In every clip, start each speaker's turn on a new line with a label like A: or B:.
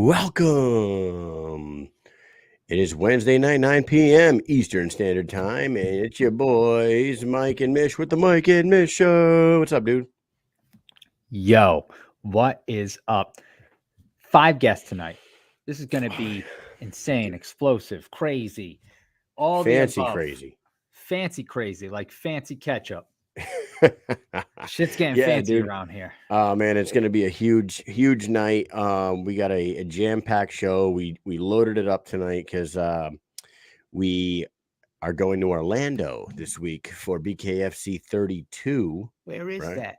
A: Welcome. It is Wednesday night, 9 p.m. Eastern Standard Time, and it's your boys, Mike and Mish, with the Mike and Mish Show. What's up, dude?
B: Yo, what is up? 5 guests tonight. This is going to be insane, explosive, crazy, all
A: Fancy
B: the above.
A: crazy.
B: Fancy crazy, like fancy ketchup. Shit's getting fancy around here.
A: Oh man, it's gonna be a huge night. We got a jam-packed show. We loaded it up tonight because we are going to Orlando this week for BKFC 32.
B: Where is that?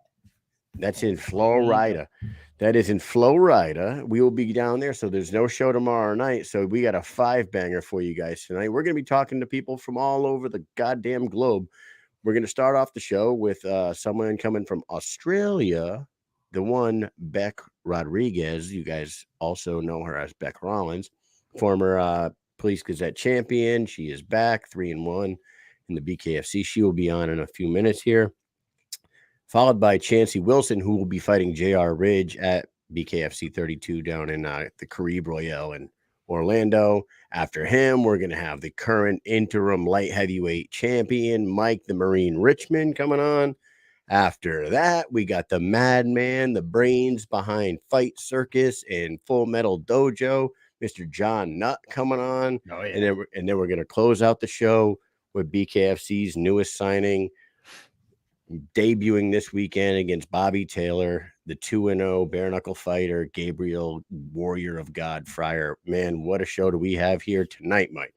A: That's in Florida. That is in Florida. We will be down there, so there's no show tomorrow night. So we got a 5-banger for you guys tonight. We're going to be talking to people from all over the goddamn globe. We're going to start off the show with someone coming from Australia, the one Bec Rodriguez. You guys also know her as Bec Rawlings, former Police Gazette champion. She is back 3-1 in the BKFC. She will be on in a few minutes here. Followed by Chancey Wilson, who will be fighting J.R. Ridge at BKFC 32 down in the Caribe Royale in Orlando. After him, we're going to have the current interim light heavyweight champion, Mike the Marine Richman, coming on. After that, we got the Madman, the brains behind Fight Circus and Full Metal Dojo, Mr. John Nutt, coming on.
B: Oh, yeah.
A: And then we're going to close out the show with BKFC's newest signing, debuting this weekend against Bobby Taylor, the 2-0 bare knuckle fighter, Gabriel, warrior of God, Freyre. Man, what a show do we have here tonight, Mike?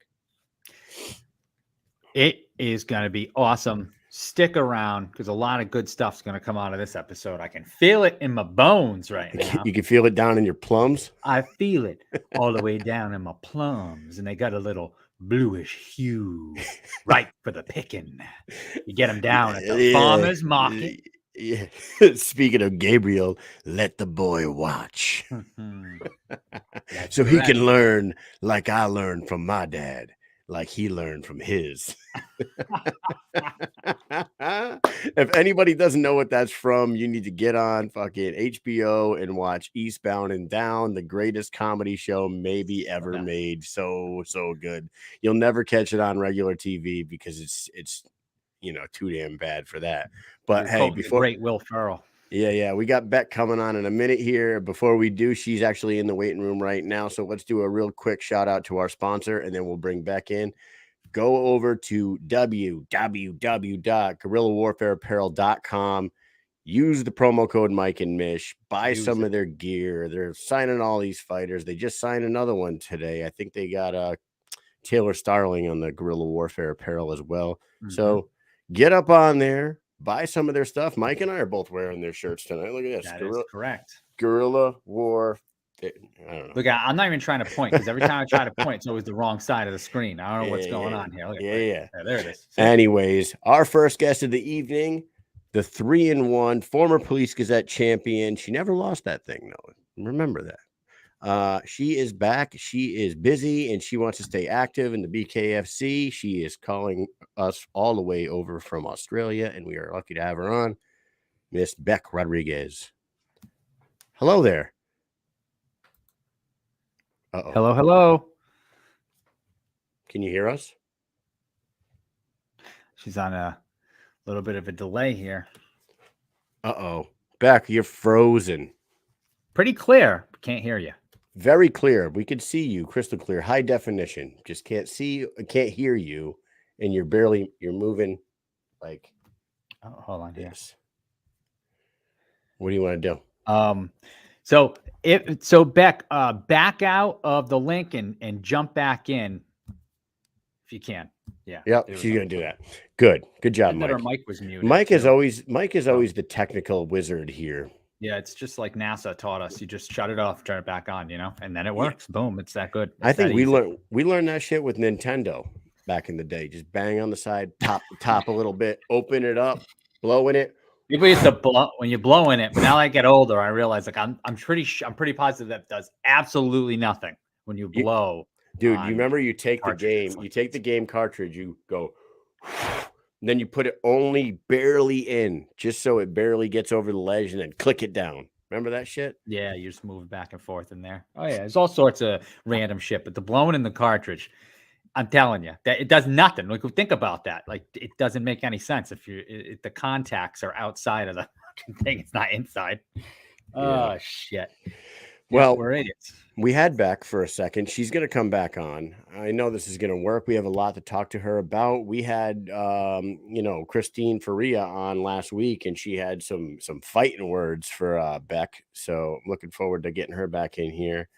B: It is going to be awesome. Stick around because a lot of good stuff's going to come out of this episode. I can feel it in my bones right now.
A: You can feel it down in your plums?
B: I feel it all the way down in my plums, and they got a little bluish hue, right for the picking. You get them down at the farmer's market.
A: Yeah. Speaking of Gabriel, let the boy watch. So he can learn like I learned from my dad, like he learned from his. If anybody doesn't know what that's from, you need to get on fucking HBO and watch Eastbound and Down, the greatest comedy show maybe ever made. So good. You'll never catch it on regular TV because it's too damn bad for that. But hey, before
B: great Will Ferrell.
A: Yeah, we got Bec coming on in a minute here. Before we do, she's actually in the waiting room right now. So let's do a real quick shout out to our sponsor, and then we'll bring Bec in. Go over to www.guerrillawarfareapparel.com. Use the promo code Mike and Mish. Buy some of their gear. They're signing all these fighters. They just signed another one today. I think they got Taylor Starling on the Guerrilla Warfare apparel as well. Mm-hmm. So get up on there. Buy some of their stuff. Mike and I are both wearing their shirts tonight. Look at this.
B: That is correct.
A: Guerrilla War. I don't know.
B: Look, I'm not even trying to point because every time I try to point, it's always the wrong side of the screen. I don't know what's going on here.
A: Yeah.
B: There it is.
A: Anyways, our first guest of the evening, the 3-1 former Police Gazette champion. She never lost that thing, though. Remember that. She is back. She is busy and she wants to stay active in the BKFC. She is calling us all the way over from Australia, and we are lucky to have her on, Miss Bec Rodriguez. Hello there.
B: Uh-oh. Hello.
A: Can you hear us?
B: She's on a little bit of a delay here.
A: Uh-oh. Bec, you're frozen.
B: Pretty clear. Can't hear you.
A: Very clear. We could see you crystal clear, high definition. Just can't see you, can't hear you, and you're moving like.
B: Oh, hold on here.
A: What do you want to do?
B: So Bec, back out of the link and jump back in if you can. Yeah.
A: Yep. She's gonna do that. Good job, Mike.
B: Our mic was muted.
A: Mike is always the technical wizard here.
B: Yeah, it's just like NASA taught us. You just shut it off, turn it back on, and then it works. Yeah. Boom, it's that good.
A: I think we learned that shit with Nintendo back in the day. Just bang on the side, top the top a little bit, open it up, blowing it.
B: People used to blow when you're blowing it, but now I get older, I realize I'm pretty positive that does absolutely nothing when you blow.
A: Dude, you remember you take the game cartridge, you go. And then you put it only barely in, just so it barely gets over the ledge, and then click it down. Remember that shit?
B: Yeah, you just move back and forth in there. Oh yeah, there's all sorts of random shit, but the blowing in the cartridge, I'm telling you, that it does nothing. Like, think about that. Like, it doesn't make any sense if the contacts are outside of the fucking thing. It's not inside. Oh shit.
A: Well,
B: we're idiots.
A: We had Bec for a second. She's going to come back on. I know this is going to work. We have a lot to talk to her about. We had, Christine Freyre on last week, and she had some fighting words for Bec. So I'm looking forward to getting her back in here.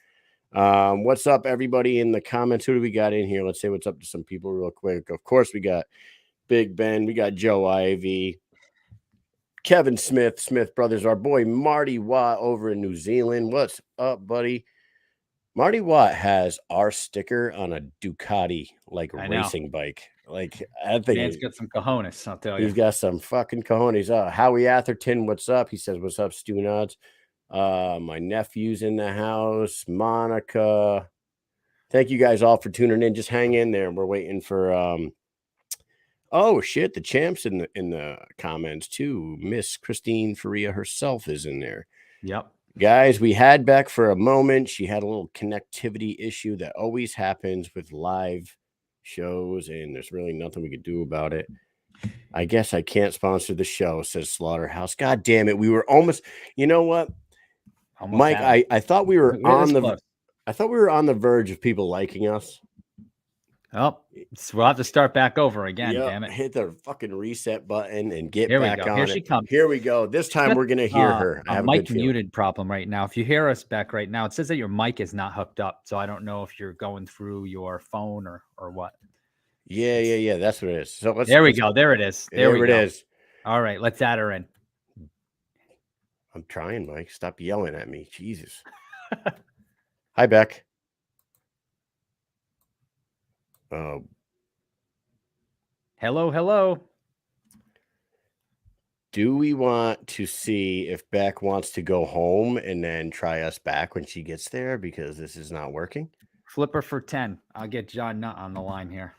A: What's up, everybody in the comments? Who do we got in here? Let's say what's up to some people real quick. Of course, we got Big Ben. We got Joe Ivy. Kevin Smith Brothers. Our boy Marty Watt over in New Zealand. What's up, buddy? Marty Watt has our sticker on a Ducati racing bike. Like, I think
B: Man's got some cojones, I'll tell you.
A: He's got some fucking cojones. Howie Atherton, what's up? He says, "What's up, Stu Nods?" My nephew's in the house. Monica. Thank you guys all for tuning in. Just hang in there. We're waiting for oh shit, the champ's in the comments too. Miss Christine Freyre herself is in there.
B: Yep.
A: Guys, we had Bec for a moment. She had a little connectivity issue that always happens with live shows, and there's really nothing we could do about it. I guess I can't sponsor the show, says Slaughterhouse. God damn it. We were almost, you know what?
B: Almost
A: Mike, I thought we were on the verge of people liking us.
B: Oh, so we'll have to start back over again. Damn it!
A: Hit the fucking reset button and get
B: Here
A: back
B: we go.
A: on
B: Here
A: it.
B: she comes.
A: Here we go. This time we're gonna hear her. I have
B: a mic muted problem right now. If you hear us back right now, it says that your mic is not hooked up. So I don't know if you're going through your phone or what.
A: Yeah. That's what it is. So
B: there we go. There it is.
A: There it is.
B: All right, let's add her in.
A: I'm trying, Mike. Stop yelling at me. Jesus. Hi, Bec.
B: Hello.
A: Do we want to see if Bec wants to go home and then try us back when she gets there because this is not working?
B: Flipper for 10. I'll get John Nutt on the line here.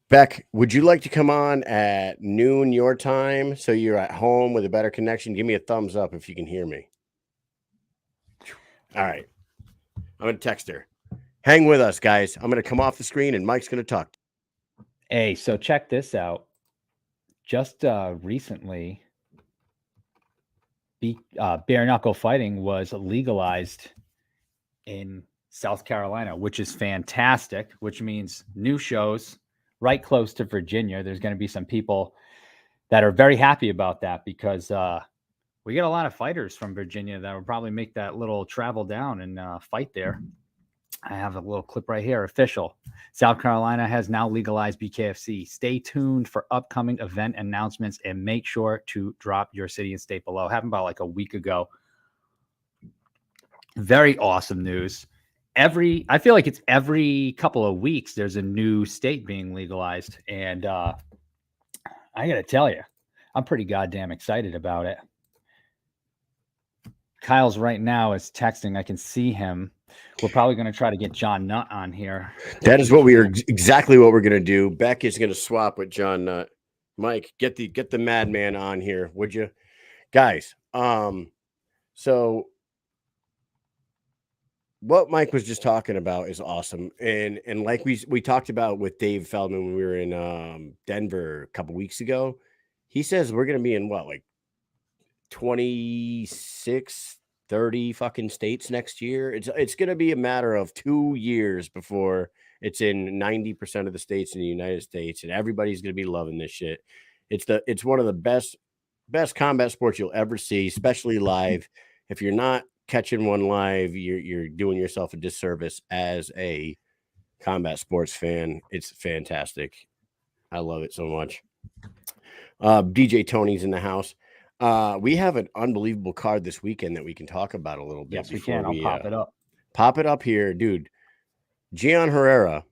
A: Bec, would you like to come on at noon your time so you're at home with a better connection? Give me a thumbs up if you can hear me. All right. I'm going to text her. Hang with us, guys. I'm going to come off the screen and Mike's going to talk.
B: Hey, so check this out. Just recently, bare knuckle fighting was legalized in South Carolina, which is fantastic, which means new shows right close to Virginia. There's going to be some people that are very happy about that because we get a lot of fighters from Virginia that will probably make that little travel down and fight there. I have a little clip right here. Official. South Carolina has now legalized BKFC. Stay tuned for upcoming event announcements and make sure to drop your city and state below. Happened about like a week ago. Very awesome news. I feel like it's every couple of weeks there's a new state being legalized. And I got to tell you, I'm pretty goddamn excited about it. Kyle's right now is texting. I can see him. We're probably going to try to get John Nutt on here.
A: That is exactly what we're going to do. Bec is going to swap with John Nutt. Mike, get the Madman on here, would you, guys? So what Mike was just talking about is awesome, and like we talked about with Dave Feldman when we were in Denver a couple weeks ago. He says we're going to be in what, like 26, 30 fucking states next year. It's going to be a matter of 2 years before it's in 90% of the states in the United States, and everybody's going to be loving this shit. It's one of the best combat sports you'll ever see, especially live. If you're not catching one live, you're doing yourself a disservice as a combat sports fan. It's fantastic. I love it so much. DJ Tony's in the house. We have an unbelievable card this weekend that we can talk about a little bit.
B: Yes, we can. I'll pop it up.
A: Pop it up here, dude. Gian Herrera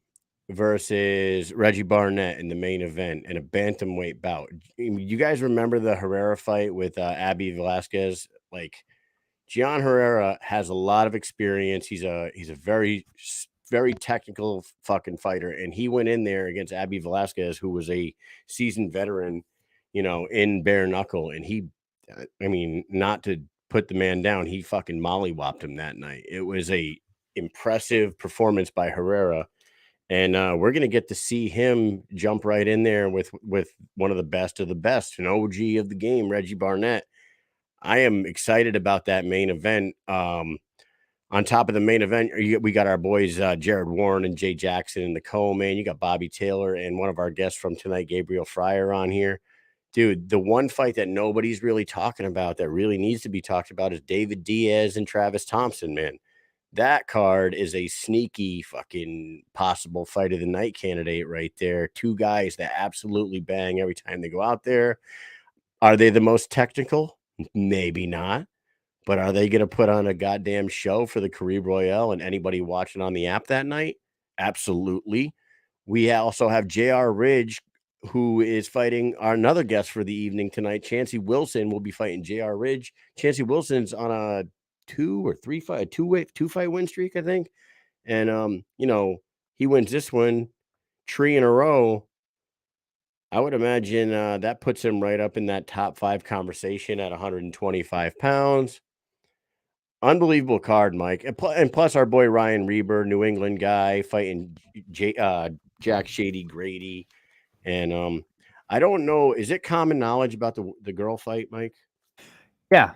A: versus Reggie Barnett in the main event in a bantamweight bout. You guys remember the Herrera fight with Abby Velasquez? Like, Gian Herrera has a lot of experience. He's a very, very technical fucking fighter, and he went in there against Abby Velasquez, who was a seasoned veteran, in bare knuckle, and he, not to put the man down. He fucking mollywopped him that night. It was a impressive performance by Herrera. And we're going to get to see him jump right in there with one of the best, an OG of the game, Reggie Barnett. I am excited about that main event. On top of the main event, we got our boys Jared Warren and Jay Jackson in the co-main. You got Bobby Taylor and one of our guests from tonight, Gabriel Freyre, on here. Dude, the one fight that nobody's really talking about that really needs to be talked about is David Diaz and Travis Thompson, man. That card is a sneaky fucking possible fight of the night candidate right there. Two guys that absolutely bang every time they go out there. Are they the most technical? Maybe not. But are they going to put on a goddamn show for the Caribe Royale and anybody watching on the app that night? Absolutely. We also have J.R. Ridge, who is fighting our another guest for the evening tonight. Chancey Wilson will be fighting J.R. Ridge. Chancey Wilson's on a two fight win streak, I think. And he wins this one 3 in a row. I would imagine that puts him right up in that top 5 conversation at 125 pounds. Unbelievable card, Mike. And plus our boy Ryan Reber, New England guy, fighting Jack Shady Grady. And I don't know, is it common knowledge about the girl fight, Mike?
B: Yeah.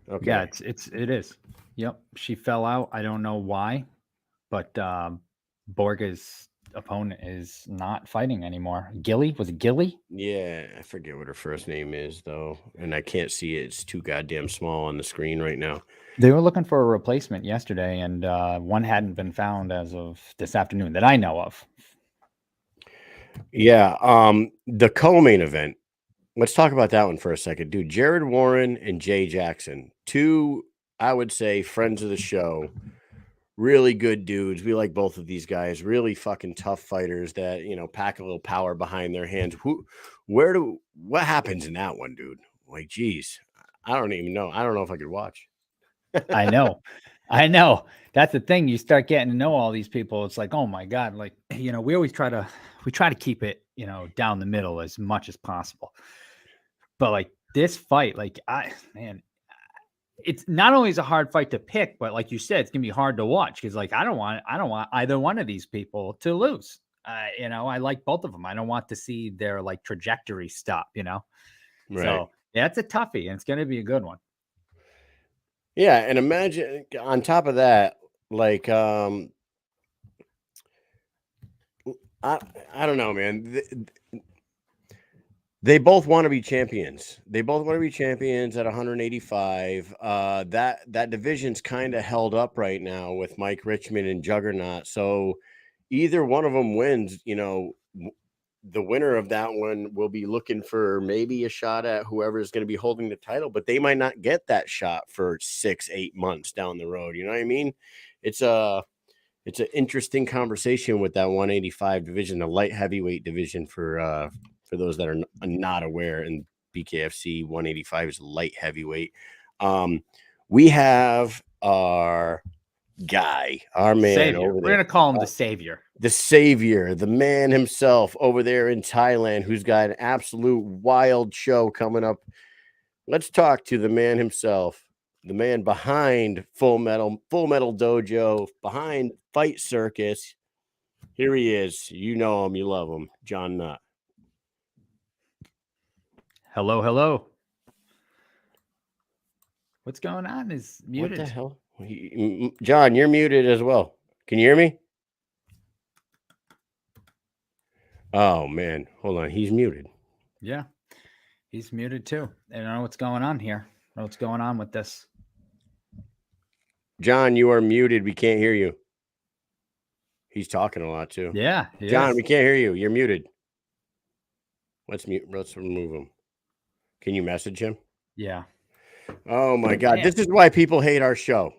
A: Okay.
B: Yeah, it is. Yep. She fell out. I don't know why, but Borga's opponent is not fighting anymore. Gilly? Was it Gilly?
A: Yeah, I forget what her first name is though, and I can't see it. It's too goddamn small on the screen right now.
B: They were looking for a replacement yesterday, and one hadn't been found as of this afternoon that I know of.
A: Yeah, the co-main event. Let's talk about that one for a second, dude. Jared Warren and Jay Jackson, two, I would say, friends of the show. Really good dudes. We like both of these guys. Really fucking tough fighters that, pack a little power behind their hands. What happens in that one, dude? Like, geez, I don't even know. I don't know if I could watch.
B: I know. That's the thing. You start getting to know all these people. It's like, oh my God. Like, we always try to keep it, down the middle as much as possible. But like this fight, it's not only is a hard fight to pick, but like you said, it's gonna be hard to watch because like I don't want either one of these people to lose. I like both of them. I don't want to see their like trajectory stop.
A: Right.
B: So yeah, it's a toughie, and it's gonna be a good one.
A: Yeah, and imagine on top of that, like I don't know, man. They both want to be champions. They both want to be champions at 185. That division's kind of held up right now with Mike Richman and Juggernaut. So either one of them wins, the winner of that one will be looking for maybe a shot at whoever is going to be holding the title, but they might not get that shot for 6-8 months down the road. You know what I mean? It's an interesting conversation with that 185 division, the light heavyweight division for those that are not aware. And BKFC 185 is light heavyweight. We have our guy, our man
B: Savior.
A: over there.
B: We're gonna call him the Savior.
A: The Savior, the man himself over there in Thailand, who's got an absolute wild show coming up. Let's talk to the man himself, the man behind Full Metal Dojo, behind Fight Circus. Here he is. You know him, you love him, John Nutt.
B: Hello. What's going on? Is muted.
A: What the hell? John, you're muted as well. Can you hear me? Oh, man. Hold on. He's muted.
B: Yeah, he's muted too. I don't know what's going on here. I don't know what's going on with this.
A: John, you are muted. We can't hear you. He's talking a lot too.
B: Yeah.
A: John, we can't hear you. You're muted. Let's remove him. Can you message him?
B: Yeah.
A: Oh my God. This is why people hate our show.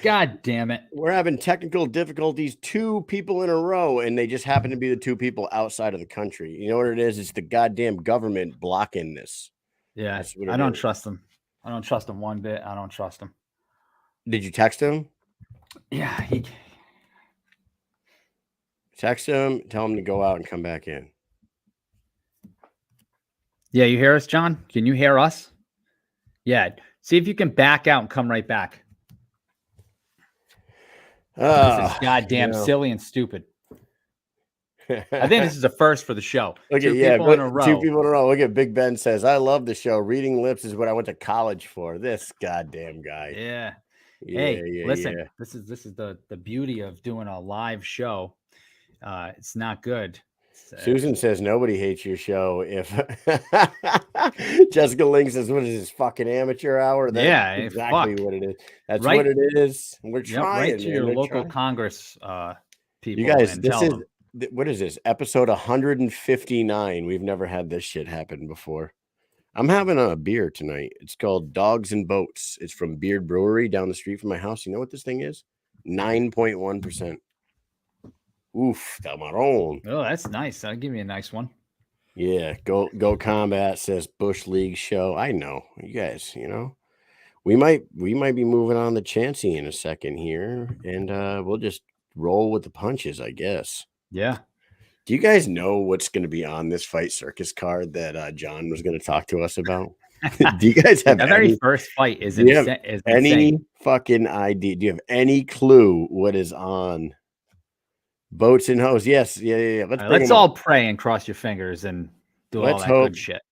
B: God damn it.
A: We're having technical difficulties 2 people in a row, and they just happen to be the 2 people outside of the country. You know what it is? It's the goddamn government blocking this.
B: Yeah. I don't trust them. I don't trust him one bit. I don't trust him.
A: Did you text him?
B: Yeah.
A: Text him, tell him to go out and come back in.
B: Yeah, you hear us, John? Can you hear us? Yeah. See if you can back out and come right back. This is goddamn silly and stupid. I think this is a first for the show.
A: Okay,
B: Two people in a row.
A: 2 people in a row. Look at Big Ben says, "I love the show. Reading lips is what I went to college for." This goddamn guy.
B: Yeah.
A: Yeah,
B: Hey,
A: yeah,
B: listen.
A: yeah.
B: This is the beauty of doing a live show. It's not good.
A: Susan says nobody hates your show. If Jessica Ling says, "What is this fucking amateur hour?" That's exactly what it is. That's what it is. We're trying.
B: Right to your local
A: trying.
B: Congress people.
A: You guys,
B: and
A: this
B: tell
A: is
B: them.
A: what is this? Episode 159. We've never had this shit happen before. I'm having a beer tonight. It's called Dogs and Boats. It's from Beard Brewery down the street from my house. You know what this thing is? 9.1%. Oof, Camarón.
B: Oh, that's nice. That'll give me a nice one.
A: Yeah, go Combat says Bush League show. I know. You guys, we might be moving on to Chancey in a second here, and we'll just roll with the punches, I guess.
B: Yeah.
A: Do you guys know what's going to be on this Fight Circus card that John was going to talk to us about? Do you guys have
B: the very first fight is
A: any
B: insane.
A: fucking idea? Do you have any clue what is on Boats and Hoes? Yes, yeah.
B: Let's all pray and cross your fingers and do all that good shit.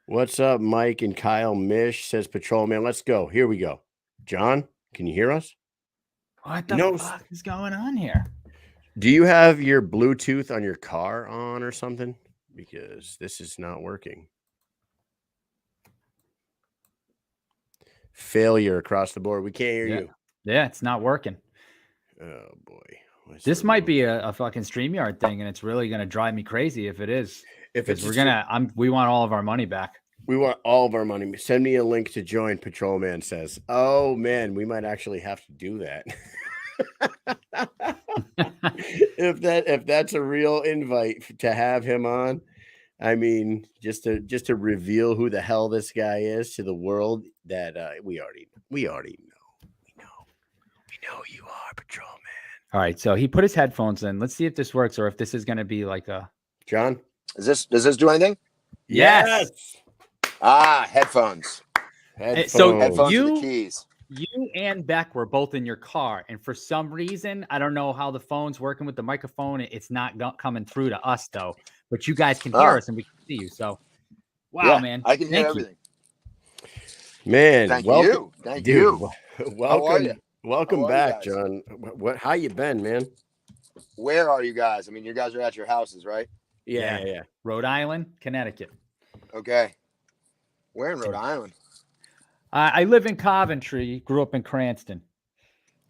A: What's up, Mike and Kyle? Mish says Patrolman. Let's go. Here we go. John, can you hear us?
B: What the fuck is going on here?
A: Do you have your Bluetooth on your car on or something? Because this is not working. Failure across the board. We can't hear you.
B: Yeah, it's not working.
A: Oh boy.
B: This might be a fucking StreamYard thing, and it's really gonna drive me crazy if it is.
A: If it's
B: we want all of our money back.
A: We want all of our money. Send me a link to join, Patrolman says. Oh man, we might actually have to do that. if that's a real invite to have him on, I mean, just to reveal who the hell this guy is to the world, that we already know. We know you are, Patrolman.
B: All right, so he put his headphones in. Let's see if this works, or if this is going to be like a
A: John.
C: Does this do anything?
B: Yes.
C: Headphones.
B: So
C: headphones are the keys.
B: You and Bec were both in your car, and for some reason, I don't know how the phone's working with the microphone. It's not coming through to us though, but you guys can hear us and we can see you. So, wow, man,
C: I can hear everything.
A: Man,
C: thank you.
A: Welcome back, John. How you been, man?
C: Where are you guys? I mean, you guys are at your houses, right?
A: Yeah.
B: Rhode Island, Connecticut.
C: Okay. Where in Rhode Island?
B: I live in Coventry. Grew up in Cranston.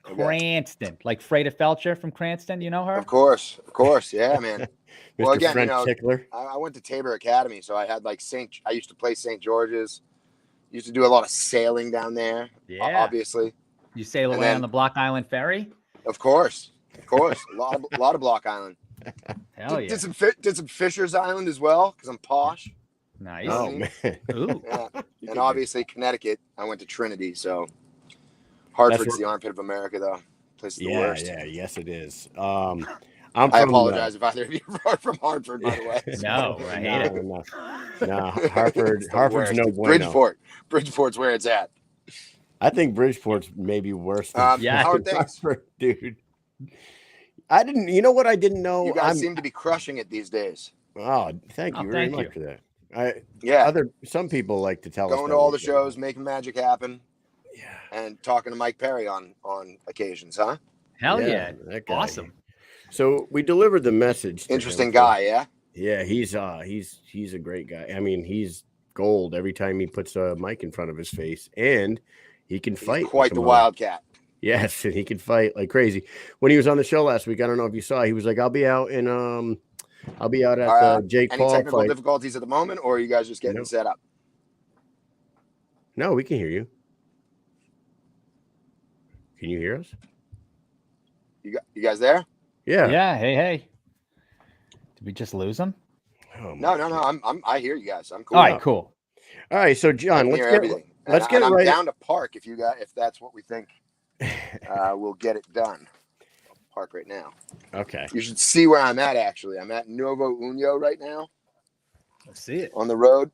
C: Okay.
B: Cranston, like Freyre Felcher from Cranston. You know her?
C: Of course. Yeah, man.
A: Well, again, French tickler.
C: I went to Tabor Academy, so I had I used to play St. George's. Used to do a lot of sailing down there.
B: Yeah,
C: obviously.
B: You sail away on the Block Island Ferry?
C: Of course. A lot of Block Island.
B: Hell yeah.
C: Did some Fisher's Island as well because I'm posh.
B: Nice.
A: Oh man.
C: Ooh. Yeah. And obviously Connecticut. I went to Trinity, so Hartford's the armpit of America, though. Place is the worst.
A: Yeah. Yes, it is.
C: I apologize if either of you are from Hartford, by the way.
B: No, I hate it.
A: No, Hartford's no
C: bueno. Bridgeport's where it's at.
A: I think Bridgeport's maybe worse than
C: how are things?
A: Hartford, dude. You know what I didn't know?
C: You guys seem to be crushing it these days.
A: Oh, thank you very much for that. Some people like to tell us
C: going to all the shows, making magic happen. Yeah. And talking to Mike Perry on occasions, huh?
B: Hell yeah.
A: That guy.
B: Awesome.
A: So we delivered the message.
C: Interesting guy, yeah?
A: Yeah, he's a great guy. I mean, he's gold every time he puts a mic in front of his face, and he can fight.
C: Quite the wildcat.
A: Yes, and he can fight like crazy. When he was on the show last week, I don't know if you saw, he was like, I'll be out at the Jake Paul fight. Any
C: technical difficulties at the moment, or are you guys just getting set up?
A: No, we can hear you. Can you hear us?
C: You guys there?
A: Yeah.
B: Yeah. Hey. Did we just lose him?
C: Oh, no. I hear you guys. I'm cool.
B: All right, cool.
A: All right, so John, let's get
C: I'm down to park if that's what we think. We'll get it done. I'll park right now.
A: Okay.
C: You should see where I'm at. Actually, I'm at Nuevo Uno right now.
B: Let's see it
C: on the road.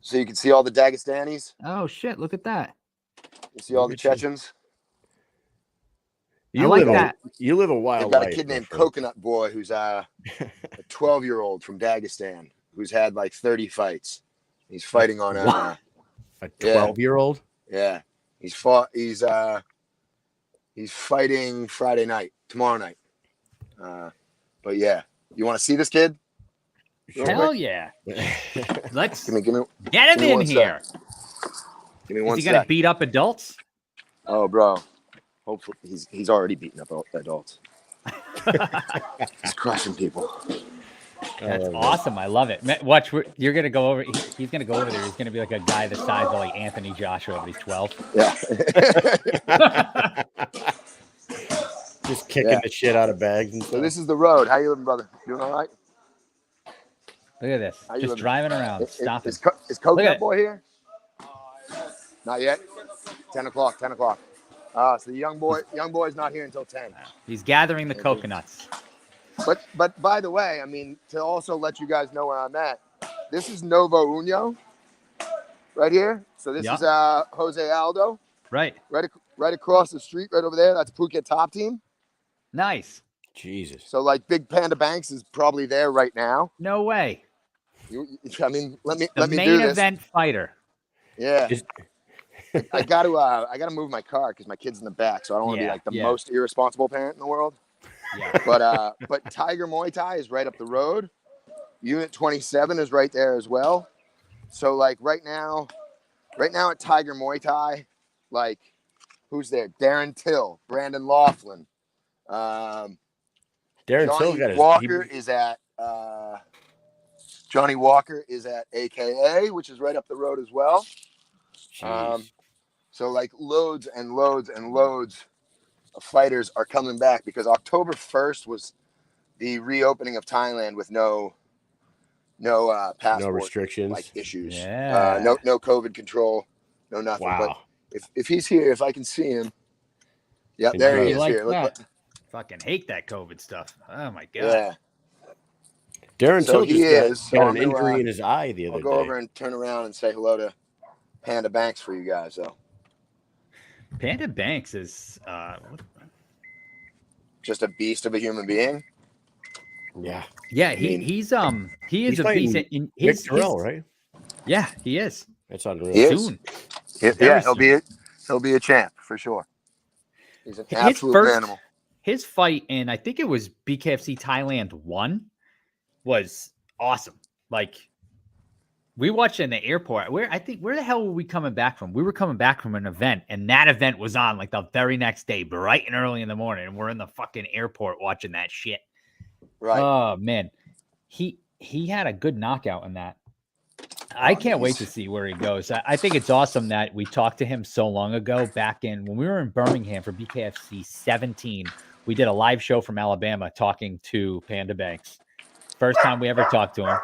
C: So you can see all the Dagestanis.
B: Oh shit! Look at that.
C: You see all the
A: Look at you.
C: Chechens.
B: I like that.
A: You live a
C: They've
A: wild
C: got
A: life.
C: a kid
A: my
C: named
A: friend.
C: Coconut Boy who's a 12-year-old from Dagestan who's had like 30 fights. He's fighting on
A: A 12-year-old?
C: Yeah. He's fighting Friday night, tomorrow night. But yeah, you want to see this kid? Real
B: Hell
C: quick?
B: yeah! Let's
C: Give me
B: get him
C: give me
B: in
C: one sec.
B: here.
C: give me
B: Is
C: one
B: he gonna
C: sec.
B: beat up adults?
C: Oh, bro. Hopefully he's already beaten up adults. He's crushing people.
B: That's awesome. I love it. Watch, you're gonna go over. He's gonna go over there. He's gonna be like a guy the size of like Anthony Joshua, but he's 12.
C: Yeah.
A: Just kicking the shit out of bags and
C: So
A: stuff.
C: this is the road. How you living, brother? Doing all right?
B: Look at this.
C: How you
B: Just
C: living?
B: driving around, stopping.
C: Is Coconut
B: it.
C: Boy here? Not yet. 10 o'clock. 10 o'clock. So the young boy's not here until 10.
B: He's gathering the coconuts.
C: But by the way, I mean, to also let you guys know where I'm at, this is Novo Uno right here. So this is Jose Aldo.
B: Right.
C: Right across the street, right over there. That's Phuket Top Team.
B: Nice.
A: Jesus.
C: So like Big Panda Banks is probably there right now.
B: No way.
C: I mean, let me
B: The
C: do
B: main
C: this.
B: event fighter.
C: Yeah. I gotta move my car because my kid's in the back, so I don't want to be like the most irresponsible parent in the world.
B: Yeah.
C: But Tiger Muay Thai is right up the road. Unit 27 is right there as well. So like right now at Tiger Muay Thai, like who's there? Darren Till, Brandon Laughlin,
A: Darren
C: Johnny
A: Till
C: Walker is at Johnny Walker is at AKA, which is right up the road as well. So like loads and loads and loads of fighters are coming back because October 1st was the reopening of Thailand with no passport,
A: no restrictions,
C: like issues.
B: Yeah.
C: No COVID control, no nothing.
A: Wow.
C: But if he's here, if I can see him, there he is.
B: Like
C: Here,
B: that.
C: look.
B: Fucking hate that COVID stuff. Oh my god.
C: Yeah.
A: Darren
C: So
A: Till
C: he
A: just
C: is.
A: got an injury in his eye the other
C: I'll
A: day.
C: go over and turn around and say hello to Panda Banks for you guys, though.
B: Panda Banks is
C: Just a beast of a human being.
A: Yeah.
B: Yeah,
A: I mean,
B: he is a beast.
A: Bec Rawlings, right?
B: Yeah, he is.
A: That's unreal.
C: He is.
B: Soon.
C: He'll be a champ for sure. He's an absolute animal.
B: His fight in, I think it was BKFC Thailand 1, was awesome. Like, we watched it in the airport. Where the hell were we coming back from? We were coming back from an event, and that event was on like the very next day, bright and early in the morning, and we're in the fucking airport watching that shit.
C: Right.
B: Oh man, he had a good knockout in that. I can't wait to see where he goes. I think it's awesome that we talked to him so long ago, back in when we were in Birmingham for BKFC 17. We did a live show from Alabama talking to Panda Banks. First time we ever talked to him.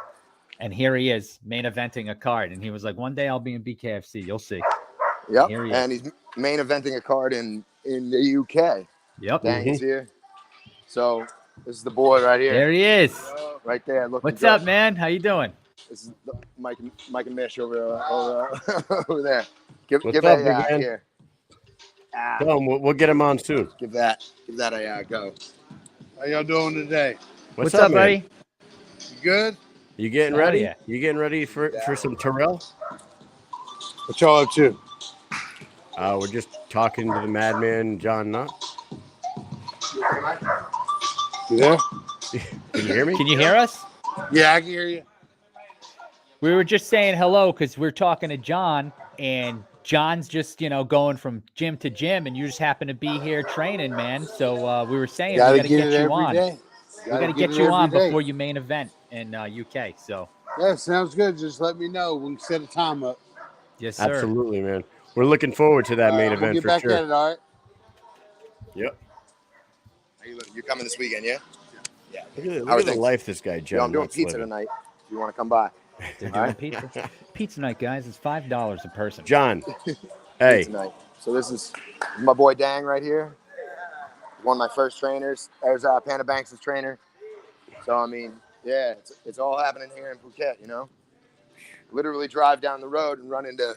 B: And here he is, main eventing a card. And he was like, one day I'll be in BKFC. You'll see.
C: Yep. And he's main eventing a card in the UK.
B: Yep.
C: He's here. So this is the boy right here.
B: There he is.
C: Right there.
B: What's up, man? How you doing?
C: This is Mike and Mish over there. Give
A: What's
C: it
A: up,
C: a
A: big man?
C: here.
A: Tell him we'll get him on soon.
C: Give that a go.
D: How y'all doing today?
B: What's up,
A: man?
B: buddy?
D: You good?
A: You getting
B: Oh,
A: ready?
B: yeah.
A: You getting ready for some Terrell?
D: What y'all up to?
A: We're just talking to the Madman, John Nutt.
D: You there?
A: Can you hear me?
B: Can you hear us?
D: Yeah, I can hear you.
B: We were just saying hello because we're talking to John, and John's just, going from gym to gym, and you just happen to be here training, man. So we were saying we got to get you on. We got to get you on before you main event in UK. So
D: Yeah, sounds good. Just let me know. We can set a time up.
B: yes, sir.
A: Absolutely, man. We're looking forward to that main
D: We'll
A: event
D: get
A: for
D: back
A: sure.
D: at it, all right?
A: Yep.
C: You're coming this weekend, yeah? Yeah.
A: Look at the life this guy, John.
C: I'm doing
A: Nutt's
C: pizza
A: living.
C: tonight. If you want to come by.
B: They're doing pizza. Pizza night, guys. It's $5 a person.
A: John, hey.
C: Pizza night. So this is my boy Dang right here. One of my first trainers. There's Panda Banks' trainer. So I mean, yeah, it's all happening here in Phuket, literally drive down the road and run into a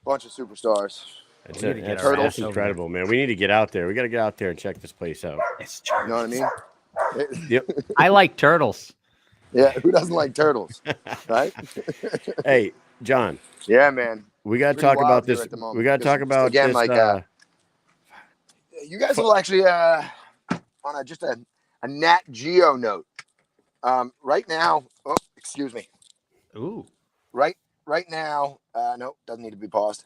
C: bunch of superstars.
A: That's,
B: We gotta get
A: that's,
B: our
A: that's
B: ass over
A: incredible, man. We need to get out there. We got to get out there and check this place out.
B: It's true.
C: You know what I mean?
A: Yep.
B: I like turtles.
C: Yeah, who doesn't like turtles, right?
A: Hey, John,
C: Yeah, man.
A: we got to
C: Pretty
A: talk
C: wild
A: about
C: here
A: this.
C: at the moment
A: We got to
C: because
A: talk about
C: again,
A: this.
C: like, you guys will actually on just a Nat Geo note. Right now, oh, excuse me.
B: Ooh.
C: Right now, no, doesn't need to be paused.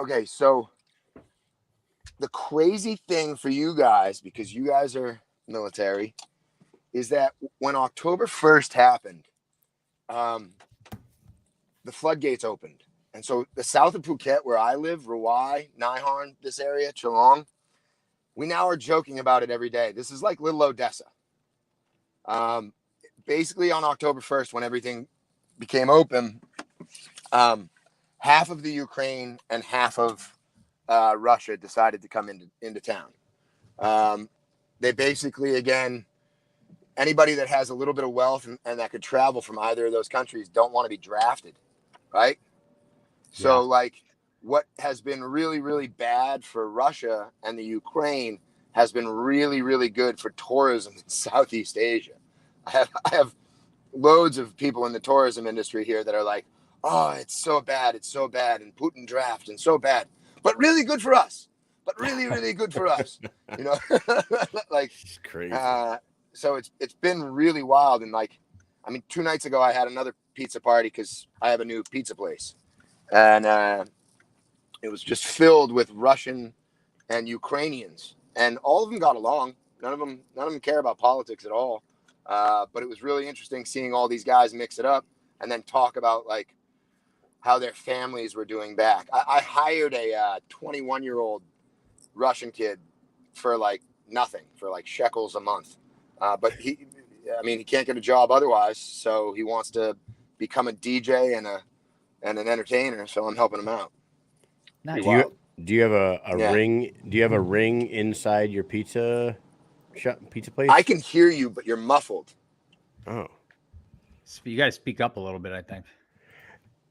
C: Okay, so the crazy thing for you guys, because you guys are military, is that when October 1st happened, the floodgates opened. And so the south of Phuket, where I live, Rawai, Naiharn, this area, Geelong, we now are joking about it every day. This is like little Odessa. Basically on October 1st, when everything became open, half of the Ukraine and half of Russia decided to come into town. They basically, again, anybody that has a little bit of wealth and that could travel from either of those countries don't want to be drafted, right? So, like, what has been really, really bad for Russia and the Ukraine has been really, really good for tourism in Southeast Asia. I have loads of people in the tourism industry here that are like, oh, it's so bad, and Putin draft, and so bad, but really good for us. But really, really good for us, you know. Like,
A: It's crazy.
C: So it's been really wild. And like, I mean, 2 nights ago I had another pizza party because I have a new pizza place, and it was just filled with Russian and Ukrainians, and all of them got along. None of them care about politics at all. But it was really interesting seeing all these guys mix it up and then talk about like how their families were doing back. I hired a 21-year-old Russian kid for like nothing, for like shekels a month. But he can't get a job otherwise. So he wants to become a DJ and an entertainer. So I'm helping him out.
B: Nice.
A: Do you have a ring? Do you have a ring inside your pizza place?
C: I can hear you, but you're muffled.
A: Oh.
B: You got to speak up a little bit, I think.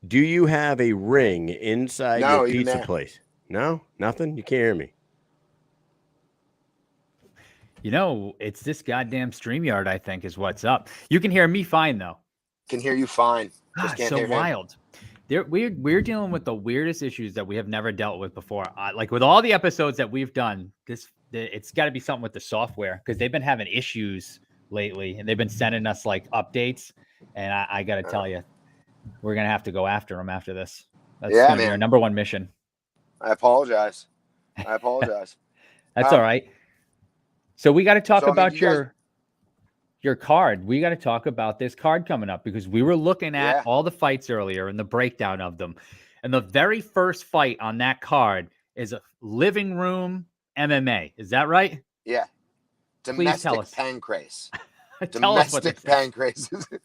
A: Do you have a ring inside your
C: even
A: pizza
C: there.
A: place? No, nothing. You can't hear me.
B: You know, it's this goddamn StreamYard, I think, is what's up. You can hear me fine, though.
C: Can hear you fine. Just can't
B: so
C: hear him.
B: wild. We're dealing with the weirdest issues that we have never dealt with before. Like with all the episodes that we've done, it's got to be something with the software because they've been having issues lately, and they've been sending us like updates. And I got to tell you, we're gonna have to go after them after this. That's gonna be our number one mission.
C: I apologize. That's
B: all right. So we got to talk about your card. We got to talk about this card coming up because we were looking at all the fights earlier and the breakdown of them. And the very first fight on that card is a living room MMA. Is that right?
C: Yeah.
B: Please tell us.
C: Pancrase.
B: Tell us what
C: Domestic pancrase.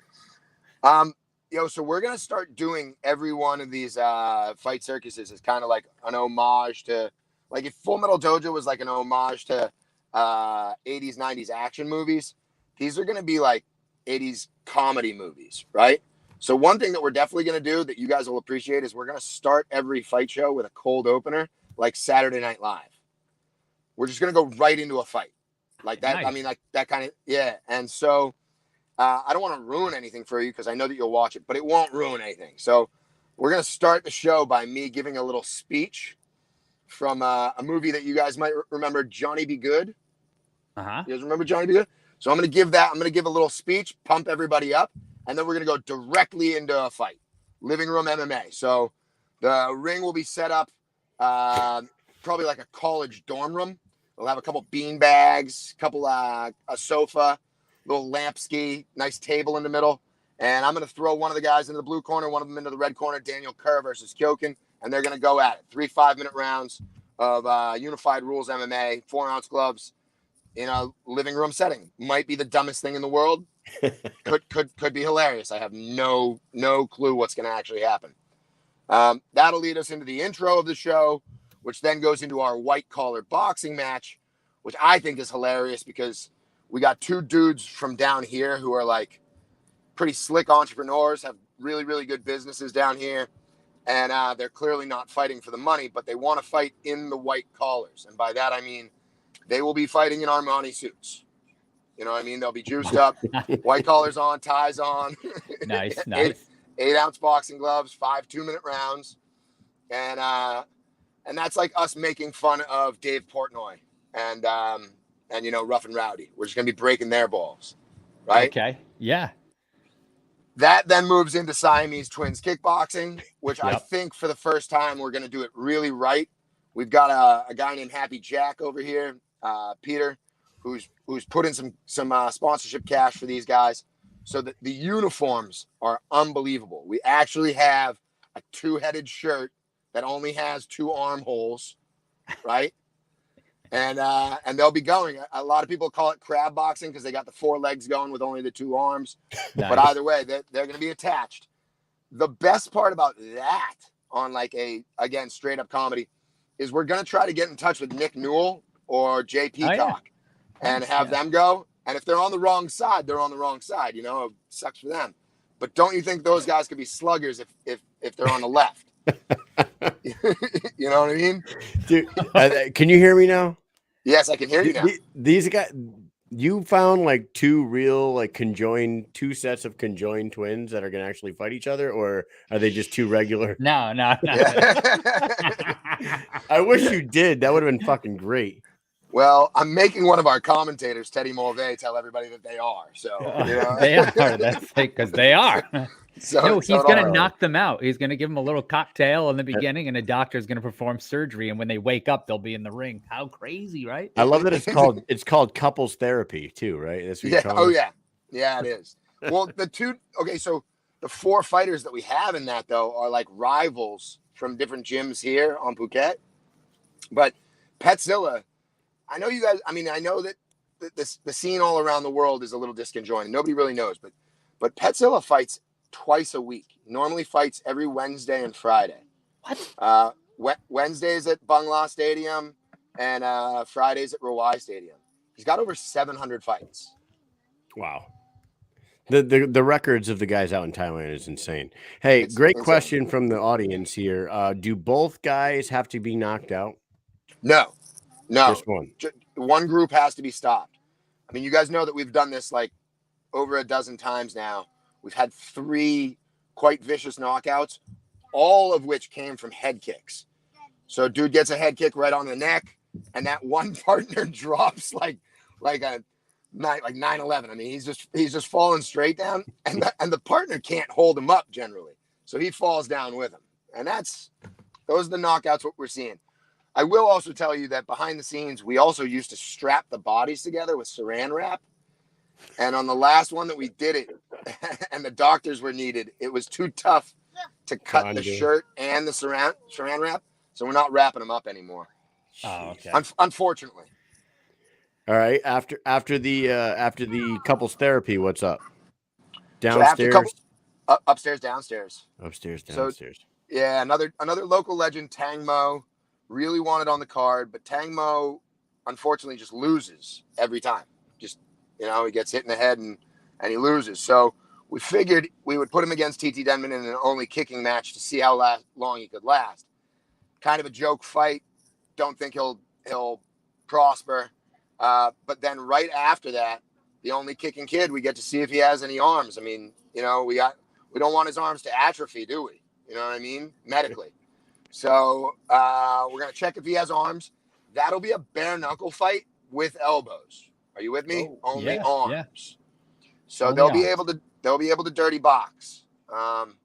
C: So we're going to start doing every one of these fight circuses as kind of like an homage to, like if Full Metal Dojo was like an homage to 80s, 90s action movies, these are going to be like 80s comedy movies, right? So one thing that we're definitely going to do that you guys will appreciate is we're going to start every fight show with a cold opener, like Saturday Night Live. We're just going to go right into a fight like that. Nice. I mean, like that kind of, yeah. And so I don't want to ruin anything for you because I know that you'll watch it, but it won't ruin anything. So we're going to start the show by me giving a little speech from a movie that you guys might remember, Johnny Be Good.
B: Uh-huh.
C: You guys remember Johnny Be Good? So I'm going to give that. I'm going to give a little speech, pump everybody up, and then we're going to go directly into a fight. Living room MMA. So the ring will be set up probably like a college dorm room. We'll have a couple bean bags, a sofa, little lamp ski, nice table in the middle. And I'm going to throw one of the guys into the blue corner, one of them into the red corner, Daniel Kerr versus Kyokin. And they're going to go at it. 3 5-minute rounds of Unified Rules MMA, 4-ounce gloves in a living room setting. Might be the dumbest thing in the world. Could be hilarious. I have no clue what's going to actually happen. That'll lead us into the intro of the show, which then goes into our white collar boxing match, which I think is hilarious because we got 2 dudes from down here who are like pretty slick entrepreneurs, have really, really good businesses down here. And they're clearly not fighting for the money, but they want to fight in the white collars. And by that, I mean, they will be fighting in Armani suits. You know what I mean? They'll be juiced up, white collars on, ties on.
B: Nice.
C: 8-ounce boxing gloves, 5 2-minute rounds. And that's like us making fun of Dave Portnoy and Rough and Rowdy. We're just going to be breaking their balls. Right?
B: Okay. Yeah.
C: That then moves into Siamese twins kickboxing, which I think for the first time, we're going to do it really right. We've got a guy named Happy Jack over here, Peter, who's put in some sponsorship cash for these guys. So the uniforms are unbelievable. We actually have a 2-headed shirt that only has 2 armholes, right? And they'll be going. A lot of people call it crab boxing because they got the 4 legs going with only the 2 arms.
B: Nice.
C: But either way, they're going to be attached. The best part about that on like again, straight up comedy is we're going to try to get in touch with Nick Newell or Jay Peacock and have them go. And if they're on the wrong side, they're on the wrong side. You know, it sucks for them. But don't you think those guys could be sluggers if they're on the left? You know what I mean?
A: Dude, can you hear me now?
C: Yes, I can hear you now.
A: These guys, you found like 2 real, like two sets of conjoined twins that are going to actually fight each other, or are they just 2 regular?
B: No.
A: I wish you did. That would have been fucking great.
C: Well, I'm making one of our commentators, Teddy Mulvey, tell everybody that they are. So, you know.
B: They are. That's because they are. No, he's going to knock them out. He's going to give them a little cocktail in the beginning, and a doctor's going to perform surgery. And when they wake up, they'll be in the ring. How crazy, right?
A: I love that it's called couples therapy too, right? That's what
C: Oh yeah, it is. Well, so the 4 fighters that we have in that though are like rivals from different gyms here on Phuket. But Petzilla, I know you guys. I mean, I know that the scene all around the world is a little disconjointed. Nobody really knows, but Petzilla fights twice a week. Normally fights every Wednesday and Friday. What? Wednesdays at Bangla Stadium and Fridays at Rowdy Stadium. He's got over 700 fights.
A: Wow. The records of the guys out in Thailand is insane. Hey, it's great insane. Question from the audience here. Do both guys have to be knocked out?
C: No.
A: Just one.
C: One group has to be stopped. I mean, you guys know that we've done this like over a dozen times now. We've had 3 quite vicious knockouts, all of which came from head kicks. So dude gets a head kick right on the neck, and that one partner drops like 9/11. I mean, he's just falling straight down, and the partner can't hold him up generally, so he falls down with him. And those are the knockouts what we're seeing. I will also tell you that behind the scenes, we also used to strap the bodies together with saran wrap. And on the last one that we did it, and the doctors were needed, it was too tough to cut the shirt and the saran wrap. So we're not wrapping them up anymore.
B: Oh, okay.
C: Unfortunately.
A: All right. After the couples therapy, what's up? Downstairs.
C: So upstairs, downstairs.
A: Upstairs, downstairs.
C: So, yeah, another local legend, Tang Mo, really wanted on the card, but Tang Mo unfortunately just loses every time. Just, you know, he gets hit in the head and he loses. So we figured we would put him against TT Denman in an only kicking match to see how long he could last. Kind of a joke fight. Don't think he'll prosper. But then right after that, the only kicking kid, we get to see if he has any arms. I mean, you know, we don't want his arms to atrophy, do we? You know what I mean? Medically. So we're going to check if he has arms. That'll be a bare knuckle fight with elbows. Are you with me? Only arms. Yeah. So only they'll be able to dirty box. I'm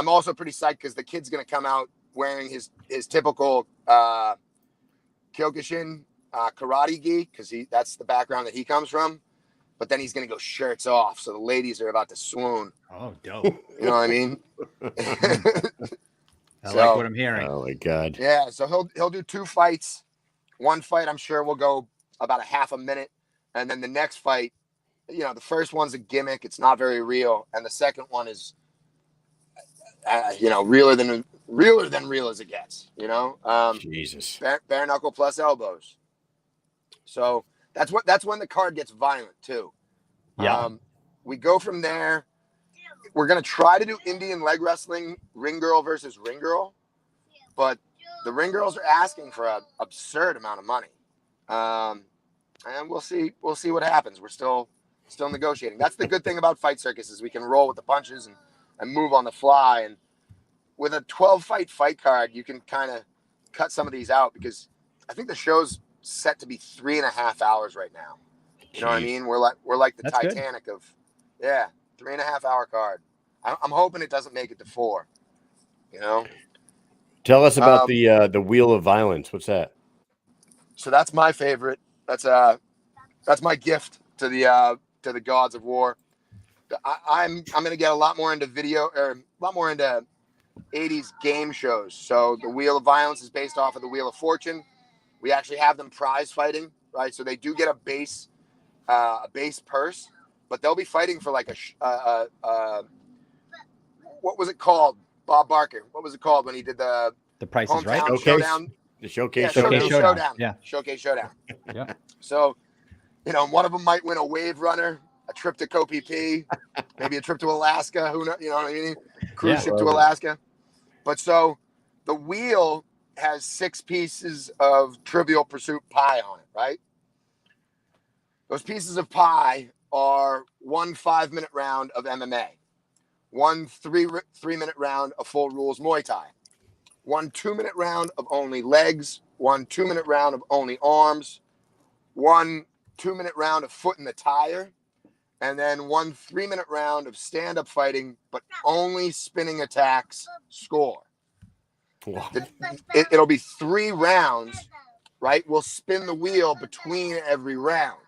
C: also pretty psyched because the kid's going to come out wearing his typical Kyokushin karate gi, because that's the background that he comes from. But then he's going to go shirts off, so the ladies are about to swoon.
B: Oh, dope.
C: You know what I mean?
B: I like what I'm hearing.
A: Oh my God.
C: Yeah, so he'll do 2 fights. One fight I'm sure will go about a half a minute, and then the next fight, you know, the first one's a gimmick. It's not very real, and the second one is, realer than real as it gets. You know,
A: Jesus.
C: Bare knuckle plus elbows. So that's when the card gets violent too.
B: Yeah.
C: We go from there. we're gonna try to do Indian leg wrestling, ring girl versus ring girl, but the ring girls are asking for an absurd amount of money, and we'll see what happens. We're still negotiating. That's the good thing about Fight Circus is we can roll with the punches and move on the fly. And with a 12-fight card, you can kind of cut some of these out because I think the show's set to be 3.5 hours right now. You know what I mean? We're like the
B: That's good.
C: Titanic of 3.5 hour card. I'm hoping it doesn't make it to 4. You know.
A: Tell us about the Wheel of Violence. What's that?
C: So that's my favorite. That's my gift to the gods of war. I'm gonna get a lot more into a lot more into 80s game shows. So the Wheel of Violence is based off of the Wheel of Fortune. We actually have them prize fighting, right? So they do get a base purse, but they'll be fighting for like what was it called? Bob Barker. What was it called when he did the
B: Price is Right?
C: Showdown?
A: The Showcase
C: Showdown.
B: Yeah.
C: Showcase Showdown.
B: Yeah.
C: So, one of them might win a Wave Runner, a trip to Koh Phi Phi, maybe a trip to Alaska. Who knows? You know what I mean? Cruise ship to Alaska. But so the wheel has 6 pieces of Trivial Pursuit pie on it, right? Those pieces of pie are 1 5-minute round of MMA, 1 3-minute round of Full Rules Muay Thai, 1 2-minute round of only legs, 1 2-minute round of only arms, 1 2-minute round of foot in the tire, and then 1 3-minute round of stand-up fighting, but only spinning attacks score.
A: Wow.
C: It'll be 3 rounds, right? We'll spin the wheel between every round.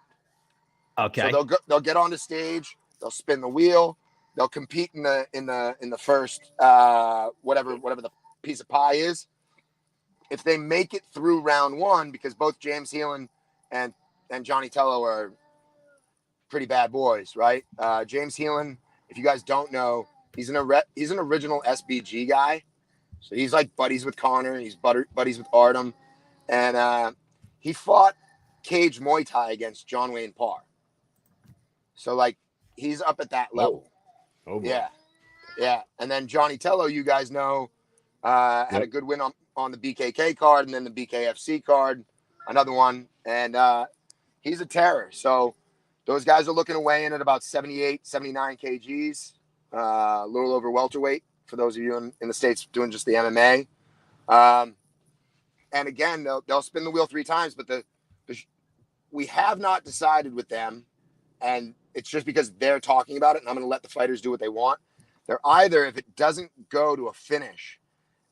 B: Okay.
C: So they'll get on the stage, they'll spin the wheel, they'll compete in the first whatever the piece of pie is. If they make it through round 1, because both James Heelan and Johnny Tello are pretty bad boys, right? James Heelan, if you guys don't know, he's an original SBG guy. So he's like buddies with Connor, and he's buddies with Artem, and he fought cage Muay Thai against John Wayne Parr. So like he's up at that level.
A: Oh boy.
C: Yeah. And then Johnny Tello, you guys know, had a good win on the BKK card, and then the BKFC card, another one, and he's a terror. So those guys are looking to weigh in at about 78, 79 kgs, a little over welterweight for those of you in the States doing just the MMA. And again, they'll spin the wheel 3 times, but we have not decided with them, and it's just because they're talking about it, and I'm going to let the fighters do what they want. They're either, if it doesn't go to a finish,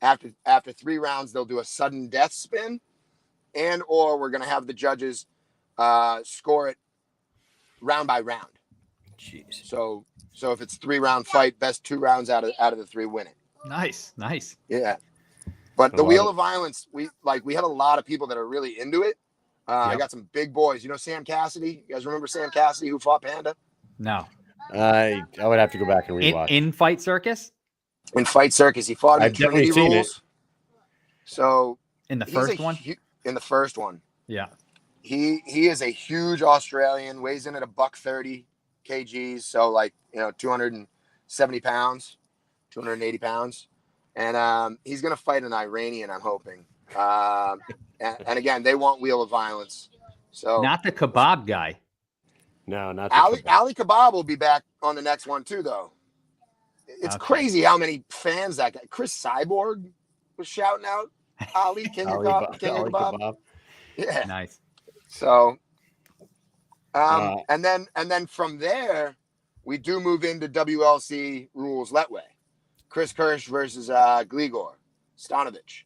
C: after 3 rounds, they'll do a sudden death spin, or we're going to have the judges score it round by round.
A: Jeez.
C: So if it's 3-round fight, best 2 rounds out of the 3 win it.
B: Nice.
C: Yeah. But the Wheel of Violence, we had a lot of people that are really into it. I got some big boys. You know Sam Cassidy? You guys remember Sam Cassidy who fought Panda?
B: No.
A: I would have to go back and rewatch.
B: In Fight Circus?
C: In Fight Circus. He fought him in Trinity Rules. So
B: in the first one?
C: In the first one.
B: Yeah.
C: He is a huge Australian, weighs in at $130 kgs, so like 270 pounds, 280 pounds, and he's gonna fight an Iranian, I'm hoping. And again, they want Wheel of Violence, so
B: not the kebab guy.
A: No, not
C: Ali Kebab will be back on the next one too, though. It's crazy how many fans that guy. Chris Cyborg was shouting out Ali King of Kebab. Yeah,
B: nice.
C: So, and then from there, we do move into WLC rules Letway. Chris Kirsch versus Gligor Stanovich,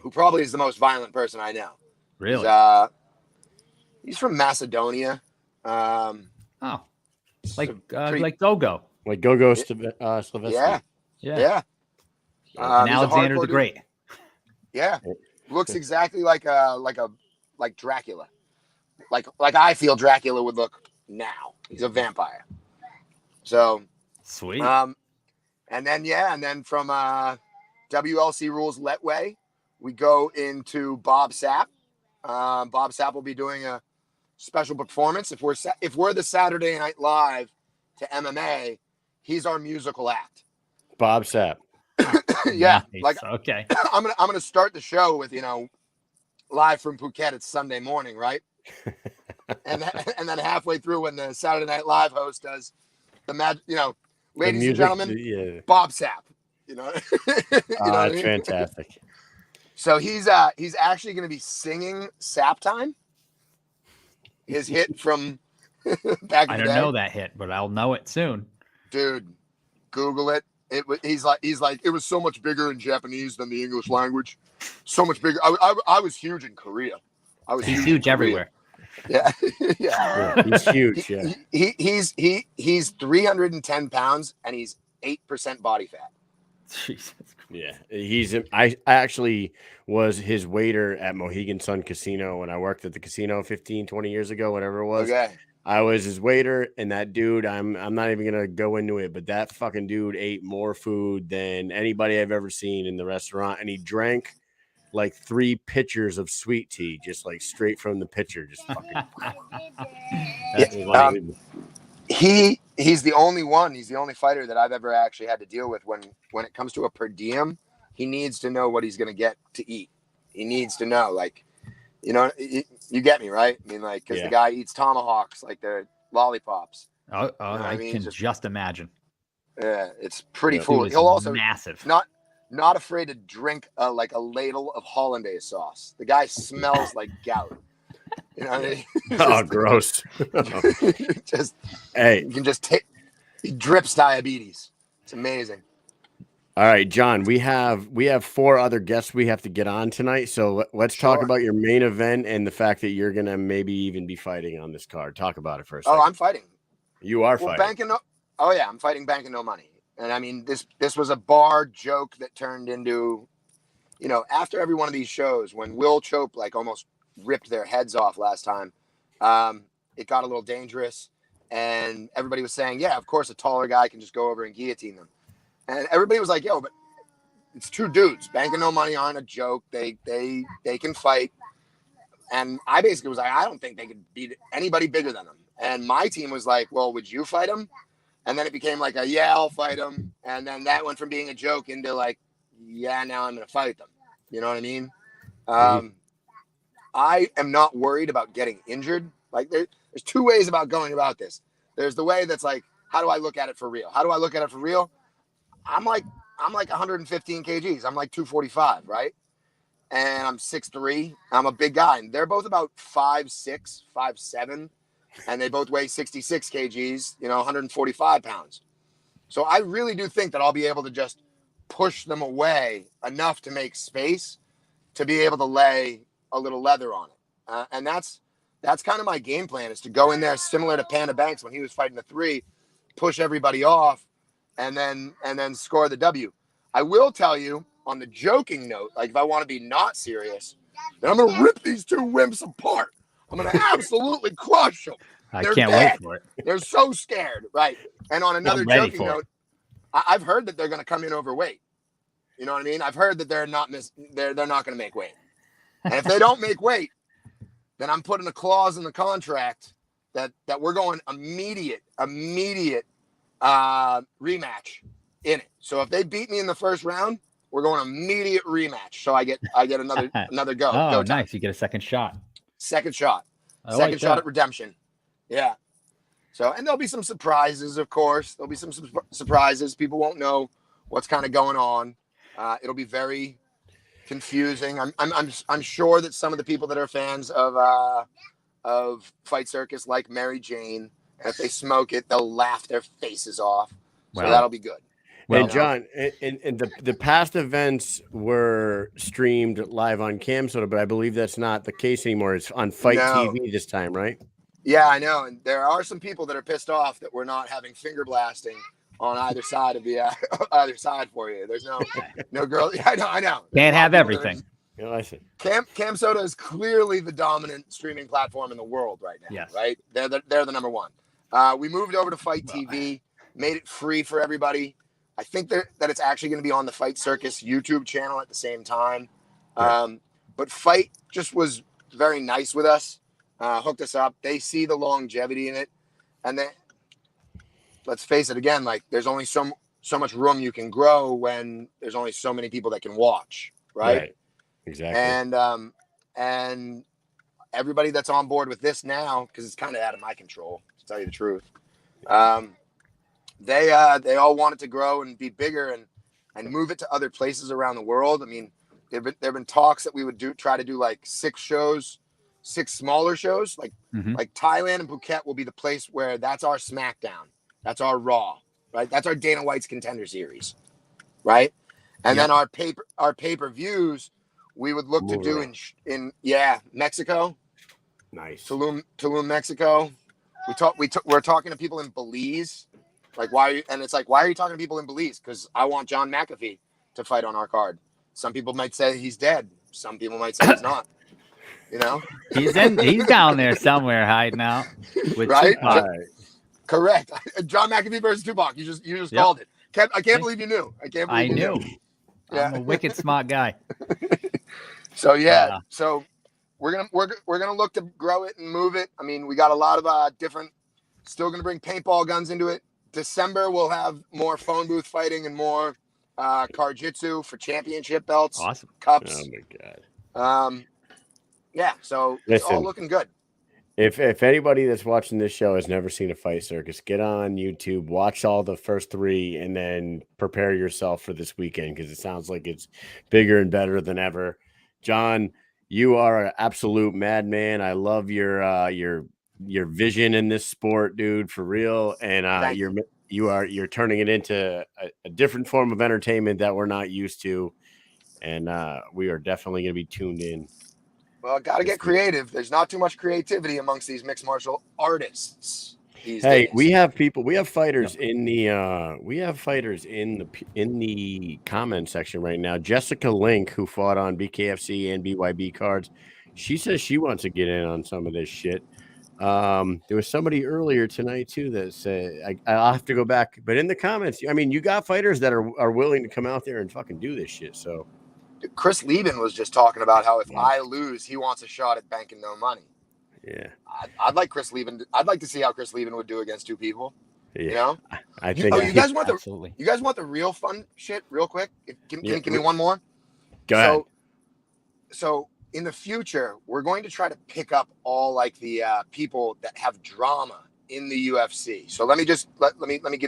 C: who probably is the most violent person I know.
B: Really?
C: He's from Macedonia.
B: Like Gogo.
A: Like Gogo Slavetsky.
C: Yeah.
B: And Alexander the Great.
C: Yeah. Looks exactly like Dracula. Like I feel Dracula would look now. He's a vampire. So
B: sweet.
C: And then from WLC rules Letway, we go into Bob Sapp. Bob Sapp will be doing a special performance. If we're the Saturday Night Live to MMA, he's our musical act.
A: Bob Sapp.
C: Yeah,
B: Nice.
C: like
B: Okay.
C: I'm gonna start the show with live from Phuket. It's Sunday morning, right? and then halfway through, when the Saturday Night Live host does ladies and gentlemen,
A: yeah.
C: Bob Sapp. You know,
A: That's
C: what I mean?
A: fantastic.
C: So he's actually going to be singing "Sap Time," his hit from back in
B: I
C: the
B: don't
C: day.
B: know that hit, but I'll know it soon.
C: Dude, Google it. He's like it was so much bigger in Japanese than the English language. So much bigger. I was huge in Korea.
B: He's huge everywhere.
C: Yeah, yeah.
A: Yeah, he's huge. Yeah.
C: He's 310 pounds and he's 8% body fat.
B: Jesus.
A: Yeah, I actually was his waiter at Mohegan Sun Casino when I worked at the casino 15, 20 years ago, whatever it was.
C: Okay.
A: I was his waiter, and that dude, I'm not even gonna go into it, but that fucking dude ate more food than anybody I've ever seen in the restaurant, and he drank like 3 pitchers of sweet tea, just like straight from the pitcher, just fucking.
B: That's funny.
C: He's the only one. He's the only fighter that I've ever actually had to deal with when it comes to a per diem. He needs to know what he's going to get to eat. He needs to know, like, you get me, right? I mean, like, because the guy eats tomahawks like they're lollipops.
B: I can just imagine.
C: Yeah, it's pretty
B: He
C: cool.
B: was
C: He'll also
B: massive.
C: not afraid to drink like a ladle of hollandaise sauce. The guy smells like gout. You know what I mean?
A: Oh, gross.
C: You can just take. He drips diabetes. It's amazing.
A: All right, John, we have 4 other guests we have to get on tonight. So let's talk about your main event and the fact that you're going to maybe even be fighting on this card. Talk about it for a second.
C: Oh, I'm fighting.
A: You are fighting.
C: I'm fighting Banking No Money. And I mean, this was a bar joke that turned into, after every one of these shows, when Will Chope like almost ripped their heads off last time, it got a little dangerous. And everybody was saying, yeah, of course, a taller guy can just go over and guillotine them. And everybody was like, yo, but it's 2 dudes. Banking No Money aren't a joke. They can fight. And I basically was like, I don't think they could beat anybody bigger than them. And my team was like, well, would you fight him? And then it became like I'll fight him. And then that went from being a joke into like, yeah, now I'm going to fight them. You know what I mean? I am not worried about getting injured. Like there's 2 ways about going about this. There's the way that's like, how do I look at it for real? How do I look at it for real? I'm like 115 kgs. I'm like 245, right? And I'm 6'3". I'm a big guy. And they're both about 5'6", 5'7". And they both weigh 66 kgs, 145 pounds. So I really do think that I'll be able to just push them away enough to make space to be able to lay a little leather on it. And that's kind of my game plan, is to go in there similar to Panda Banks when he was fighting the 3, push everybody off, and then score the W. I will tell you, on the joking note, like if I want to be not serious, then I'm going to rip these 2 wimps apart. I'm going to absolutely crush them.
B: I can't wait for it.
C: They're so scared, right? And on another joking note, I've heard that they're going to come in overweight. You know what I mean? I've heard that they're not going to make weight. And if they don't make weight, then I'm putting a clause in the contract that we're going immediate rematch in it. So if they beat me in the first round, we're going immediate rematch. So I get another go.
B: Oh, nice! You get a second shot.
C: Second shot at redemption. Yeah. So, and there'll be some surprises, of course. There'll be some surprises. People won't know what's kind of going on. It'll be very confusing. I'm sure that some of the people that are fans of Fight Circus, like Mary Jane, and if they smoke it, they'll laugh their faces off. So that'll be good.
A: Well, John, and the past events were streamed live on CamSoda, but I believe that's not the case anymore. It's on Fight TV this time, right?
C: Yeah, I know. And there are some people that are pissed off that we're not having finger blasting on either side of the either side for you. There's no girl. Yeah, I know.
B: Can't have everything.
A: I see.
C: CamSoda is clearly the dominant streaming platform in the world right now.
B: Yes.
C: Right? They're the number one. We moved over to Fight TV, made it free for everybody. I think that it's actually going to be on the Fight Circus YouTube channel at the same time. But Fight just was very nice with us, hooked us up. They see the longevity in it, and let's face it again, like there's only so much room you can grow when there's only so many people that can watch, right?
A: Exactly.
C: And everybody that's on board with this now, because it's kind of out of my control, to tell you the truth. They all want it to grow and be bigger and move it to other places around the world. I mean, there've been talks that we would try to do like 6 smaller shows, like Thailand and Phuket will be the place where that's our SmackDown, that's our Raw, right? That's our Dana White's Contender Series, right? And then our pay-per-views we would look to do in Mexico.
A: Nice.
C: Tulum, Mexico. We're talking to people in Belize. Like, why are you talking to people in Belize? Because I want John McAfee to fight on our card. Some people might say he's dead. Some people might say he's not. You know,
B: he's down there somewhere hiding out with
C: right?
B: Correct.
C: John McAfee versus Tupac. You just called it. I can't believe you knew. I knew.
B: Yeah. I'm a wicked smart guy.
C: So so we're gonna look to grow it and move it. I mean, we got a lot of different. Still gonna bring paintball guns into it. December we'll have more phone booth fighting and more Karjitsu for championship belts.
B: Awesome.
C: Cups.
A: Oh my god.
C: Yeah. So it's all looking good.
A: If anybody that's watching this show has never seen a Fight Circus, get on YouTube, watch all the first 3, and then prepare yourself for this weekend because it sounds like it's bigger and better than ever. John, you are an absolute madman. I love your vision in this sport, dude, for real. And you're turning it into a different form of entertainment that we're not used to, and we are definitely going to be tuned in.
C: Well, got to get creative. There's not too much creativity amongst these mixed martial artists these days.
A: We have fighters in the comment section right now. Jessica Link, who fought on BKFC and BYB cards, she says she wants to get in on some of this shit. There was somebody earlier tonight too that said I'll have to go back, but in the comments, I mean, you got fighters that are willing to come out there and fucking do this shit. So
C: Chris Lieben was just talking about how if I lose, he wants a shot at banking no money.
A: Yeah,
C: I'd like Chris Lieben. I'd like to see how Chris Lieben would do against 2 people.
A: Yeah,
C: you know,
A: I think.
C: You guys want the real fun shit, real quick? Can you give me one more?
A: Go ahead.
C: So in the future, we're going to try to pick up all like the people that have drama in the UFC. So let me give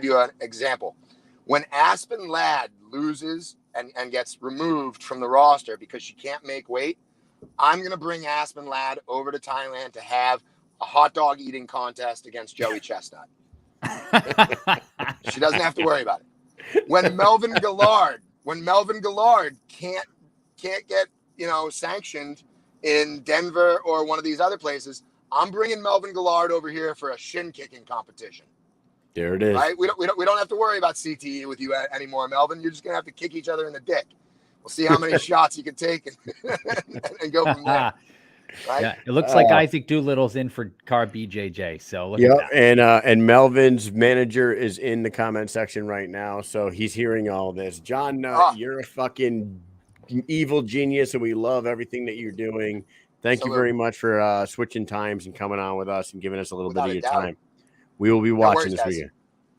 C: you an example. When Aspen Ladd loses and gets removed from the roster because she can't make weight, I'm going to bring Aspen Ladd over to Thailand to have a hot dog eating contest against Joey Chestnut. She doesn't have to worry about it. When Melvin Gillard can't get, sanctioned in Denver or one of these other places, I'm bringing Melvin Gillard over here for a shin kicking competition.
A: There it is.
C: Right? We don't have to worry about CTE with you anymore, Melvin. You're just gonna have to kick each other in the dick. We'll see how many shots you can take and go from there. Right?
B: Yeah, it looks like Isaac Doolittle's in for Car BJJ. So look at
A: that. And Melvin's manager is in the comment section right now, so he's hearing all this. John Nutt, you're a fucking evil genius, and we love everything that you're doing. Thank you very much for switching times and coming on with us and giving us a little bit of your time. We will be watching this weekend.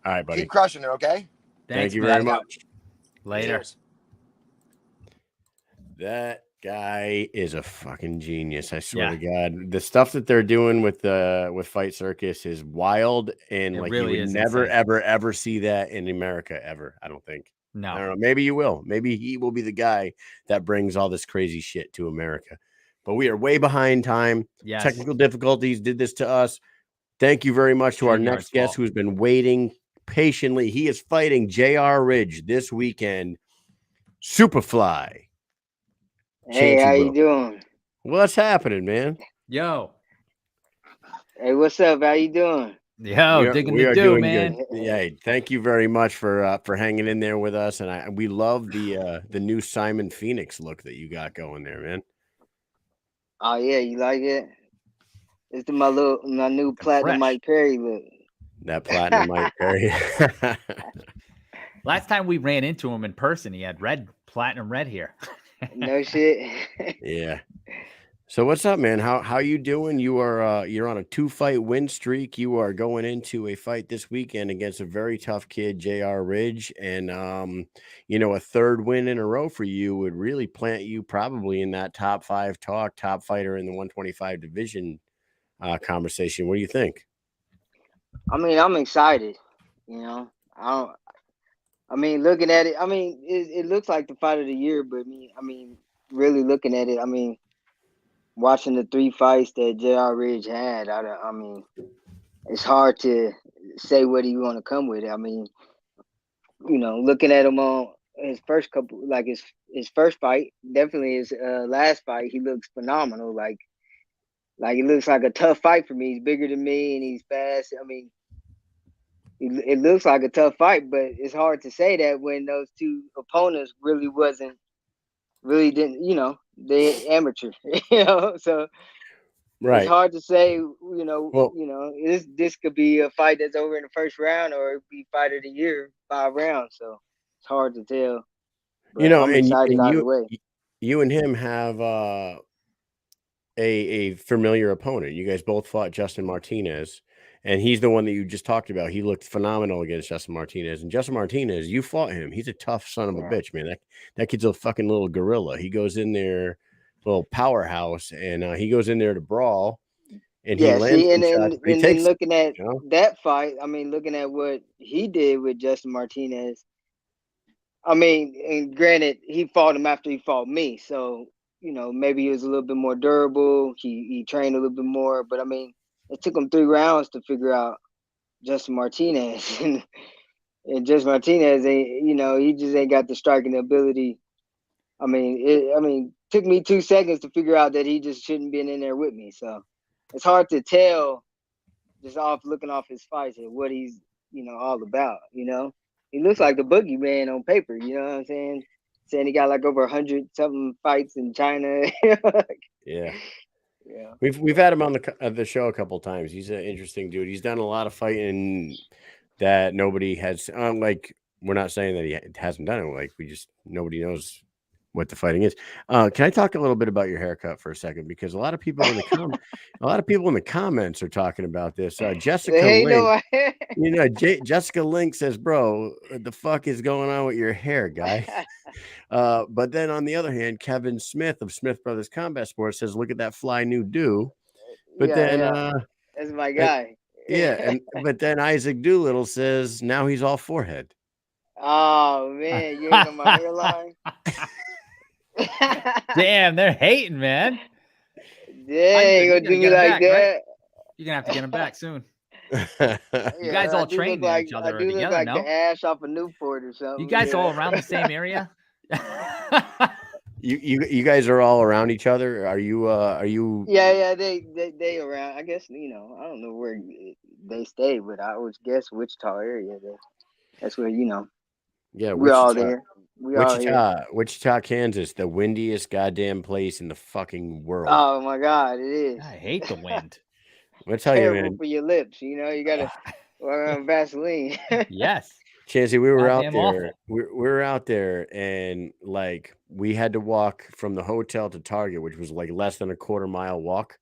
A: All right, buddy.
C: Keep crushing it, okay?
A: Thank you very much.
B: Later.
C: Cheers.
A: That guy is a fucking genius. I swear to God. The stuff that they're doing with Fight Circus is wild, and
B: it
A: like
B: really
A: you would never, ever see that in America ever. I don't think.
B: No.
A: I don't know. Maybe you will. Maybe he will be the guy that brings all this crazy shit to America. But we are way behind time.
B: Yes.
A: Technical difficulties did this to us. Thank you very much to our next guest who's been waiting patiently. He is fighting J.R. Ridge this weekend. Superfly.
E: Hey, how you doing?
A: What's happening, man?
B: Yo.
E: Hey, what's up? How you doing?
B: Yo, digging the do, man.
A: Good. Yeah, thank you very much for hanging in there with us, and we love the new Simon Phoenix look that you got going there, man.
E: Oh yeah, you like it? It's my new platinum Mike Perry look.
A: That platinum Mike Perry.
B: Last time we ran into him in person, he had platinum red here.
E: No shit.
A: Yeah. So what's up, man? How you doing? You are you're on a 2-fight win streak. You are going into a fight this weekend against a very tough kid, JR Ridge, and you know, a third win in a row for you would really plant you probably in that top 5 top fighter in the 125 division conversation. What do you think?
E: I mean, I'm excited. You know, I mean, looking at it, I mean, it looks like the fight of the year, but I mean, really looking at it, I mean, watching the 3 fights that JR Ridge had, I mean, it's hard to say what he want to come with. I mean, you know, looking at him on his first couple, like his first fight, definitely his last fight, he looks phenomenal. Like it looks like a tough fight for me. He's bigger than me and he's fast. I mean, it looks like a tough fight, but it's hard to say that when those 2 opponents really didn't, you know, they're amateur, you know, so
A: Right.
E: it's hard to say, you know,
A: Well,
E: this could be a fight that's over in the first round or it be fight of the year 5 rounds. So it's hard to tell. But
A: you know,
E: I'm
A: and
E: excited either way.
A: you and him have a familiar opponent. You guys both fought Justin Martinez, and he's the one that you just talked about. He looked phenomenal against Justin Martinez. And Justin Martinez, you fought him. He's a tough son of a bitch, man. That kid's a fucking little gorilla. He goes in there, little powerhouse, and he goes in there to brawl, and he lands some shots. But he takes,
E: then looking at
A: you know?
E: that fight, I mean, looking at what he did with Justin Martinez, I mean, and granted, he fought him after he fought me, so you know, maybe he was a little bit more durable. He trained a little bit more, but I mean, it took him 3 rounds to figure out Justin Martinez, and Justin Martinez ain't, you know, he just ain't got the striking ability. I mean, took me 2 seconds to figure out that he just shouldn't been in there with me. So it's hard to tell just looking off his fights and what he's, you know, all about. You know, he looks like the boogeyman on paper. You know what I'm saying? Saying he got like over 100-something fights in China.
A: Yeah.
E: Yeah.
A: We've had him on the show a couple of times. He's an interesting dude. He's done a lot of fighting that nobody has. Like, we're not saying that he hasn't done it. Like, nobody knows what the fighting is. Can I talk a little bit about your haircut for a second? Because a lot of people in the comments are talking about this. Jessica Link, you know, Jessica Link says, "Bro, what the fuck is going on with your hair, guy?" But then on the other hand, Kevin Smith of Smith Brothers Combat Sports says, "Look at that fly new do." But then,
E: that's my guy.
A: But then Isaac Doolittle says now he's all forehead.
E: Oh man, you ain't on my hairline.
B: Damn, they're hating, man.
E: Yeah, you gonna do me like that?
B: Right? You're gonna have to get him back soon. You guys all train near each other
E: together,
B: like
E: no? The ash off of Newport or something.
B: You guys all around the same area?
A: You guys are all around each other. Are you?
E: Yeah. They around. I guess, you know, I don't know where they stay, but I would guess Wichita area. That's where, you know.
A: Yeah,
E: we're all there.
A: Wichita, Kansas, the windiest goddamn place in the fucking world.
E: Oh my God, it is.
B: I hate the wind.
A: I'll tell you, man.
E: For your lips, you know, you gotta wear on Vaseline.
B: Yes.
A: Chancey, we were out there. We were out there, and like we had to walk from the hotel to Target, which was like less than a quarter-mile walk.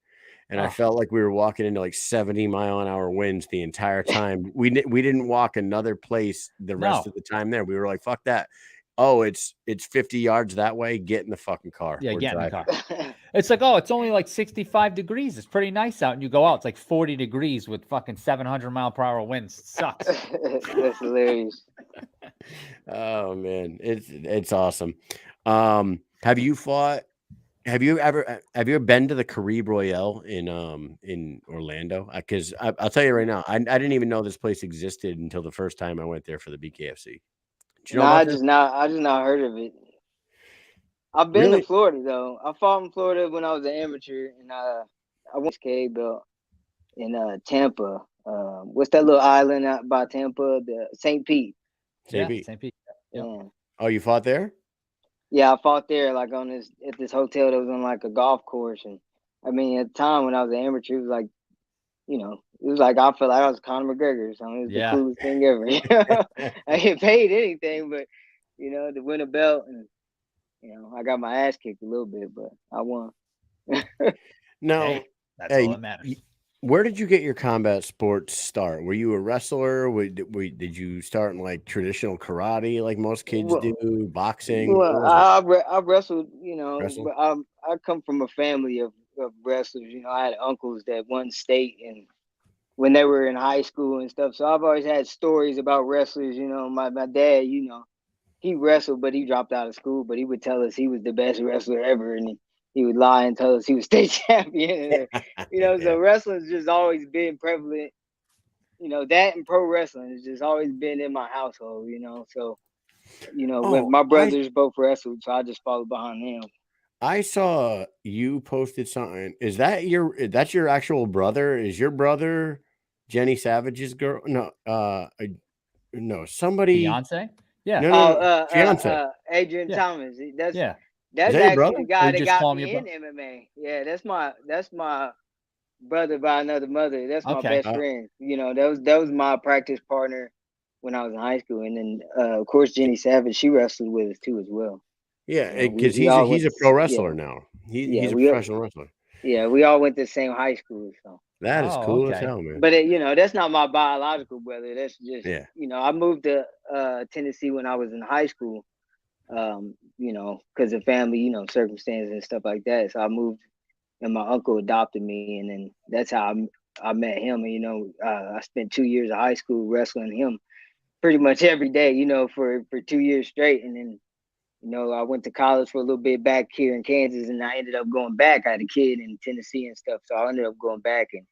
A: And I felt like we were walking into like 70-mile-an-hour winds the entire time. We didn't walk another place the rest of the time there. We were like, fuck that. Oh, it's 50 yards that way. Get in the fucking car.
B: Yeah, get in the car. It's like, oh, it's only like 65 degrees. It's pretty nice out. And you go out, it's like 40 degrees with fucking 700-mile-per-hour winds. It sucks.
E: That's hilarious.
A: Oh man, it's awesome. Have you ever been to the Caribe Royale in Orlando? Because I'll tell you right now, I didn't even know this place existed until the first time I went there for the BKFC. You know
E: I just not heard of it. I've been to Florida though. I fought in Florida when I was an amateur, and I went to K belt in Tampa. What's that little island out by Tampa? The St. Pete.
B: St. Pete.
E: Yeah.
A: Oh, you fought there?
E: Yeah, I fought there, like at this hotel that was on like a golf course, and I mean at the time when I was an amateur, it was like, you know, it was like I felt like I was Conor McGregor or something. It was the coolest thing ever. I didn't pay anything, but you know, to win a belt, and you know, I got my ass kicked a little bit, but I won.
A: Now,
B: Hey, that's all that matters.
A: where did you get your combat sports start? Were you a wrestler? Did you start in like traditional karate, like most kids
E: Well,
A: do? Boxing?
E: well,
A: What was it?
E: I wrestled, you know,
A: Wrestle?
E: but I come from a family of wrestlers. You know, I had uncles that won state and when they were in high school and stuff. So I've always had stories about wrestlers. You know, my dad, you know, he wrestled, but he dropped out of school. But he would tell us he was the best wrestler ever, and he would lie and tell us he was state champion. You know,
A: Yeah.
E: so wrestling's just always been prevalent. You know, that and pro wrestling has just always been in my household. You know, so you know when
A: Oh,
E: my brothers both wrestled, so I just followed behind them.
A: I saw you posted something. That's your actual brother? Is your brother Jenny Savage's girl? No, no, somebody.
B: Fiance? Yeah.
A: No. Fiance.
E: Adrian
B: Yeah.
E: Thomas.
B: Yeah.
A: Is
E: That's
A: that your
E: actually
A: brother?
E: the
B: Or
E: guy
B: you
E: that
B: just
E: got
B: call him your
E: me in
B: brother?
E: MMA. Yeah, that's my brother by another mother. That's my
B: Okay.
E: best friend. You know, that was my practice partner when I was in high school. And then of course Jenny Savage, she wrestled with us too as well.
A: Yeah,
E: You know,
A: because
E: we all went
A: he's a
E: to
A: pro wrestler now.
E: yeah,
A: He's a
E: we
A: professional wrestler.
E: we all went to the same high school. So
A: That is
B: Oh,
A: cool as
B: okay.
A: hell, man.
E: but you know, that's not my biological brother. That's just
A: Yeah.
E: you know, I moved to Tennessee when I was in high school. You know, because of family, you know, circumstances and stuff like that. So I moved and my uncle adopted me, and then that's how I met him. And you know, I spent 2 years of high school wrestling him pretty much every day. You know, for 2 years straight, and then you know I went to college for a little bit back here in Kansas, and I ended up going back. I had a kid in Tennessee and stuff, so I ended up going back, and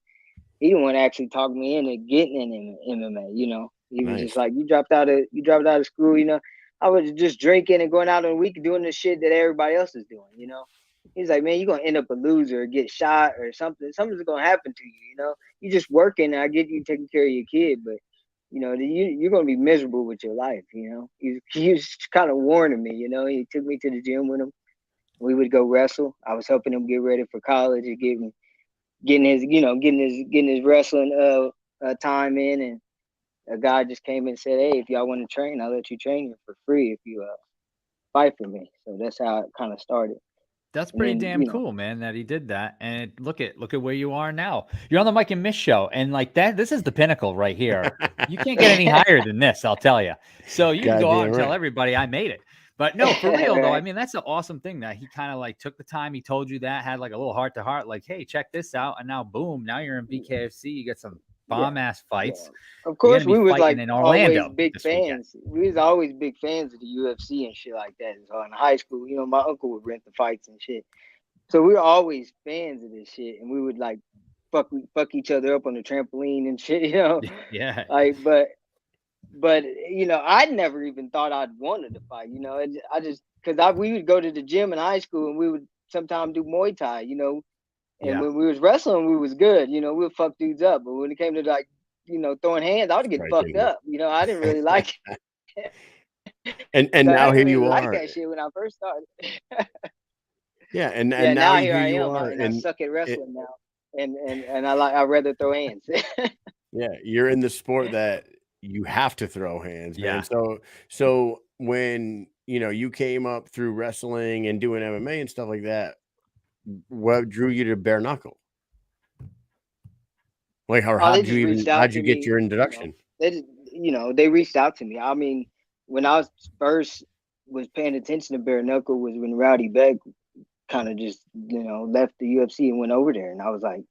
E: he didn't want to actually talk me into getting in MMA. You know, he was just
A: Nice.
E: like, you dropped out of school. You know, I was just drinking and going out on the week doing the shit that everybody else is doing. You know, he's like, man, you're gonna end up a loser, or get shot, or something. Something's gonna happen to you. You know, you just working. I get you taking care of your kid, but you know, you're gonna be miserable with your life. You know, he was kind of warning me. You know, he took me to the gym with him. We would go wrestle. I was helping him get ready for college and getting his wrestling time in, and a guy just came and said, hey, if y'all want to train, I'll let you train here for free if you fight for me. So that's how it kind of started.
B: That's
E: And
B: pretty
E: then,
B: damn cool, man, that he did that. And look at where you are now. You're on the Mike and Mish show, and like that, this is the pinnacle right here. You can't get any higher than this, I'll tell you. So you can go out
A: Goddamn
B: and tell
A: right.
B: everybody I made it. But no, for real though, I
E: Right.
B: mean, that's an awesome thing that he kind of like took the time. He told you that, had like a little heart to heart, like, hey, check this out. And now, boom, now you're in BKFC. You get some
E: Yeah.
B: bomb ass
E: Yeah.
B: fights.
E: Of
B: You're
E: course,
B: gonna be
E: we was
B: fighting
E: like
B: in
E: always
B: Orlando
E: big
B: this weekend.
E: fans. We was always big fans of the UFC and shit like that. So in high school, you know, my uncle would rent the fights and shit. So we were always fans of this shit, and we would like fuck each other up on the trampoline and shit, you know.
B: Yeah.
E: Like, but you know, I never even thought I'd wanted to fight. You know, I just because we would go to the gym in high school and we would sometimes do Muay Thai. You know, and
B: Yeah.
E: when we was wrestling, we was good. You know, we would fuck dudes up, but when it came to like you know throwing hands, I would get fucked
A: Striking.
E: up. You know, I didn't really like it.
A: And
E: So I
A: now
E: didn't
A: here
E: really
A: you
E: like
A: are.
E: that shit when I first started.
A: Yeah, and
E: Yeah,
A: now
E: now here
A: here
E: I
A: you
E: am,
A: are,
E: and I
A: and
E: suck at
A: it,
E: wrestling now, and I'd rather throw hands.
A: yeah, you're in the sport that you have to throw hands, man.
B: Yeah.
A: So when you came up through wrestling and doing MMA and stuff like that, what drew you to bare knuckle? Like, or
E: Oh, they just reached out
A: how'd
E: to
A: you get
E: me.
A: your
E: You know,
A: introduction?
E: they reached out to me. I mean, when I first was paying attention to bare knuckle was when Rowdy Bec kind of just left the UFC and went over there, and I was like,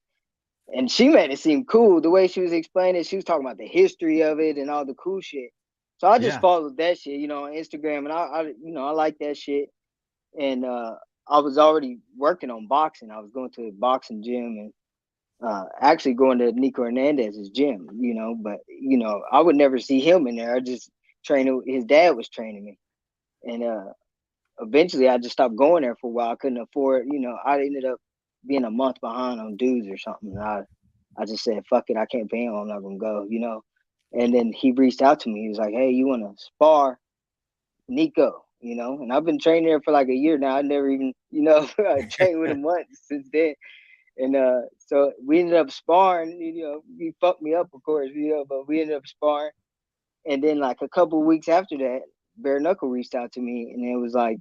E: and she made it seem cool the way she was explaining it. She was talking about the history of it and all the cool shit. So I just
B: Yeah.
E: followed that shit, on Instagram, and I like that shit. And I was already working on boxing. I was going to a boxing gym and actually going to Nico Hernandez's gym, but I would never see him in there. I just training. His dad was training me, and eventually I just stopped going there for a while. I couldn't afford, I ended up being a month behind on dues or something. And I just said, fuck it, I can't pay him. I'm not gonna go, And then he reached out to me. He was like, hey, you want to spar Nico? And I've been training there for like a year now. I never even, trained with him once since then. And so we ended up sparring. He fucked me up, of course, but we ended up sparring. And then like a couple of weeks after that, bare knuckle reached out to me, and it was like,